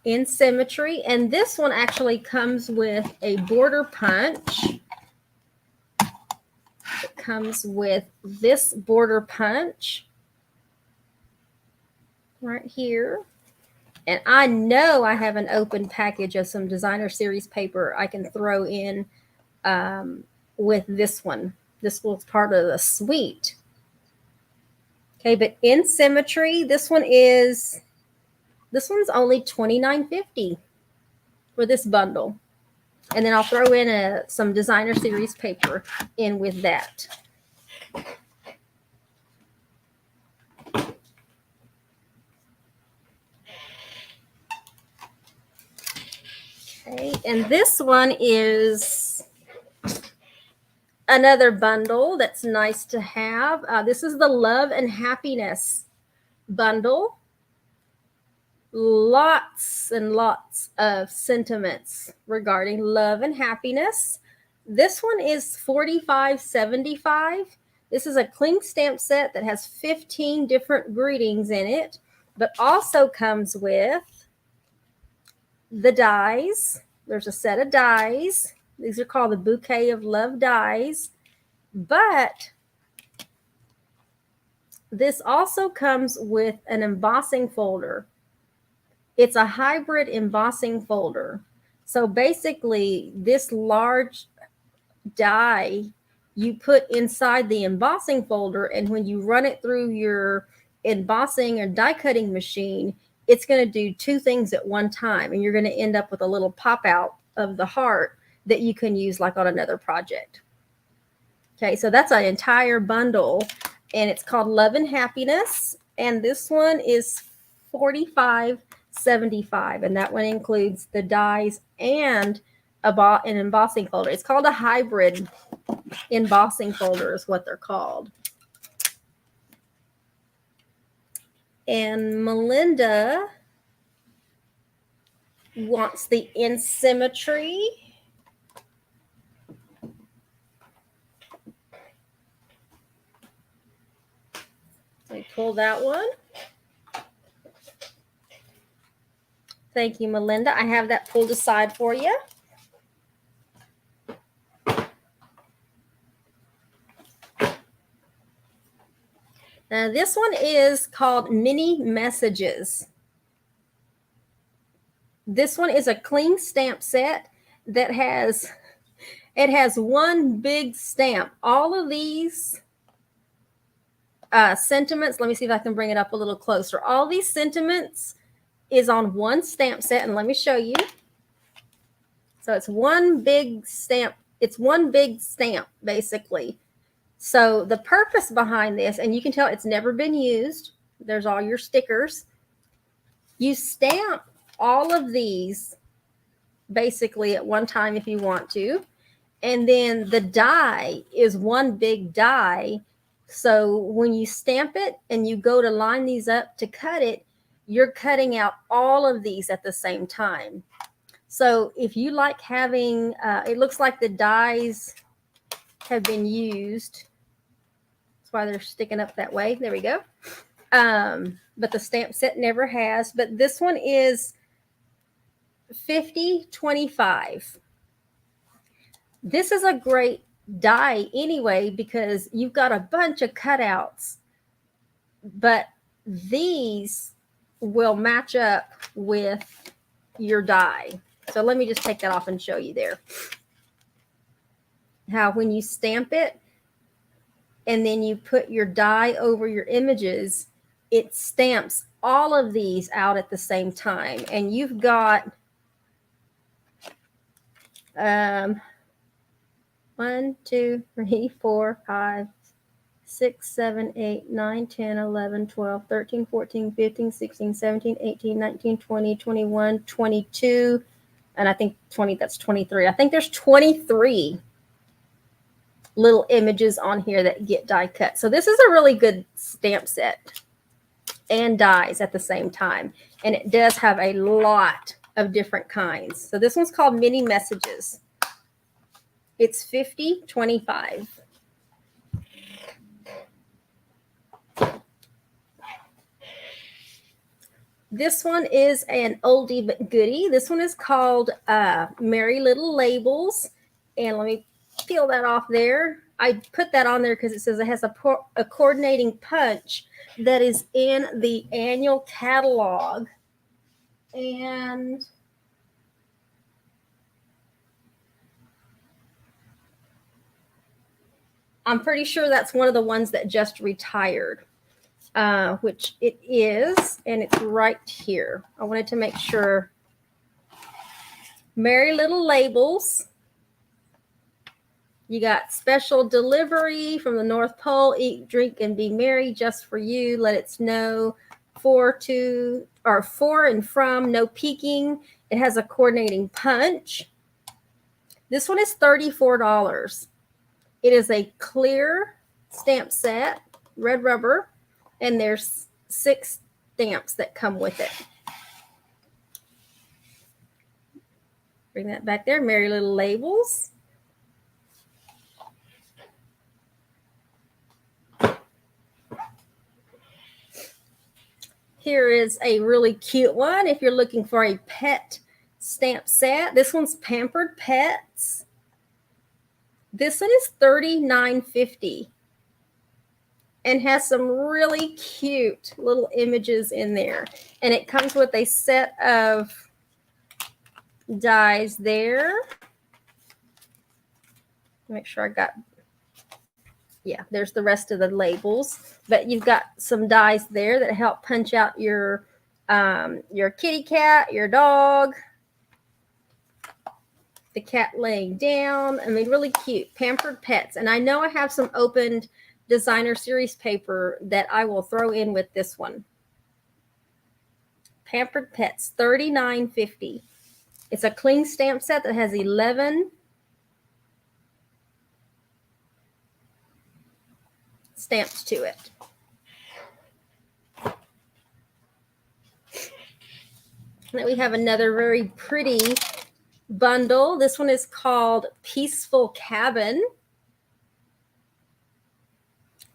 In Symmetry, and this one actually comes with a border punch. It comes with this border punch right here. And I know I have an open package of some designer series paper I can throw in with this one. This was part of the suite. Okay, but In Symmetry, this one's only $29.50 for this bundle. And then I'll throw in some designer series paper in with that. Okay, and this one is another bundle that's nice to have. This is the Love and Happiness bundle. Lots and lots of sentiments regarding love and happiness. This one is $45.75. This is a cling stamp set that has 15 different greetings in it, but also comes with the dies. There's a set of dies. These are called the Bouquet of Love dies. But this also comes with an embossing folder. It's a hybrid embossing folder. So basically, this large die you put inside the embossing folder, and when you run it through your embossing or die cutting machine, it's going to do two things at one time, and you're going to end up with a little pop out of the heart that you can use like on another project. Okay, so that's an entire bundle, and it's called Love and Happiness, and this one is $45.75, and that one includes the dies and an embossing folder. It's called a hybrid embossing folder is what they're called. And Melinda wants the In Symmetry. Let me pull that one. Thank you, Melinda. I have that pulled aside for you. Now, this one is called Mini Messages. This one is a cling stamp set that has one big stamp. All of these sentiments, let me see if I can bring it up a little closer. All these sentiments is on one stamp set, and let me show you. So it's one big stamp. It's one big stamp, basically. So the purpose behind this, and you can tell it's never been used. There's all your stickers. You stamp all of these basically at one time if you want to. And then the die is one big die. So when you stamp it and you go to line these up to cut it, you're cutting out all of these at the same time. So if you like having, it looks like the dies have been used. That's why they're sticking up that way. There we go. But the stamp set never has. But this one is $50.25. This is a great die anyway because you've got a bunch of cutouts, but these will match up with your die. So let me just take that off and show you there. How when you stamp it and then you put your die over your images, it stamps all of these out at the same time. And you've got 1, 2, 3, 4, 5, 6, 7, 8, 9, 10, 11, 12, 13, 14, 15, 16, 17, 18, 19, 20, 21, 22, and I think 20, that's 23. I think there's 23 little images on here that get die cut. So this is a really good stamp set and dies at the same time. And it does have a lot of different kinds. So this one's called Mini Messages. It's $50.25. This one is an oldie but goodie. This one is called Merry Little Labels. And let me peel that off there. I put that on there because it says it has a coordinating punch that is in the annual catalog. And I'm pretty sure that's one of the ones that just retired. Which it is, and it's right here. I wanted to make sure. Merry Little Labels. You got special delivery from the North Pole. Eat, drink, and be merry just for you. Let it snow. For and from. No peeking. It has a coordinating punch. This one is $34. It is a clear stamp set, red rubber. And there's 6 stamps that come with it. Bring that back there. Merry Little Labels. Here is a really cute one if you're looking for a pet stamp set. This one's Pampered Pets. This one is $39.50. And has some really cute little images in there. And it comes with a set of dies there. Make sure I got, yeah, there's the rest of the labels. But you've got some dies there that help punch out your kitty cat, your dog, the cat laying down. I mean, really cute. Pampered Pets. And I know I have some opened designer series paper that I will throw in with this one. Pampered Pets, $39.50. It's a clean stamp set that has 11 stamps to it. Then we have another very pretty bundle. This one is called Peaceful Cabin.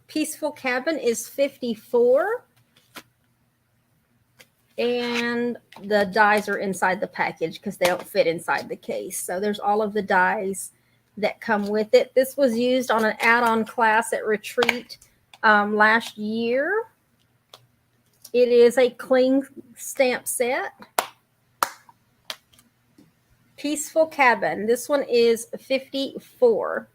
Peaceful Cabin is $54. And the dies are inside the package because they don't fit inside the case. So there's all of the dies that come with it. This was used on an add-on class at Retreat last year. It is a clean stamp set. Peaceful Cabin. This one is $54.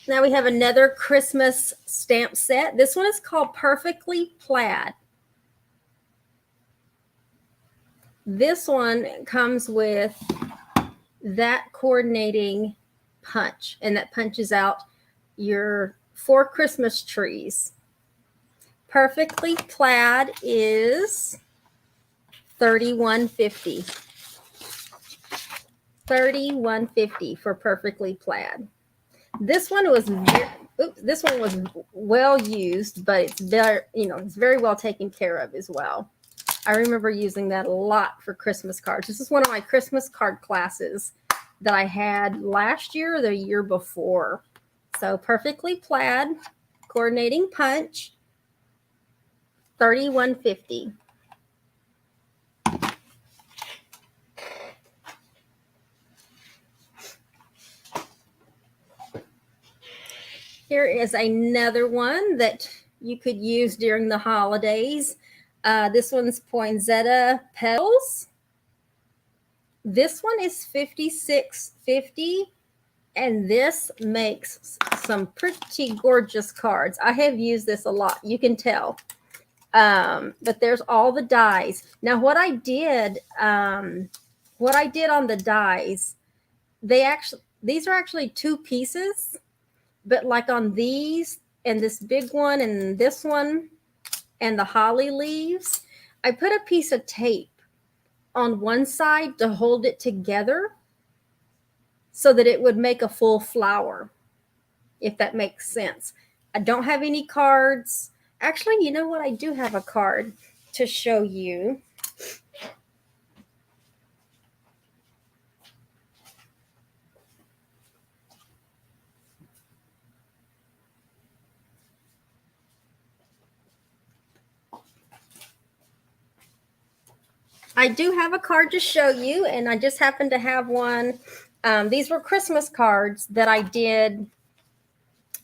Now we have another Christmas stamp set. This one is called Perfectly Plaid. This one comes with that coordinating punch, and that punches out your 4 Christmas trees. Perfectly Plaid is $31.50. $31.50 for Perfectly Plaid. This one was well used, but it's very, it's very well taken care of as well. I remember using that a lot for Christmas cards. This is one of my Christmas card classes that I had last year or the year before. So Perfectly Plaid, coordinating punch, $31.50. Here is another one that you could use during the holidays. This one's Poinsettia Petals. This one is $56.50, and this makes some pretty gorgeous cards. I have used this a lot, you can tell. But there's all the dies. Now, what I did on the dies, these are actually 2 pieces. But like on these and this big one and this one and the holly leaves, I put a piece of tape on one side to hold it together so that it would make a full flower. if that makes sense. I don't have any cards. Actually, you know what? I do have a card to show you. I do have a card to show you, and I just happen to have one. These were Christmas cards that I did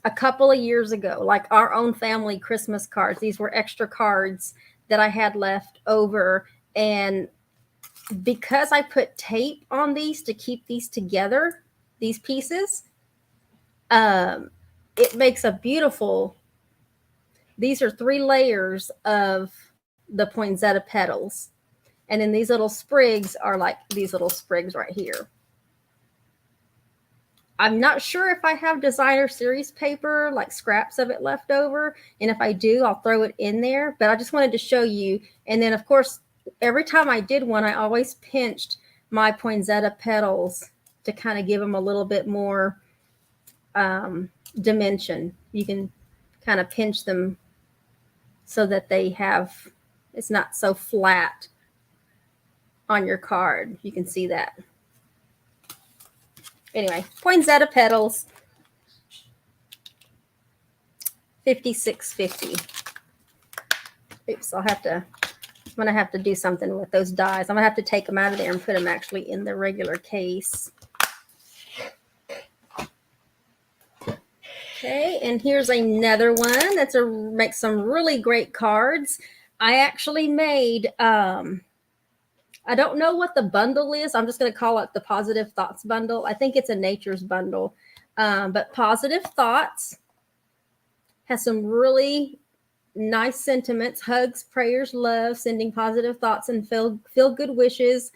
a couple of years ago, like our own family Christmas cards. These were extra cards that I had left over. And because I put tape on these to keep these together, these pieces, it makes a beautiful, these are 3 layers of the poinsettia petals. And then these little sprigs are like these little sprigs right here. I'm not sure if I have designer series paper, like scraps of it left over. And if I do, I'll throw it in there. But I just wanted to show you. And then, of course, every time I did one, I always pinched my poinsettia petals to kind of give them a little bit more dimension. You can kind of pinch them so that they have, it's not so flat on your card. You can see that. Anyway, poinsettia petals, $56.50. Oops, I'm gonna have to do something with those dies. I'm gonna have to take them out of there and put them actually in the regular case. Okay, and here's another one that's makes some really great cards. I actually made I don't know what the bundle is. I'm just going to call it the Positive Thoughts bundle. I think it's a Nature's bundle. But Positive Thoughts has some really nice sentiments: hugs, prayers, love, sending positive thoughts and feel good wishes.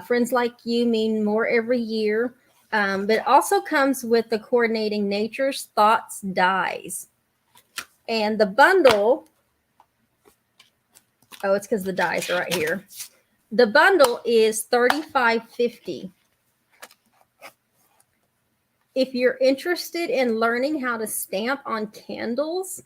Friends like you mean more every year. But it also comes with the coordinating Nature's Thoughts dies. And the bundle, oh, it's because the dies are right here. The bundle is $35.50. If you're interested in learning how to stamp on candles,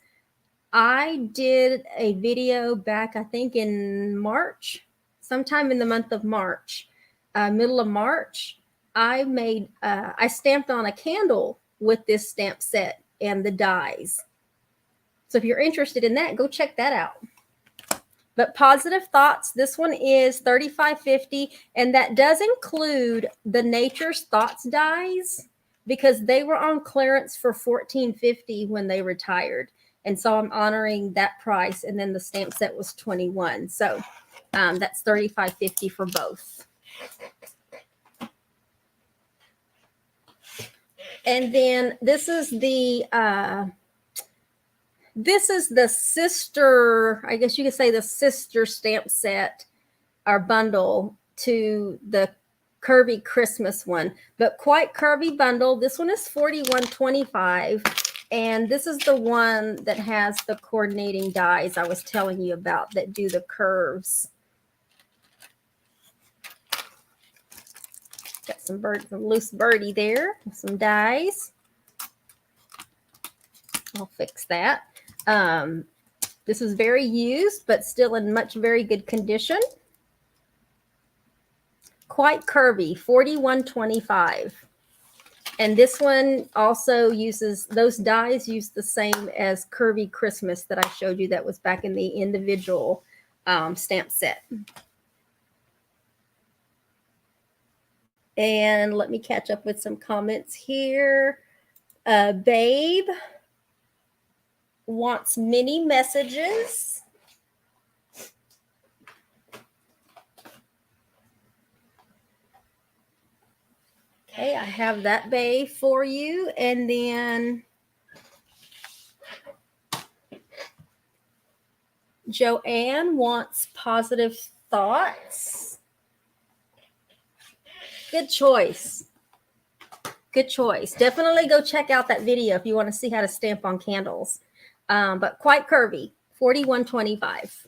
I did a video back, I think in March, sometime in the month of March, middle of March. I stamped on a candle with this stamp set and the dies. So if you're interested in that, go check that out. But Positive Thoughts, this one is $35.50, and that does include the Nature's Thoughts dies because they were on clearance for $14.50 when they retired. And so I'm honoring that price, and then the stamp set was $21. So that's $35.50 for both. And then this is the sister, I guess you could say the sister stamp set or bundle to the curvy Christmas one, but quite curvy bundle. This one is $41.25, and this is the one that has the coordinating dies I was telling you about that do the curves. Got some loose birdie there, some dies. I'll fix that. This is very used, but still in very good condition. Quite curvy, $41.25. And this one also uses, those dies use the same as Curvy Christmas that I showed you that was back in the individual stamp set. And let me catch up with some comments here. Babe wants mini messages. Okay, I have that, Babe, for you. And then Joanne wants positive thoughts. Good choice. Good choice. Definitely go check out that video if you want to see how to stamp on candles. But quite curvy, $41.25.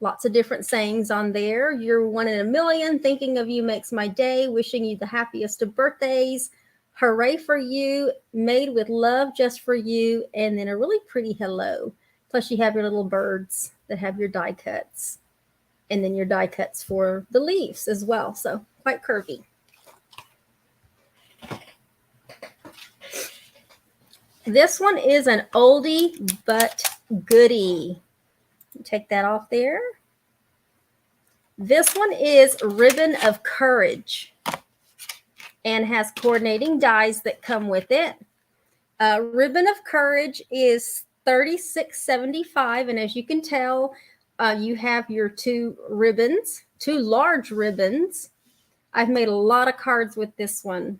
Lots of different sayings on there. You're one in a million. Thinking of you makes my day. Wishing you the happiest of birthdays. Hooray for you, made with love just for you, and then a really pretty hello. Plus you have your little birds that have your die cuts, and then your die cuts for the leaves as well. So quite curvy. This one is an oldie but goodie. Take that off there. This one is Ribbon of Courage and has coordinating dies that come with it. Ribbon of Courage is $36.75, and as you can tell, you have your two ribbons, two large ribbons. I've made a lot of cards with this one,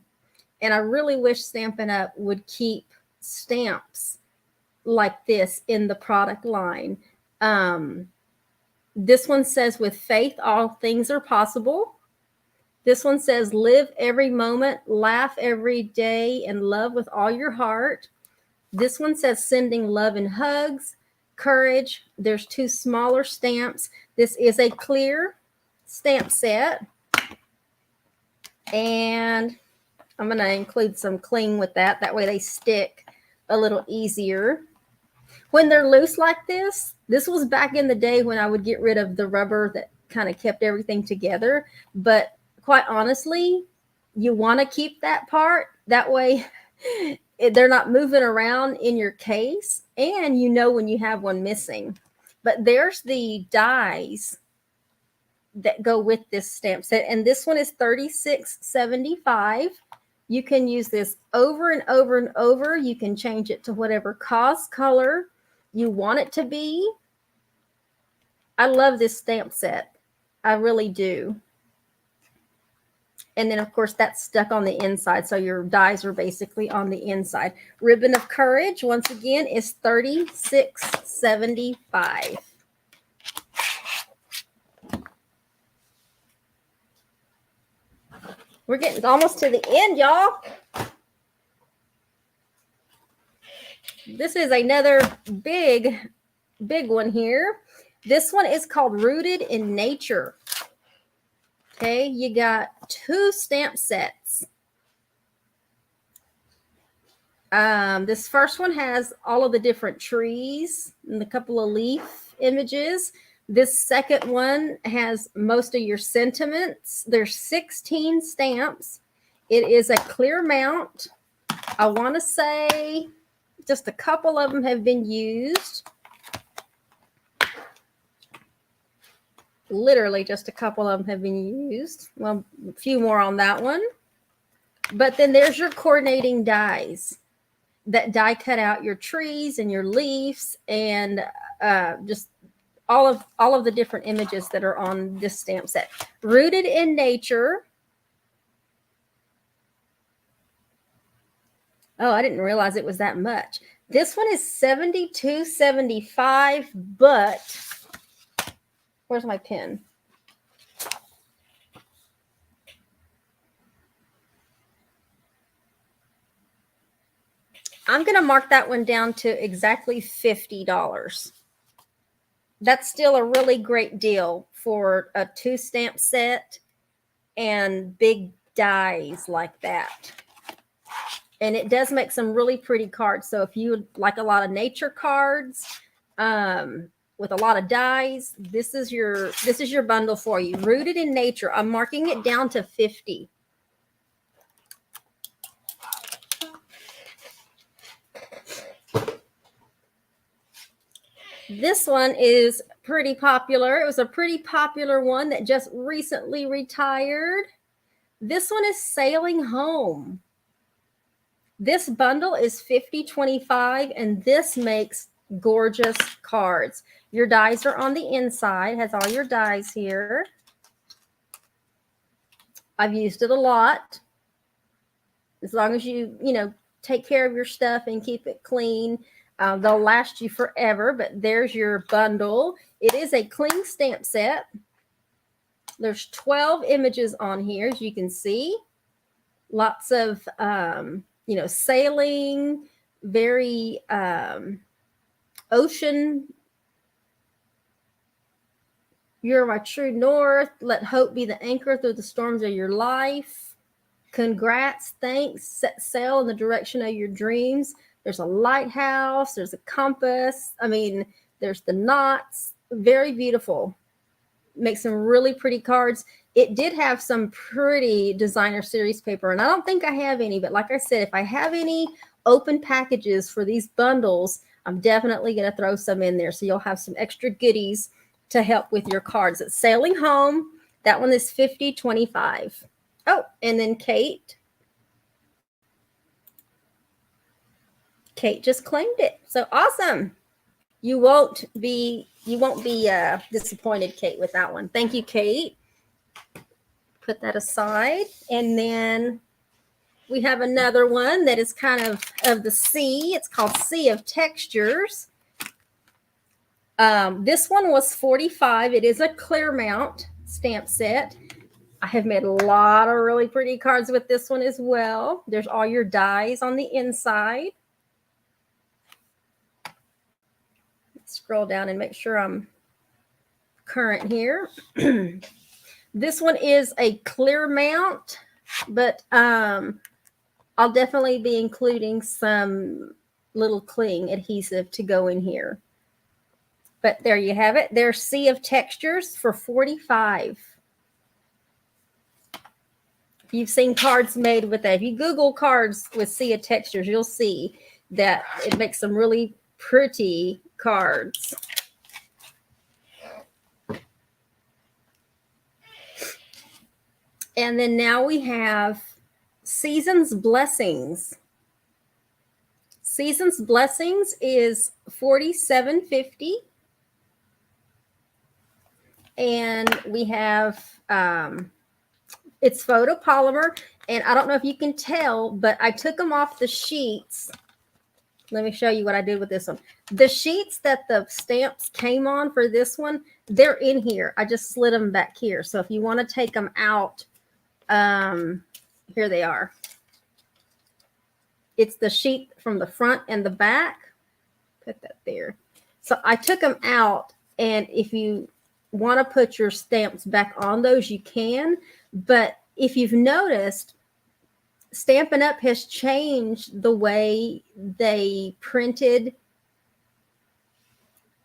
and I really wish Stampin' Up! Would keep stamps like this in the product line. This one says, with faith, all things are possible. This one says, live every moment, laugh every day, and love with all your heart. This one says, sending love and hugs, courage. There's two smaller stamps. This is a clear stamp set. And I'm going to include some cling with that. That way they stick a little easier. When they're loose like this was back in the day when I would get rid of the rubber that kind of kept everything together. But quite honestly, you want to keep that part. That way they're not moving around in your case, and you know when you have one missing. But there's the dies that go with this stamp set, and this one is $36.75. You can use this over and over and over. You can change it to whatever cause color you want it to be. I love this stamp set. I really do. And then, of course, that's stuck on the inside, so your dies are basically on the inside. Ribbon of Courage, once again, is $36.75. We're getting almost to the end, y'all. This is another big one here. This one is called Rooted in Nature. Okay, you got two stamp sets. This first one has all of the different trees and a couple of leaf images. This second one has most of your sentiments. There's 16 stamps. It is a clear mount. I want to say just a couple of them have been used. Literally just a couple of them have been used. Well, a few more on that one. But then there's your coordinating dies that die cut out your trees and your leaves and just all of the different images that are on this stamp set. Rooted in Nature. Oh, I didn't realize it was that much. This one is $72.75, but where's my pen? I'm going to mark that one down to exactly $50. That's still a really great deal for a two stamp set and big dies like that. And it does make some really pretty cards. So if you like a lot of nature cards with a lot of dies, this is your bundle for you. Rooted in Nature. I'm marking it down to 50. This one is pretty popular. It was a pretty popular one that just recently retired. This one is Sailing Home. This bundle is $50.25, and this makes gorgeous cards. Your dies are on the inside. It has all your dies here. I've used it a lot. As long as you take care of your stuff and keep it clean, they'll last you forever. But there's your bundle. It is a cling stamp set. There's 12 images on here, as you can see. Lots of sailing, very ocean. You're my true north. Let hope be the anchor through the storms of your life. Congrats, thanks, set sail in the direction of your dreams. There's a lighthouse, there's a compass. I mean, there's the knots. Very beautiful. Makes some really pretty cards. It did have some pretty designer series paper, and I don't think I have any, but like I said, if I have any open packages for these bundles, I'm definitely going to throw some in there, so you'll have some extra goodies to help with your cards. It's Sailing Home. That one is $50.25. Oh, and then Kate just claimed it. So awesome. You won't be disappointed, Kate, with that one. Thank you, Kate. Put that aside. And then we have another one that is kind of the sea. It's called Sea of Textures. This one was $45. It is a clear mount stamp set. I have made a lot of really pretty cards with this one as well. There's all your dies on the inside. Scroll down and make sure I'm current here. This one is a clear mount, but I'll definitely be including some little cling adhesive to go in here. But there you have it. There's Sea of Textures for $45. If you've seen cards made with that, if you Google cards with Sea of Textures, you'll see that it makes some really pretty cards. And then now we have Season's Blessings. Season's Blessings is $47.50. And we have it's photopolymer, and I don't know if you can tell, but I took them off the sheets. Let me show you what I did with this one. The sheets that the stamps came on for this one, they're in here. I just slid them back here. So if you want to take them out, here they are. It's the sheet from the front and the back. Put that there. So I took them out, and if you want to put your stamps back on those, you can. But if you've noticed, Stampin' Up! Has changed the way they printed.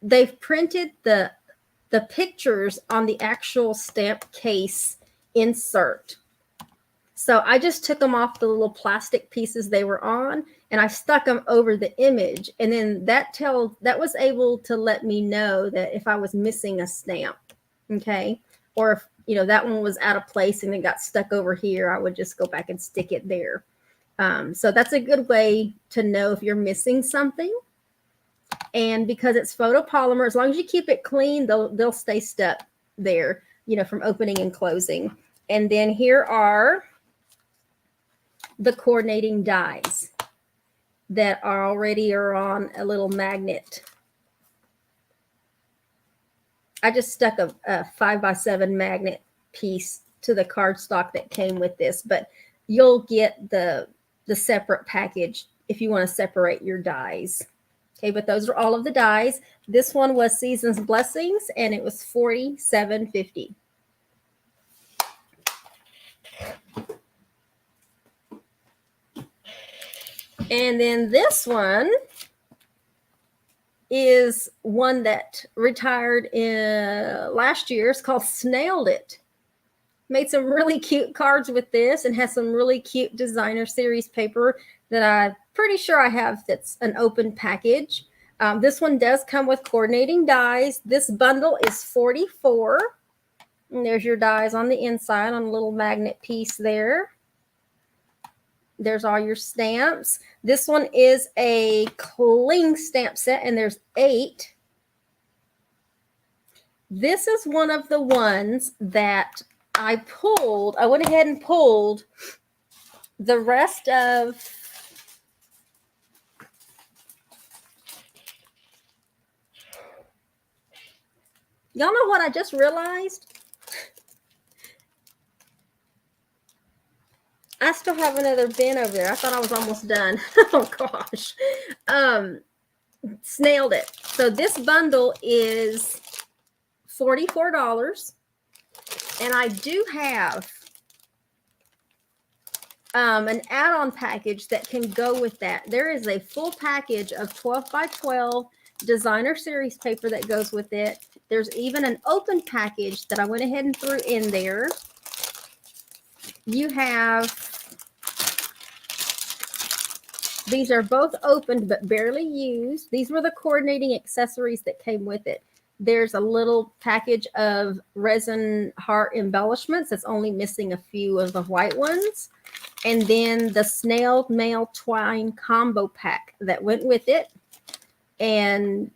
They've printed the pictures on the actual stamp case insert. So I just took them off the little plastic pieces they were on, and I stuck them over the image. And then that was able to let me know that if I was missing a stamp, okay, or if that one was out of place and it got stuck over here, I would just go back and stick it there. So that's a good way to know if you're missing something. And because it's photopolymer, as long as you keep it clean, they'll stay stuck there, from opening and closing. And then here are the coordinating dies that already are on a little magnet. I just stuck a 5x7 magnet piece to the cardstock that came with this, but you'll get the separate package if you want to separate your dies. Okay, but those are all of the dies. This one was Season's Blessings, and it was $47.50. And then this one is one that retired last year. It's called Snailed It. Made some really cute cards with this, and has some really cute designer series paper that I'm pretty sure I have that's an open package. This one does come with coordinating dies. This bundle is $44. And there's your dies on the inside on a little magnet piece there. There's all your stamps. This one is a cling stamp set, and there's 8. This is one of the ones that I went ahead and pulled the rest of y'all know what I just realized? I still have another bin over there. I thought I was almost done. Oh gosh. Snailed it. So this bundle is $44. And I do have an add-on package that can go with that. There is a full package of 12 by 12 designer series paper that goes with it. There's even an open package that I went ahead and threw in there. You have, these are both opened but barely used. These were the coordinating accessories that came with it. There's a little package of resin heart embellishments that's only missing a few of the white ones. And then the snail mail twine combo pack that went with it and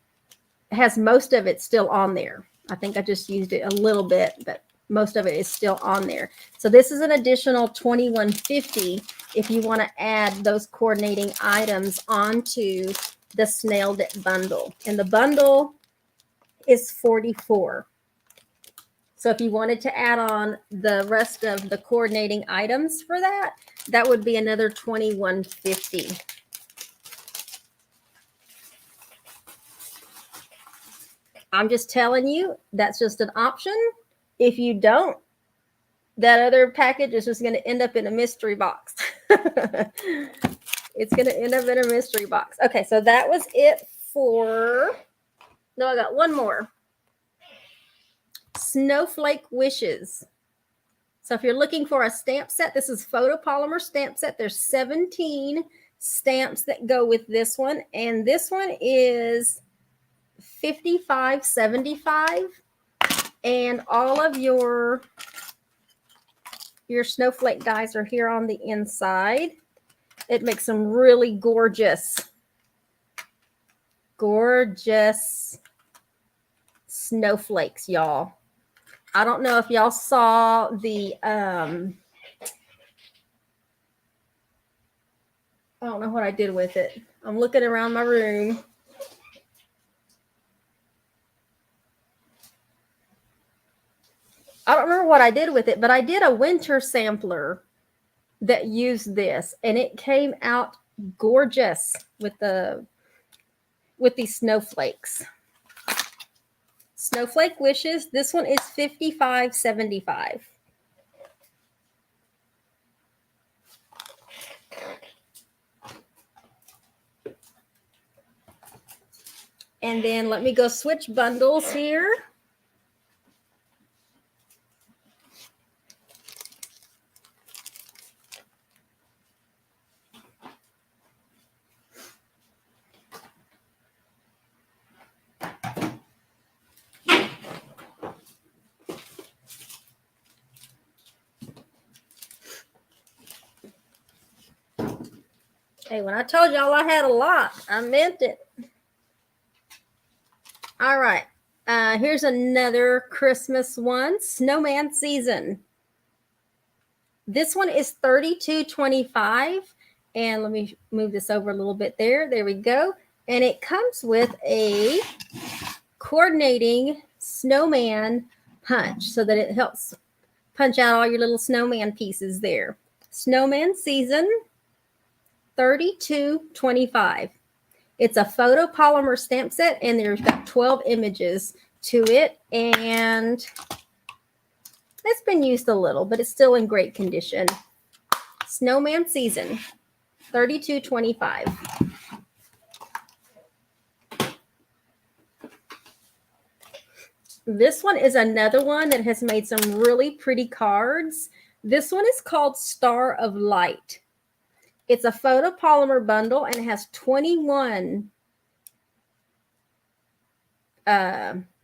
has most of it still on there. I think I just used it a little bit, but most of it is still on there. So this is an additional $21.50 if you want to add those coordinating items onto the snail dip bundle. And the bundle is $44. So if you wanted to add on the rest of the coordinating items for that, that would be another $21.50. I'm just telling you, that's just an option. If you don't, that other package is just going to end up in a mystery box. It's going to end up in a mystery box. Okay, so that was it for, no, I got one more. Snowflake Wishes. So if you're looking for a stamp set, this is photopolymer stamp set. There's 17 stamps that go with this one. And this one is $55.75. And all of your snowflake dies are here on the inside. It makes some really gorgeous snowflakes, y'all. I don't know if y'all saw the, I don't know what I did with it. I'm looking around my room. I don't remember what I did with it, but I did a winter sampler that used this, and it came out gorgeous with these snowflakes. Snowflake Wishes. This one is $55.75. And then let me go switch bundles here. Hey, when I told y'all I had a lot, I meant it. All right. Here's another Christmas one, Snowman Season. This one is $32.25. And let me move this over a little bit there. There we go. And it comes with a coordinating snowman punch so that it helps punch out all your little snowman pieces there. Snowman Season, $32.25. It's a photopolymer stamp set, and there's got 12 images to it, and it's been used a little, but it's still in great condition. Snowman Season, $32.25. This one is another one that has made some really pretty cards. This one is called Star of Light. It's a photopolymer bundle, and it has 21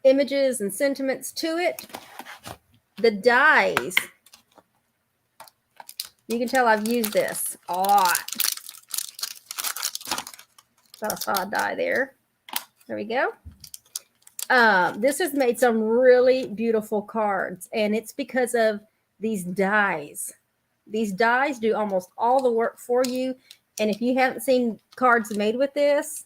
images and sentiments to it. The dies, you can tell I've used this a lot. Thought I saw a die there. There we go. This has made some really beautiful cards, and it's because of these dies. These dies do almost all the work for you. And if you haven't seen cards made with this,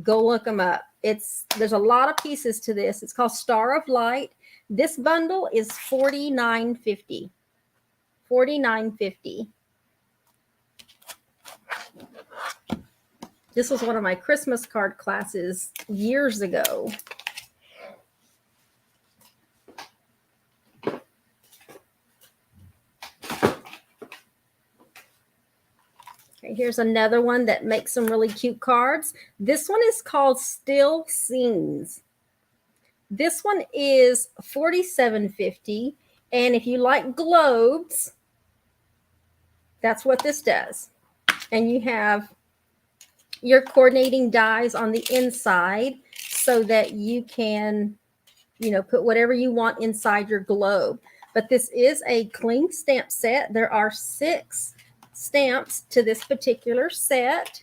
go look them up. There's a lot of pieces to this. It's called Star of Light. This bundle is $49.50. $49.50. This was one of my Christmas card classes years ago. Okay, here's another one that makes some really cute cards. This one is called Still Scenes. This one is $47.50. And if you like globes, that's what this does. And you have your coordinating dies on the inside so that you can, you know, put whatever you want inside your globe. But this is a cling stamp set. There are 6 stamps to this particular set.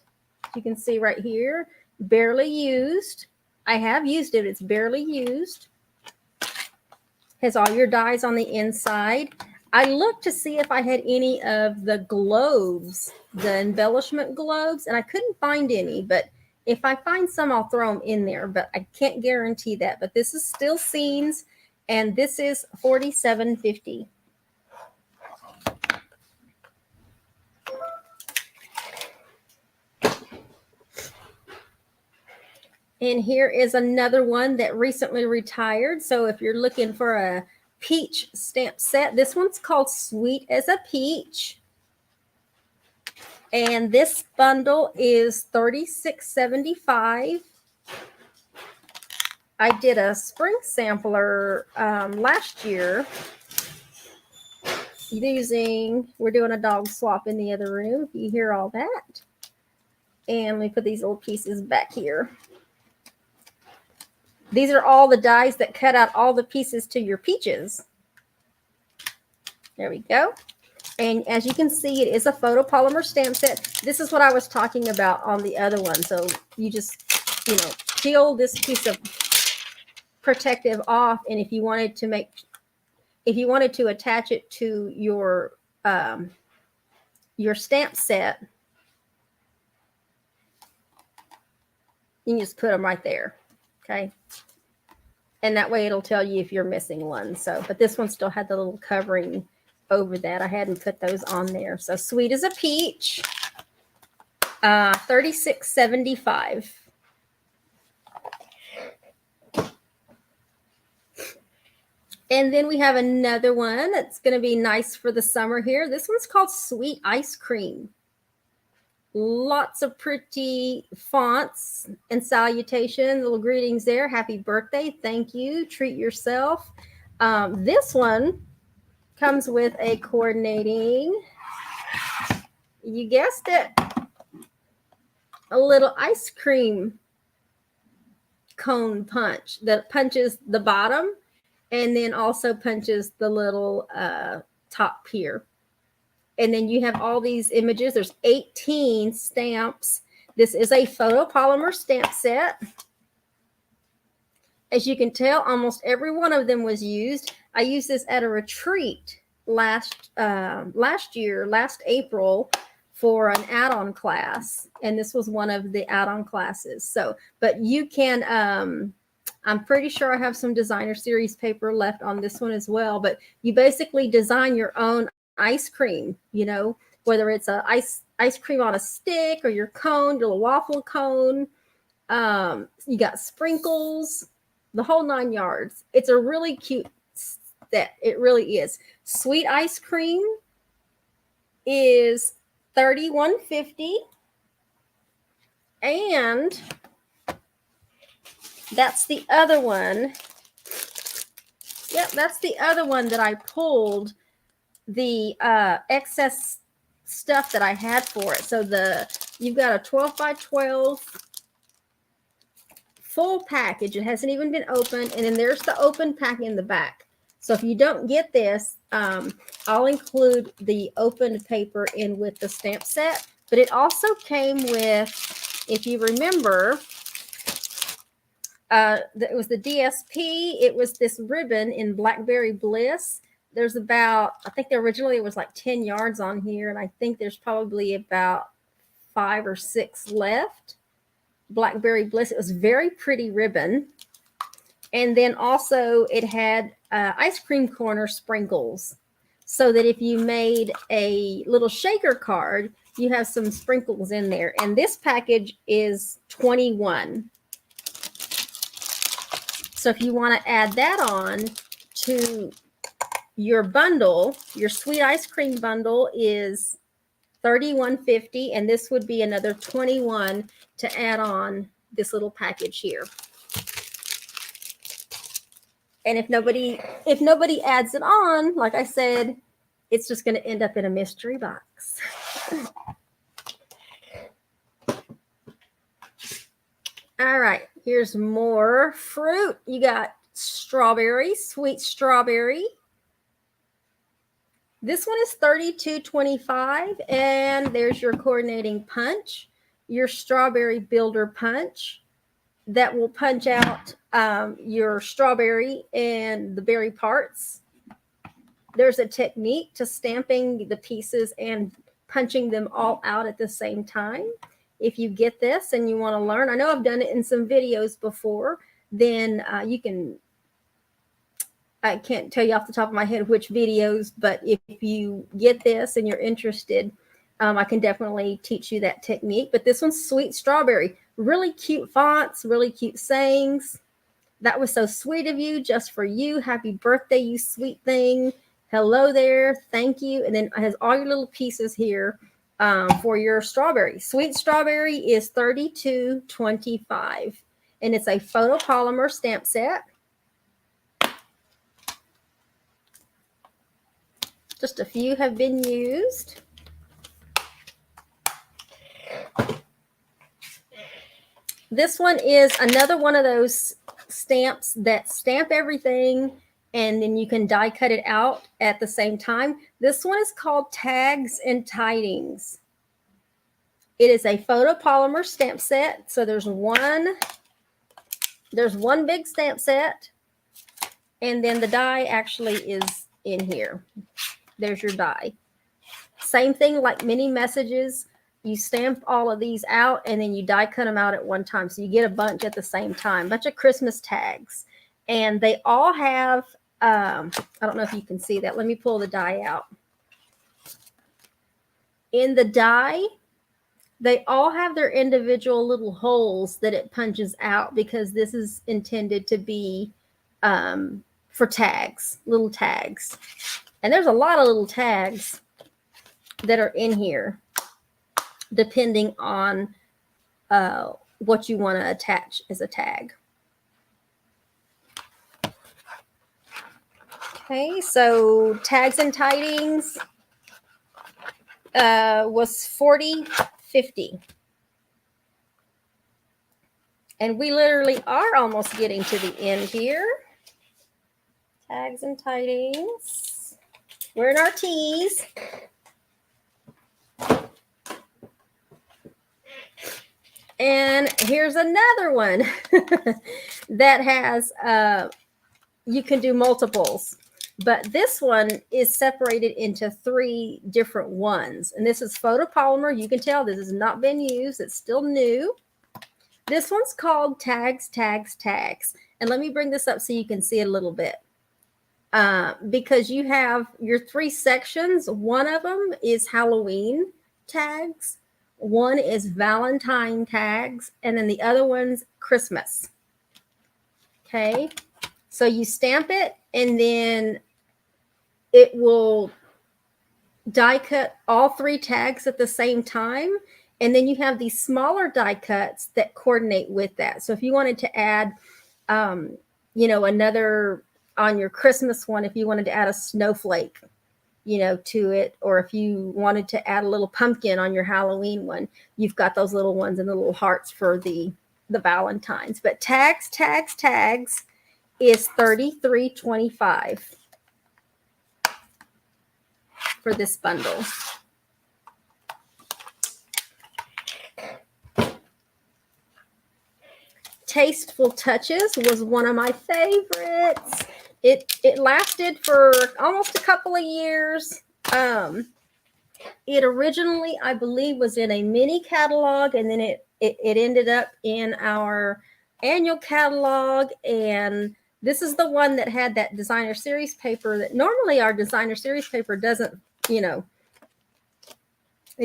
You can see right here, barely used. I have used it. It's barely used. Has all your dies on the inside. I looked to see if I had any of the globes, the embellishment globes, and I couldn't find any, but if I find some, I'll throw them in there, but I can't guarantee that. But this is Still Scenes, and this is $47.50. And here is another one that recently retired. So if you're looking for a peach stamp set, this one's called Sweet as a Peach. And this bundle is $36.75. I did a spring sampler last year we're doing a dog swap in the other room. You hear all that. And let me put these little pieces back here. These are all the dies that cut out all the pieces to your peaches. There we go. And as you can see, it is a photopolymer stamp set. This is what I was talking about on the other one. So you just, you know, peel this piece of protective off. And if you wanted to attach it to your stamp set, you can just put them right there. Okay. And that way it'll tell you if you're missing one. So, but this one still had the little covering over that. I hadn't put those on there. So Sweet as a Peach, $36.75. And then we have another one that's going to be nice for the summer here. This one's called Sweet Ice Cream. Lots of pretty fonts and salutations, little greetings there. Happy birthday. Thank you. Treat yourself. This one comes with a coordinating, you guessed it, a little ice cream cone punch that punches the bottom and then also punches the little top here. And then you have all these images. There's 18 stamps. This is a photopolymer stamp set. As you can tell, almost every one of them was used. I used this at a retreat last April for an add-on class. And this was one of the add-on classes. So, but you can, I'm pretty sure I have some designer series paper left on this one as well. But you basically design your own ice cream, you know, whether it's a ice cream on a stick or your cone, your little waffle cone. You got sprinkles, the whole 9 yards. It's a really cute set. It really is. Sweet Ice Cream is $31.50. And that's the other one. Yep, that's the other one that I pulled the excess stuff that I had for it. So you've got a 12 by 12 full package. It hasn't even been opened. And then there's the open pack in the back. So if you don't get this, I'll include the opened paper in with the stamp set. But it also came with, if you remember, it was the DSP. It was this ribbon in Blackberry Bliss. There's about, I think originally it was like 10 yards on here, and I think there's probably about 5 or 6 left. Blackberry Bliss. It was very pretty ribbon. And then also it had ice cream corner sprinkles, so that if you made a little shaker card, you have some sprinkles in there. And this package is 21. So if you want to add that on to your bundle, your sweet ice cream bundle is $31.50, and this would be another $21 to add on this little package here. And if nobody adds it on, like I said, it's just going to end up in a mystery box. All right, here's more fruit. You got strawberry, sweet strawberry. This one is $32.25, and there's your coordinating punch, your strawberry builder punch that will punch out your strawberry and the berry parts. There's a technique to stamping the pieces and punching them all out at the same time. If you get this and you want to learn, I know I've done it in some videos before, then you can, I can't tell you off the top of my head which videos, but if you get this and you're interested, I can definitely teach you that technique. But this one's sweet strawberry. Really cute fonts, really cute sayings. That was so sweet of you, just for you. Happy birthday, you sweet thing. Hello there, thank you. And then it has all your little pieces here for your strawberry. Sweet strawberry is $32.25, and it's a photopolymer stamp set. Just a few have been used. This one is another one of those stamps that stamp everything, and then you can die cut it out at the same time. This one is called Tags and Tidings. It is a photopolymer stamp set. So there's one big stamp set, and then the die actually is in here. There's your die. Same thing like mini messages. You stamp all of these out, and then you die cut them out at one time. So you get a bunch at the same time, bunch of Christmas tags. And they all have, I don't know if you can see that. Let me pull the die out. In the die, they all have their individual little holes that it punches out, because this is intended to be for tags, little tags. And there's a lot of little tags that are in here, depending on what you want to attach as a tag. Okay, so Tags and Tidings was $40.50. And we literally are almost getting to the end here. Tags and Tidings. We're in our T's. And here's another one that has, you can do multiples, but this one is separated into 3 different ones. And this is photopolymer. You can tell this has not been used. It's still new. This one's called Tags, Tags, Tags. And let me bring this up so you can see it a little bit. Because you have your 3 sections. One of them is Halloween tags. One is Valentine tags, and then the other one's Christmas. Okay, so you stamp it, and then it will die cut all 3 tags at the same time. And then you have these smaller die cuts that coordinate with that. So if you wanted to add, another on your Christmas one, if you wanted to add a snowflake, to it, or if you wanted to add a little pumpkin on your Halloween one, you've got those little ones and the little hearts for the Valentines. But Tags, Tags, Tags is $33.25 for this bundle. Tasteful Touches was one of my favorites. It lasted for almost a couple of years. It originally, I believe, was in a mini catalog, and then it ended up in our annual catalog. And this is the one that had that designer series paper that normally our designer series paper doesn't, it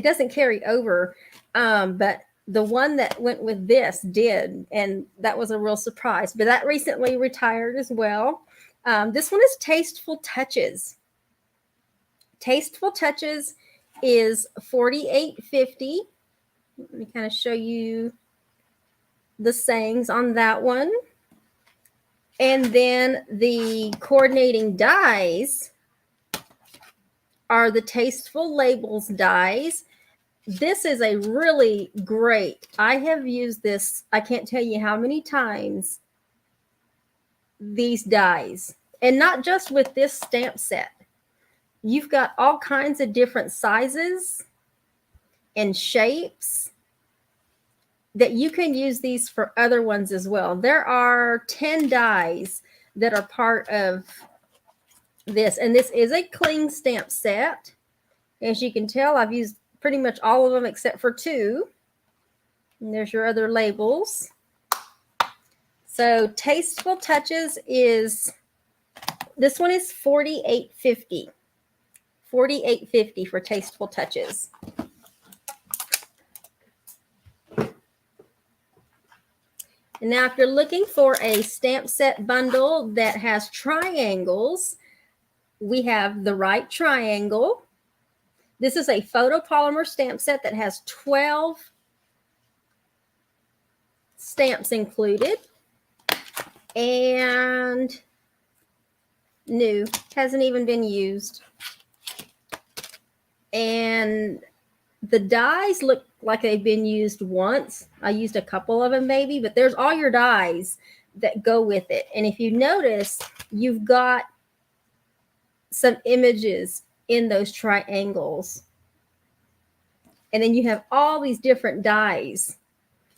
doesn't carry over. But the one that went with this did, and that was a real surprise. But that recently retired as well. This one is Tasteful Touches. Tasteful Touches is $48.50. Let me kind of show you the sayings on that one. And then the coordinating dies are the Tasteful Labels dies. This is a really great, I have used this, I can't tell you how many times, these dies. And not just with this stamp set. You've got all kinds of different sizes and shapes that you can use these for other ones as well. There are 10 dies that are part of this, and this is a cling stamp set. As you can tell, I've used pretty much all of them except for 2. And there's your other labels. So Tasteful Touches is, this one is $48.50. $48.50 for Tasteful Touches. And now if you're looking for a stamp set bundle that has triangles, we have the right triangle. This is a photopolymer stamp set that has 12 stamps included. And new, hasn't even been used. And the dies look like they've been used once. I used a couple of them maybe, but there's all your dies that go with it. And if you notice, you've got some images in those triangles. And then you have all these different dies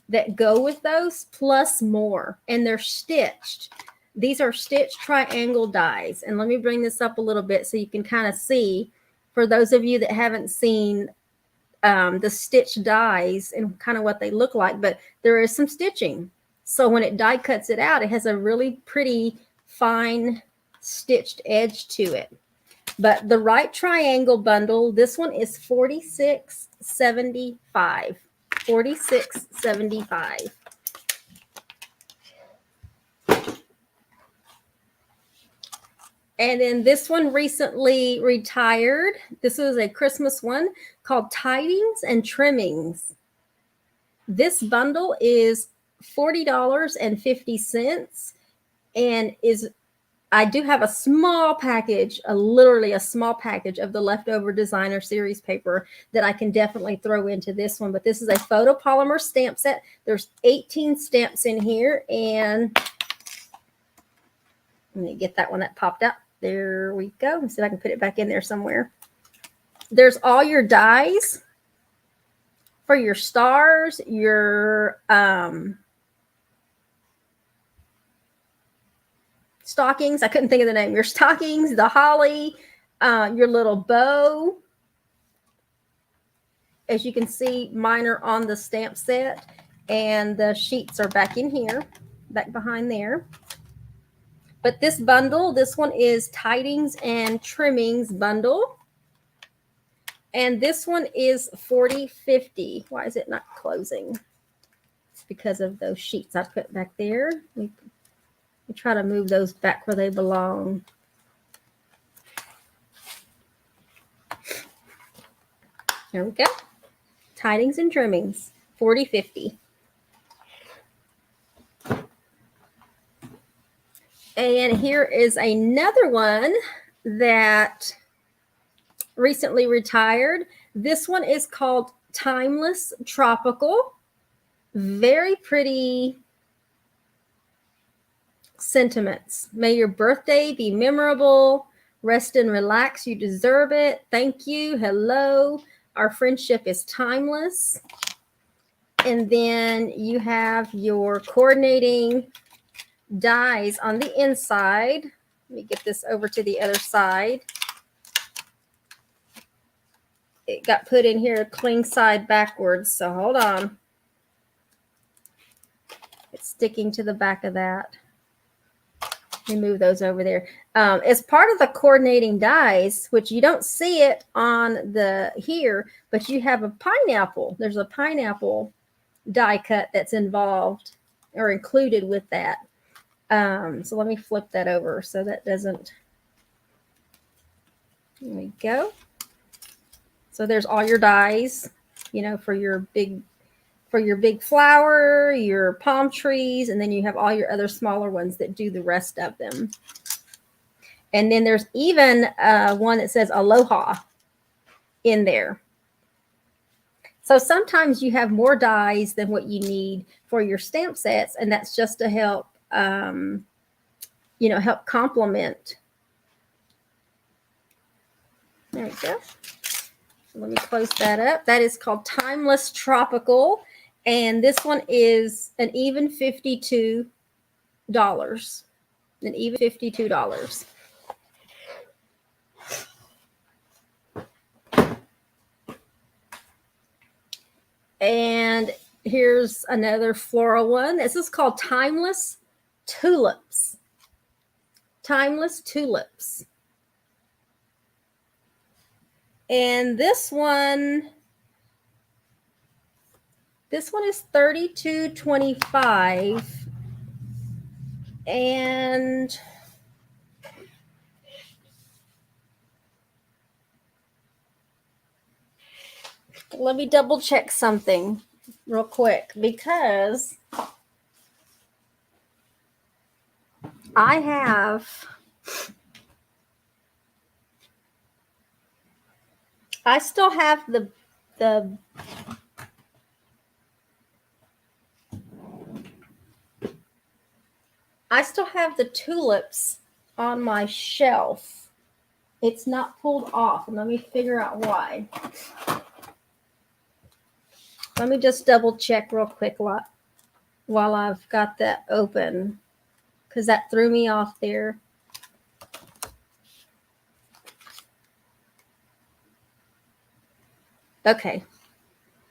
that go with those, plus more. And they're stitched. These are stitched triangle dies. And let me bring this up a little bit so you can kind of see, for those of you that haven't seen the stitched dies and kind of what they look like, but there is some stitching. So when it die cuts it out, it has a really pretty fine stitched edge to it. But the right triangle bundle, this one is $46.75. $46.75. And then this one recently retired. This is a Christmas one called Tidings and Trimmings. This bundle is $40.50 and is, I do have a small package, literally a small package of the leftover designer series paper that I can definitely throw into this one. But this is a photopolymer stamp set. There's 18 stamps in here, and let me get that one that popped out. There we go. Let's see if I can put it back in there somewhere. There's all your dies for your stars, your stockings. I couldn't think of the name. Your stockings, the holly, your little bow. As you can see, mine are on the stamp set, and the sheets are back in here, back behind there. But this bundle, this one is Tidings and Trimmings bundle. And this one is $40.50. Why is it not closing? It's because of those sheets I put back there. We try to move those back where they belong. There we go. Tidings and Trimmings, $40.50. And here is another one that recently retired. This one is called Timeless Tropical. Very pretty sentiments. May your birthday be memorable. Rest and relax. You deserve it. Thank you. Hello. Our friendship is timeless. And then you have your coordinating dies on the inside. Let me get this over to the other side. It got put in here cling side backwards, so hold on. It's sticking to the back of that. Let me move those over there. As part of the coordinating dies, which you don't see it on the here, but you have a pineapple. There's a pineapple die cut that's involved or included with that. So let me flip that over so that doesn't. There we go. So there's all your dies, you know, for your big flower, your palm trees, and then you have all your other smaller ones that do the rest of them. And then there's even one that says Aloha in there. So sometimes you have more dies than what you need for your stamp sets, and that's just to help, you know, help complement. There we go. Let me close that up. That is called Timeless Tropical, and this one is an even $52. An even $52. And here's another floral one. This is called Timeless Tulips. Timeless Tulips. And this one is $32.25. And let me double check something real quick, because I still have the tulips on my shelf. It's not pulled off. Let me figure out why. Let me just double check real quick while I've got that open, because that threw me off there. Okay.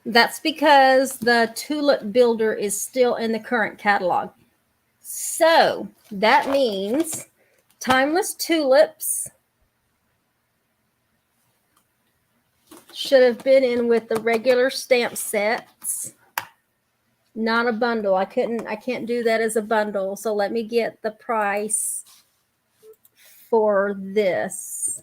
That's because the tulip builder is still in the current catalog. So that means Timeless Tulips should have been in with the regular stamp sets, not a bundle. I can't do that as a bundle. So let me get the price for this.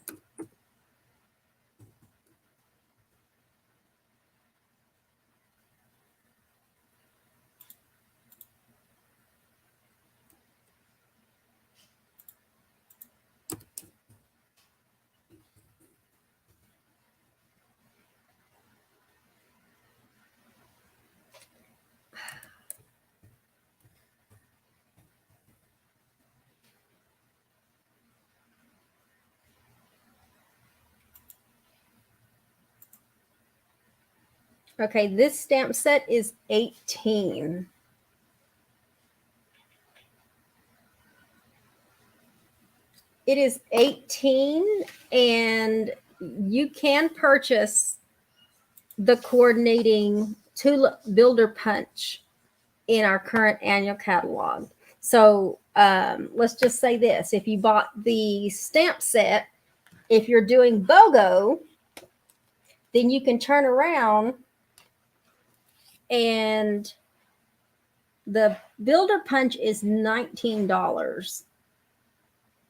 Okay, this stamp set is $18. It is $18, and you can purchase the coordinating tulip builder punch in our current annual catalog. So let's just say this: if you bought the stamp set, if you're doing BOGO, then you can turn around and the builder punch is $19,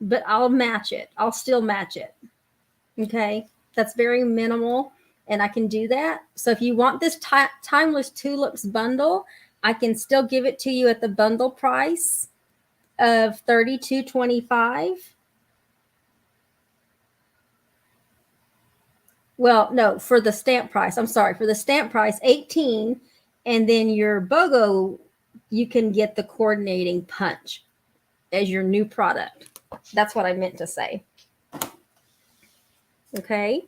but I'll match it. I'll still match it. Okay, that's very minimal, and I can do that. So if you want this Timeless Tulips bundle, I can still give it to you at the bundle price of $32.25. Well, no, for the stamp price. I'm sorry, for the stamp price, $18, and then your BOGO, you can get the coordinating punch as your new product. That's what I meant to say. Okay.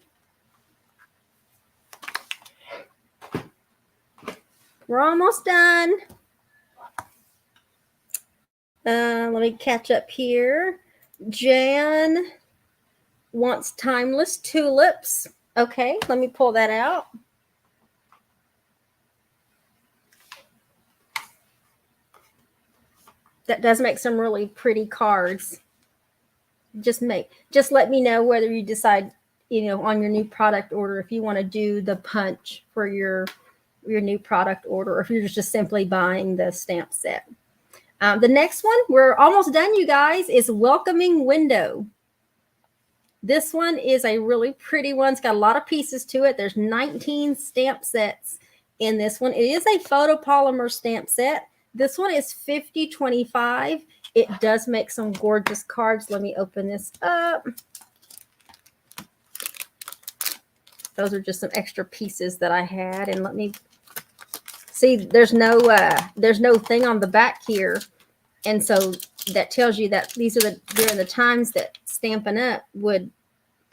We're almost done. Let me catch up here. Jan wants Timeless Tulips. Okay, let me pull that out. That does make some really pretty cards. Just let me know whether you decide, you know, on your new product order, if you want to do the punch for your new product order, or if you're just simply buying the stamp set. The next one, we're almost done, you guys, is Welcoming Window. This one is a really pretty one. It's got a lot of pieces to it. There's 19 stamp sets in this one. It is a photopolymer stamp set. This one is 50/25. It does make some gorgeous cards. Let me open this up. Those are just some extra pieces that I had. And let me see, there's no thing on the back here. And so that tells you that these are during the times that Stampin' Up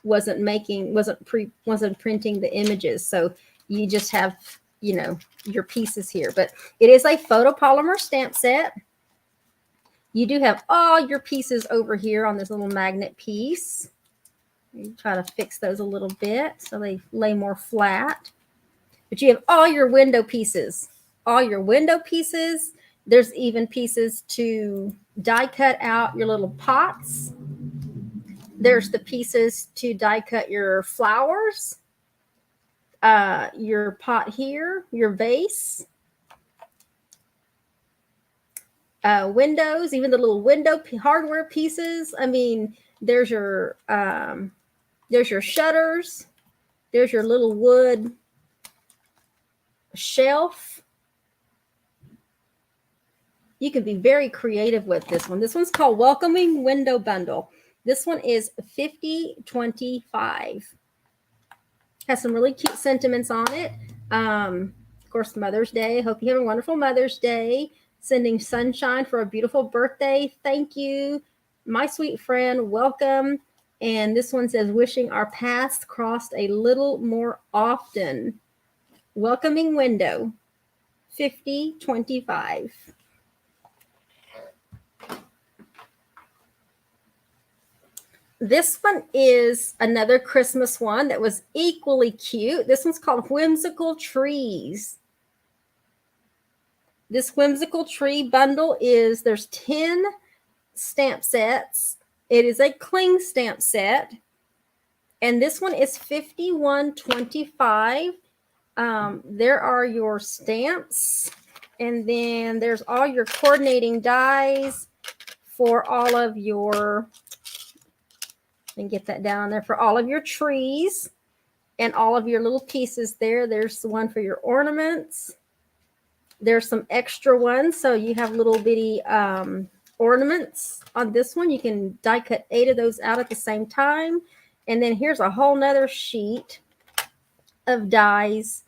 wasn't printing the images. So you just have, your pieces here. But it is a photopolymer stamp set. You do have all your pieces over here on this little magnet piece. You try to fix those a little bit so they lay more flat. But you have all your window pieces. All your window pieces. There's even pieces to die cut out your little pots. There's the pieces to die cut your flowers, your pot here, your vase, windows, even the little window hardware pieces. I mean, there's your shutters. There's your little wood shelf. You can be very creative with this one. This one's called Welcoming Window Bundle. This one is 50/25. Has some really cute sentiments on it. Of course, Mother's Day. Hope you have a wonderful Mother's Day. Sending sunshine for a beautiful birthday. Thank you. My sweet friend, welcome. And this one says, wishing our paths crossed a little more often. Welcoming window, 50/25. This one is another Christmas one that was equally cute. This one's called Whimsical Trees. This Whimsical Tree bundle there's 10 stamp sets. It is a cling stamp set. And this one is 51/25. There are your stamps. And then there's all your coordinating dies for all of your, and get that down there, for all of your trees and all of your little pieces there. There's the one for your ornaments. There's some extra ones. So you have little bitty ornaments on this one. You can die cut 8 of those out at the same time. And then here's a whole nother sheet of dies,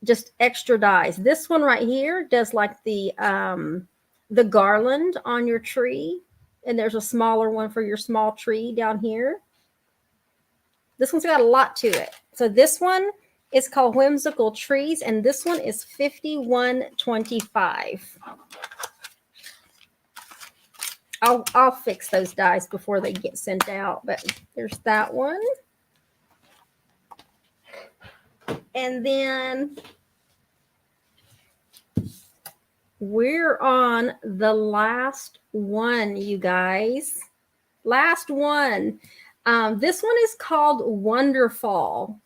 just extra dies. This one right here does like the garland on your tree. And there's a smaller one for your small tree down here. This one's got a lot to it. So this one is called Whimsical Trees, and this one is 51/25. I'll fix those dies before they get sent out, but there's that one. And then we're on the last one, you guys. Last one. This one is called Wonderfall.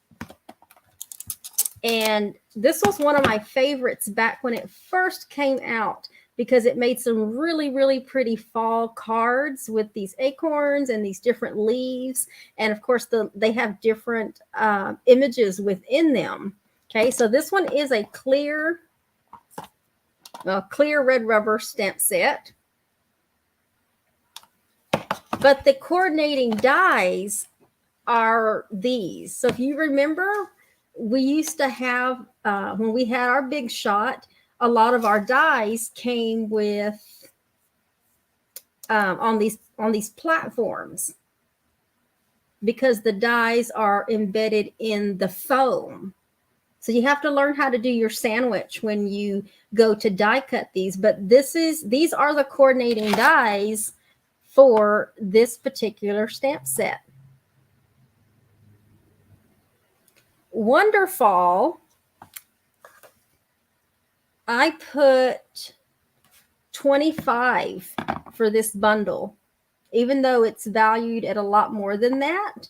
And this was one of my favorites back when it first came out, because it made some really, really pretty fall cards with these acorns and these different leaves. And of course, they have different images within them. Okay, so this one is a clear red rubber stamp set. But the coordinating dies are these. So if you remember, we used to have, when we had our big shot, a lot of our dies came with on these platforms, because the dies are embedded in the foam. So you have to learn how to do your sandwich when you go to die cut these. But these are the coordinating dies for this particular stamp set. Wonderfall, I put 25 for this bundle, even though it's valued at a lot more than that.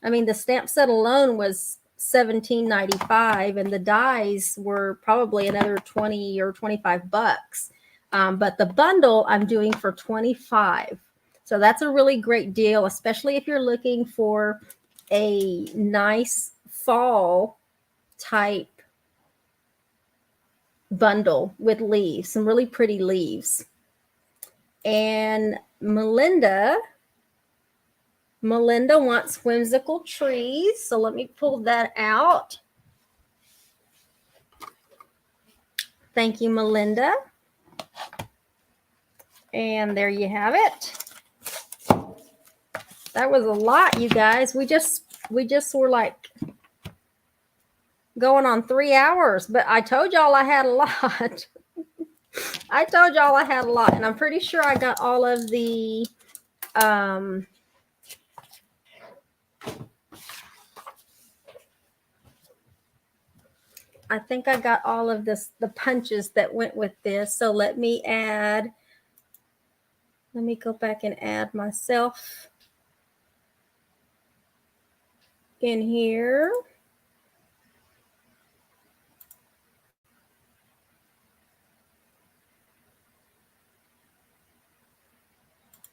I mean, the stamp set alone was $17.95, and the dies were probably another 20 or 25 bucks. But the bundle I'm doing for 25. So that's a really great deal, especially if you're looking for a nice fall type bundle with leaves, some really pretty leaves. And Melinda wants whimsical trees. So let me pull that out. Thank you, Melinda. And there you have it. That was a lot, you guys. We just were like going on 3 hours, but I told y'all I had a lot. I told y'all I had a lot, and I'm pretty sure I got all of the I think I got all of this, the punches that went with this. So let me go back and add myself in here.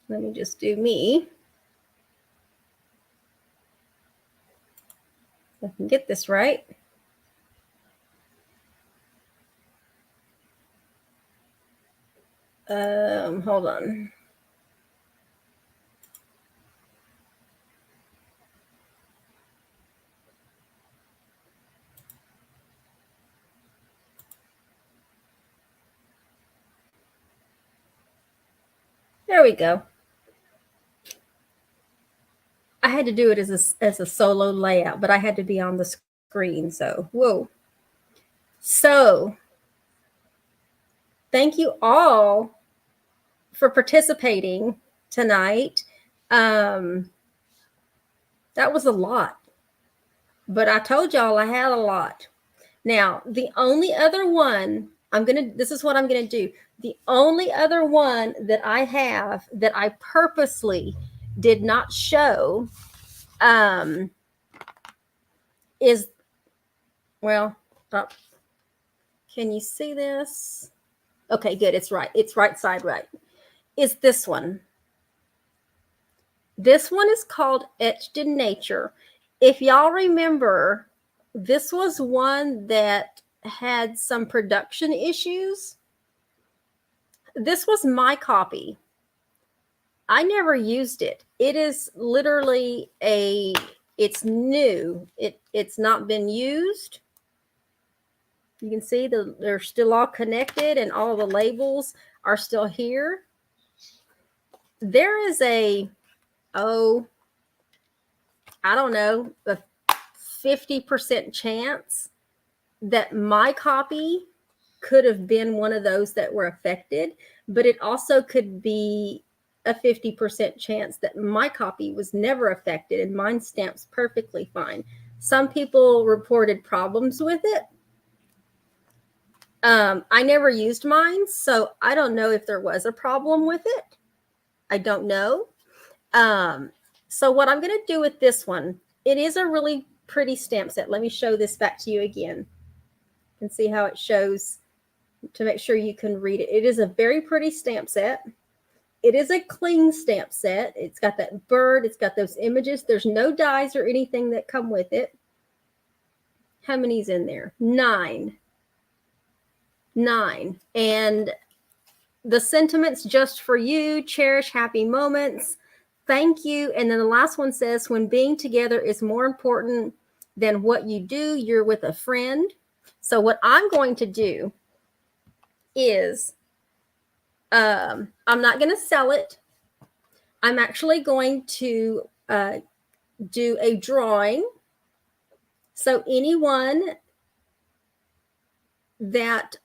Let me just do me. If I can get this right. Hold on. There we go. I had to do it as a solo layout, but I had to be on the screen. So, whoa. So, thank you all for participating tonight. That was a lot, but I told y'all I had a lot. Now, the only other one this is what I'm going to do. The only other one that I have that I purposely did not show is, well, can you see this? Okay, good. It's right. It's right side right. Is this one. This one is called Etched in Nature. If y'all remember, this was one that had some production issues. This was my copy. I never used it. It is literally it's new. It's not been used. You can see they're still all connected and all the labels are still here. There is I don't know, a 50% chance that my copy could have been one of those that were affected, but it also could be a 50% chance that my copy was never affected and mine stamps perfectly fine. Some people reported problems with it. I never used mine, so I don't know if there was a problem with it. I don't know. So what I'm going to do with this one, it is a really pretty stamp set. Let me show this back to you again and see how it shows to make sure you can read it. It is a very pretty stamp set. It is a clean stamp set. It's got that bird. It's got those images. There's no dies or anything that come with it. How many's in there? 9. And the sentiments just for you. Cherish happy moments. Thank you. And then the last one says, when being together is more important than what you do, you're with a friend. So what I'm going to do is I'm not going to sell it. I'm actually going to do a drawing. So anyone that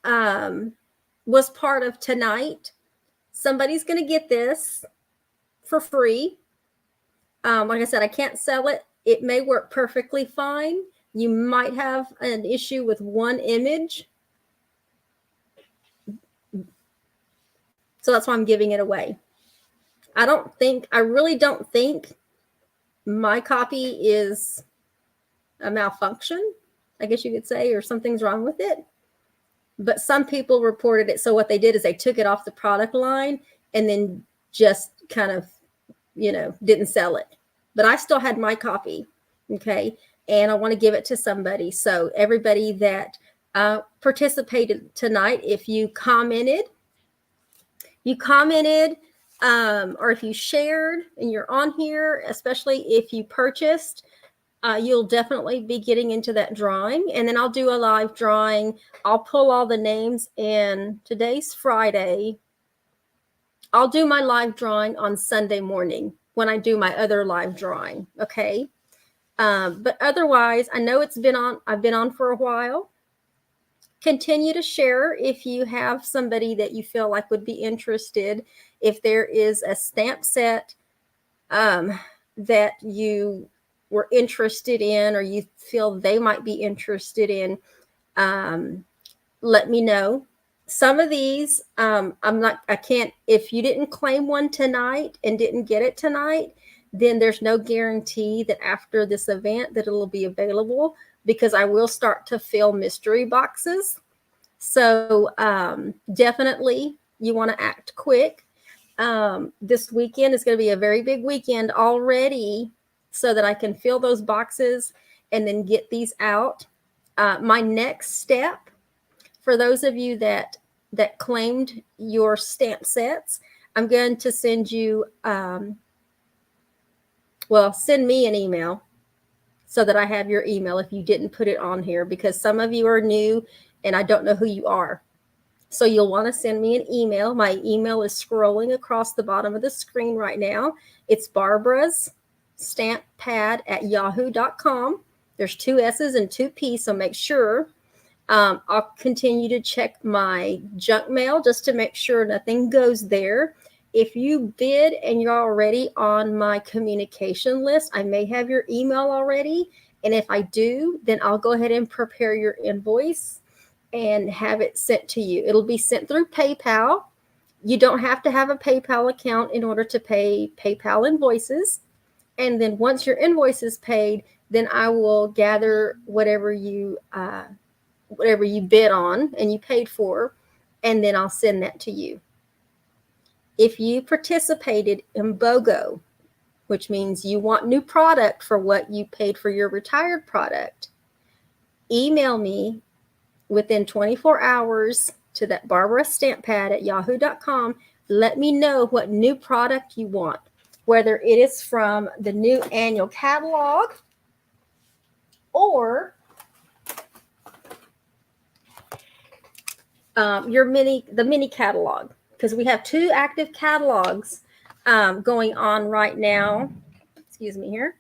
was part of tonight, somebody's going to get this for free. Like I said, I can't sell it. It may work perfectly fine. You might have an issue with one image. So that's why I'm giving it away. I really don't think my copy is a malfunction, I guess you could say, or something's wrong with it. But some people reported it. So what they did is they took it off the product line and then just kind of didn't sell it, but I still had my copy. Okay. And I want to give it to somebody. So everybody that participated tonight, if you commented, or if you shared and you're on here, especially if you purchased, you'll definitely be getting into that drawing. And then I'll do a live drawing. I'll pull all the names, and today's Friday. I'll do my live drawing on Sunday morning when I do my other live drawing. Okay. But otherwise, I know I've been on for a while. Continue to share if you have somebody that you feel like would be interested. If there is a stamp set that you were interested in, or you feel they might be interested in, let me know. Some of these, if you didn't claim one tonight and didn't get it tonight, then there's no guarantee that after this event that it'll be available, because I will start to fill mystery boxes. So definitely you want to act quick. This weekend is going to be a very big weekend already, so that I can fill those boxes and then get these out. My next step, for those of you that claimed your stamp sets, I'm going to send you, send me an email so that I have your email if you didn't put it on here, because some of you are new and I don't know who you are. So you'll want to send me an email. My email is scrolling across the bottom of the screen right now. It's Barbara's Stamp Pad at yahoo.com. There's 2 S's and 2 P's, so make sure. I'll continue to check my junk mail just to make sure nothing goes there. If you bid and you're already on my communication list, I may have your email already. And if I do, then I'll go ahead and prepare your invoice and have it sent to you. It'll be sent through PayPal. You don't have to have a PayPal account in order to pay PayPal invoices. And then once your invoice is paid, then I will gather whatever you bid on and you paid for, and then I'll send that to you. If you participated in BOGO, which means you want new product for what you paid for your retired product, email me within 24 hours to that Barbara Stamp Pad at yahoo.com. Let me know what new product you want, whether it is from the new annual catalog or the mini catalog, because we have 2 active catalogs going on right now. Excuse me here.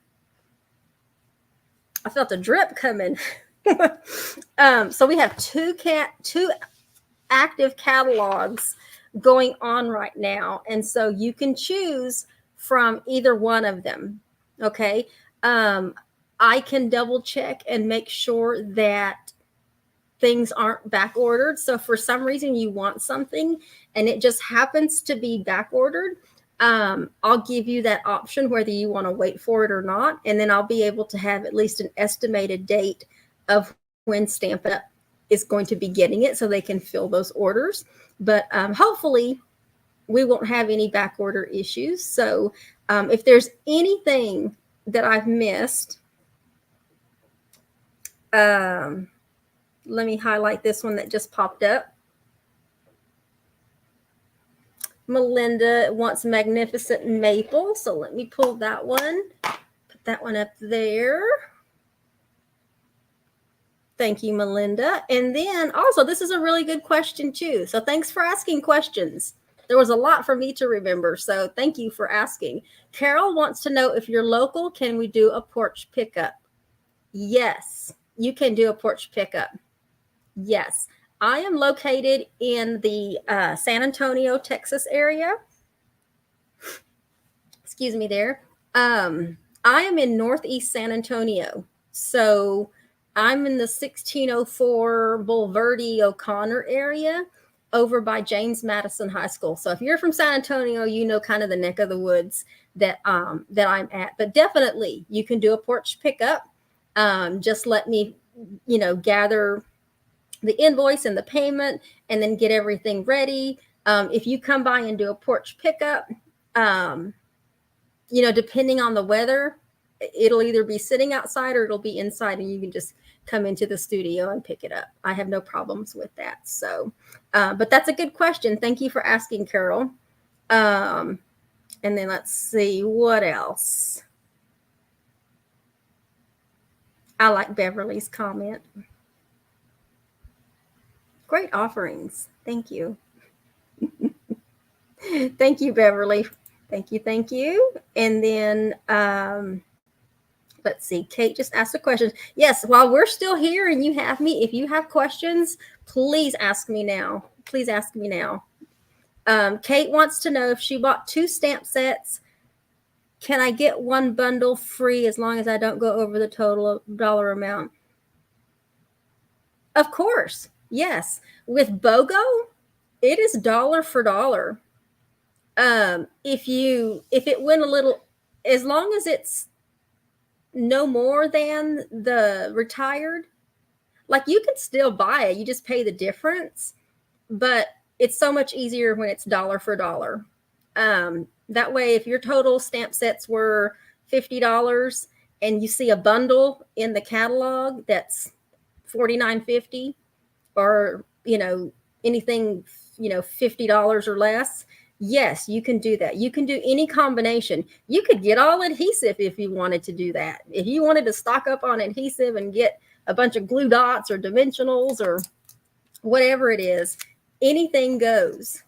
I felt a drip coming. So we have 2 active catalogs going on right now, and so you can choose from either one of them. Okay. I can double check and make sure that things aren't back ordered. So for some reason you want something and it just happens to be back ordered, I'll give you that option whether you want to wait for it or not. And then I'll be able to have at least an estimated date of when Stampin' Up is going to be getting it so they can fill those orders. But hopefully we won't have any back order issues. So if there's anything that I've missed, let me highlight this one that just popped up. Melinda wants Magnificent Maple. So let me pull that one. Put that one up there. Thank you, Melinda. And then also, this is a really good question too. So thanks for asking questions. There was a lot for me to remember. So thank you for asking. Carol wants to know, if you're local, can we do a porch pickup? Yes, you can do a porch pickup. Yes, I am located in the San Antonio, Texas area. Excuse me there. I am in Northeast San Antonio. So I'm in the 1604 Bulverde O'Connor area over by James Madison High School. So if you're from San Antonio, you know kind of the neck of the woods that I'm at. But definitely you can do a porch pickup. Just let me, gather the invoice and the payment and then get everything ready. If you come by and do a porch pickup, depending on the weather, it'll either be sitting outside or it'll be inside, and you can just come into the studio and pick it up. I have no problems with that. So, but that's a good question. Thank you for asking, Carol. And then let's see what else. I like Beverly's comment. Great offerings. Thank you. Thank you, Beverly. Thank you. Thank you. And then let's see. Kate just asked a question. Yes, while we're still here and you have me, if you have questions, please ask me now. Please ask me now. Kate wants to know if she bought 2 stamp sets, can I get 1 bundle free as long as I don't go over the total dollar amount? Of course. Yes. With BOGO, it is dollar for dollar. If it went a little, as long as it's no more than the retired, like you can still buy it, you just pay the difference, but it's so much easier when it's dollar for dollar. That way, if your total stamp sets were $50 and you see a bundle in the catalog that's $49.50, or anything $50 or less, yes, you can do that. You can do any combination. You could get all adhesive if you wanted to do that. If you wanted to stock up on adhesive and get a bunch of glue dots or dimensionals or whatever it is, anything goes.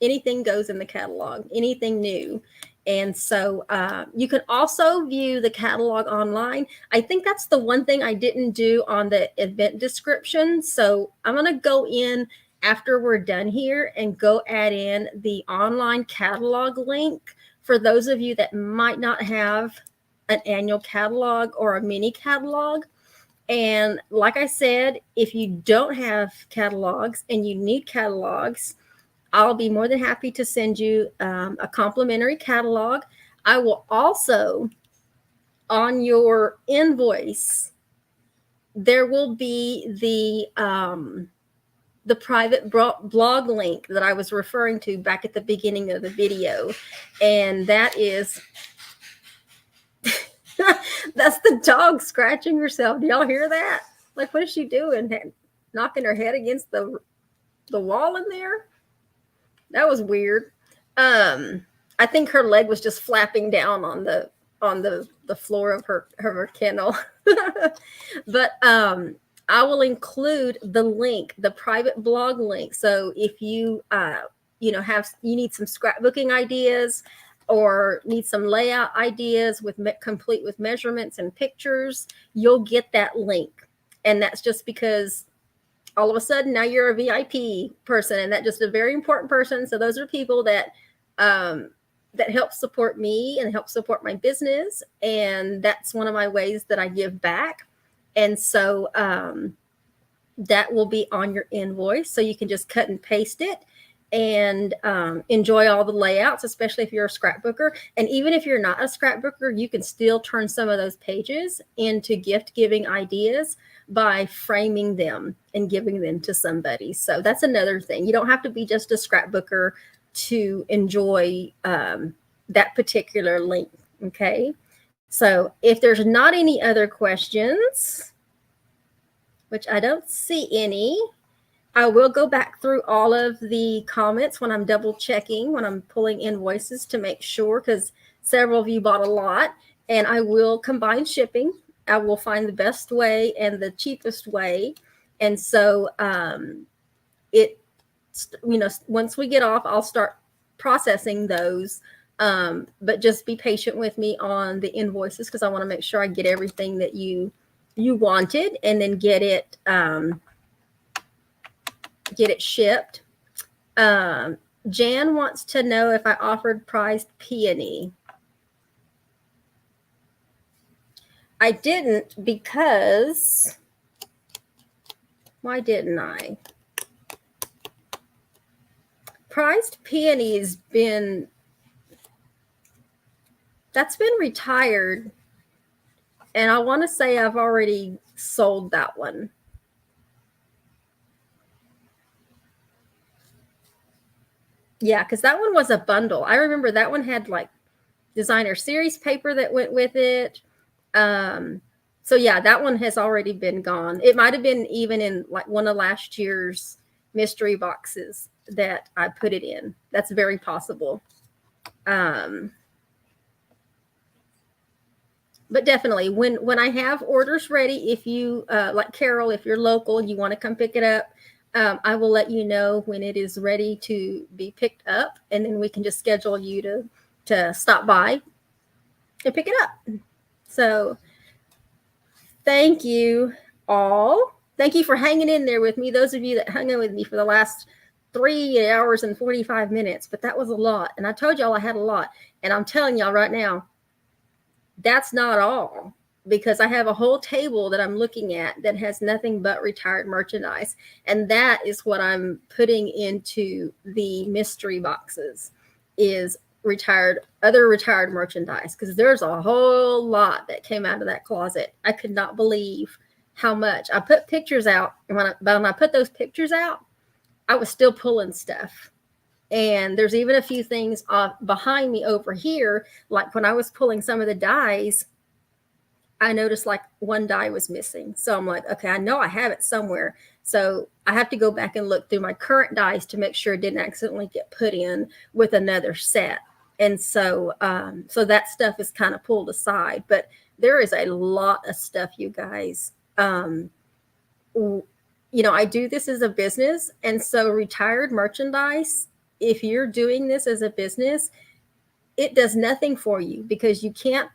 Anything goes in the catalog, anything new. And so you can also view the catalog online. I think that's the one thing I didn't do on the event description. So I'm going to go in after we're done here and go add in the online catalog link for those of you that might not have an annual catalog or a mini catalog. And like I said, if you don't have catalogs and you need catalogs, I'll be more than happy to send you a complimentary catalog. I will also, on your invoice, there will be the private blog link that I was referring to back at the beginning of the video. And that is, that's the dog scratching herself. Do y'all hear that? Like, what is she doing? Knocking her head against the wall in there? That was weird. I think her leg was just flapping down on the floor of her kennel. But I will include the link, the private blog link. So if you you need some scrapbooking ideas or need some layout ideas complete with measurements and pictures, you'll get that link. And that's just because all of a sudden now you're a VIP person, and that's just a very important person. So those are people that help support me and help support my business. And that's one of my ways that I give back. And so that will be on your invoice. So you can just cut and paste it and enjoy all the layouts, especially if you're a scrapbooker. And even if you're not a scrapbooker, you can still turn some of those pages into gift giving ideas by framing them and giving them to somebody. So that's another thing. You don't have to be just a scrapbooker to enjoy that particular link. Okay. So if there's not any other questions, which I don't see any, I will go back through all of the comments when I'm double checking, when I'm pulling invoices to make sure, because several of you bought a lot, and I will combine shipping. I will find the best way and the cheapest way. And so once we get off, I'll start processing those. But just be patient with me on the invoices, because I want to make sure I get everything that you wanted, and then get it shipped. Jan wants to know if I offered prized peony. I didn't, because why didn't I? Prized peony's that's been retired, and I want to say I've already sold that one. Yeah, because that one was a bundle. I remember that one had like designer series paper that went with it. So yeah, that one has already been gone. It might have been even in like one of last year's mystery boxes that I put it in. That's very possible. But definitely when I have orders ready, if you like Carol, if you're local and you want to come pick it up, I will let you know when it is ready to be picked up, and then we can just schedule you to stop by and pick it up. So thank you all. Thank you for hanging in there with me. Those of you that hung in with me for the last 3 hours and 45 minutes, but that was a lot. And I told y'all I had a lot. And I'm telling y'all right now, that's not all, because I have a whole table that I'm looking at that has nothing but retired merchandise. And that is what I'm putting into the mystery boxes, is other retired merchandise, because there's a whole lot that came out of that closet. I could not believe how much. I put pictures out, and when I put those pictures out, I was still pulling stuff. And there's even a few things behind me over here. Like when I was pulling some of the dies, I noticed like one die was missing. So I'm like, okay, I know I have it somewhere. So I have to go back and look through my current dies to make sure it didn't accidentally get put in with another set. And so, so that stuff is kind of pulled aside. But there is a lot of stuff, you guys. I do this as a business. And so retired merchandise, if you're doing this as a business, it does nothing for you, because you can't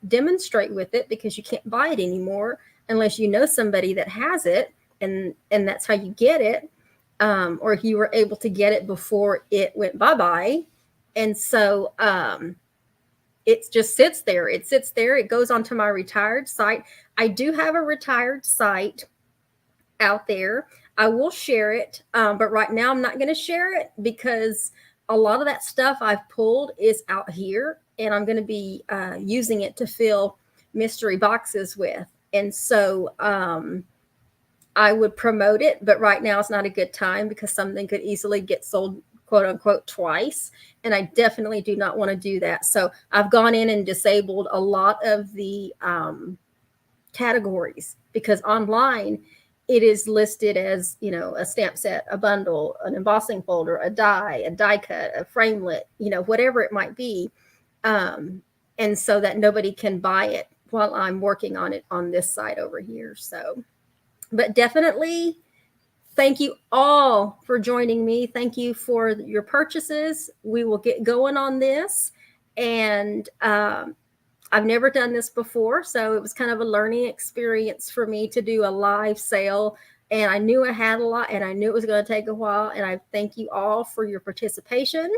demonstrate with it, because you can't buy it anymore unless you know somebody that has it, and that's how you get it, or if you were able to get it before it went bye-bye. And so it just sits there. It goes onto my retired site. I do have a retired site out there. I will share it, but right now I'm not going to share it, because a lot of that stuff I've pulled is out here, and I'm going to be using it to fill mystery boxes with. And so I would promote it, but right now it's not a good time, because something could easily get sold, quote unquote, twice. And I definitely do not want to do that. So I've gone in and disabled a lot of the categories, because online it is listed as, a stamp set, a bundle, an embossing folder, a die cut, a framelit, whatever it might be. And so that nobody can buy it while I'm working on it on this side over here. So, but definitely thank you all for joining me. Thank you for your purchases. We will get going on this. And I've never done this before, so it was kind of a learning experience for me to do a live sale. And I knew I had a lot, and I knew it was going to take a while. And I thank you all for your participation.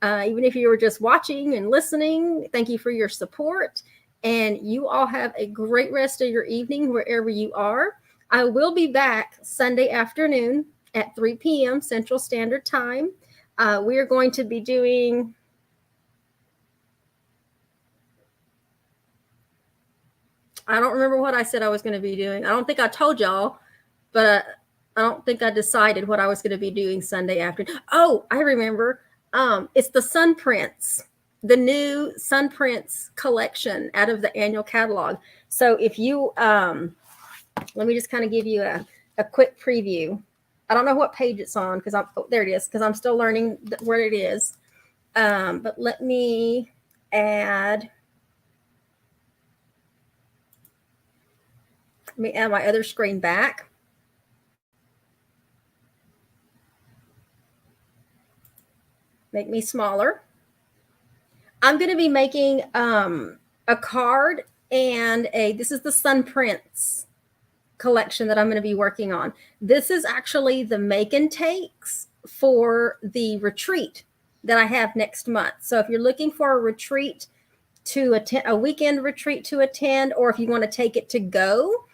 Even if you were just watching and listening, thank you for your support. And you all have a great rest of your evening wherever you are. I will be back Sunday afternoon at 3 p.m. Central Standard Time. We are going to be doing... I don't remember what I said I was going to be doing. I don't think I told y'all, but I don't think I decided what I was going to be doing Sunday afternoon. Oh, I remember. It's the Sun Prints, the new Sun Prints collection out of the annual catalog. So if you, let me just kind of give you a quick preview. I don't know what page it's on, because there it is, because I'm still learning where it is. But let me add my other screen back. Make me smaller. I'm going to be making a card and this is the Sun Prints collection that I'm going to be working on. This is actually the make and takes for the retreat that I have next month. So if you're looking for a retreat to attend, a weekend retreat to attend, or if you want to take it to go,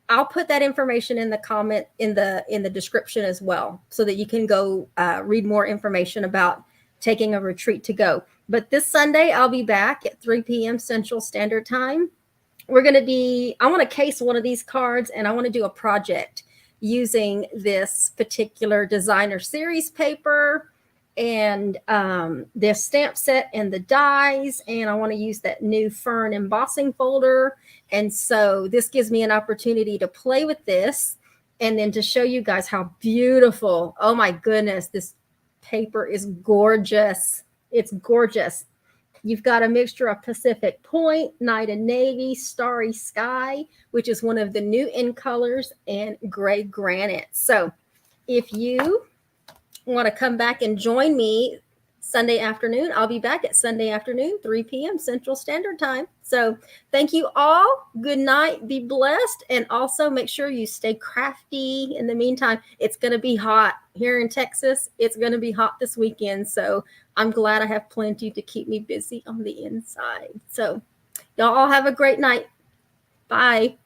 I'll put that information in the comment in the description as well, so that you can go read more information about taking a retreat to go. But this Sunday, I'll be back at 3 p.m. Central Standard Time. I want to case one of these cards, and I want to do a project using this particular designer series paper and the stamp set and the dies, and I want to use that new fern embossing folder. And so this gives me an opportunity to play with this and then to show you guys how beautiful. Oh my goodness, this paper is gorgeous. It's gorgeous. You've got a mixture of Pacific Point, Night and Navy, Starry Sky, which is one of the new in colors, and Gray Granite. So if you want to come back and join me Sunday afternoon, I'll be back at Sunday afternoon, 3 p.m. Central Standard Time. So thank you all. Good night. Be blessed. And also make sure you stay crafty in the meantime. It's going to be hot here in Texas. It's going to be hot this weekend. So I'm glad I have plenty to keep me busy on the inside. So y'all all have a great night. Bye.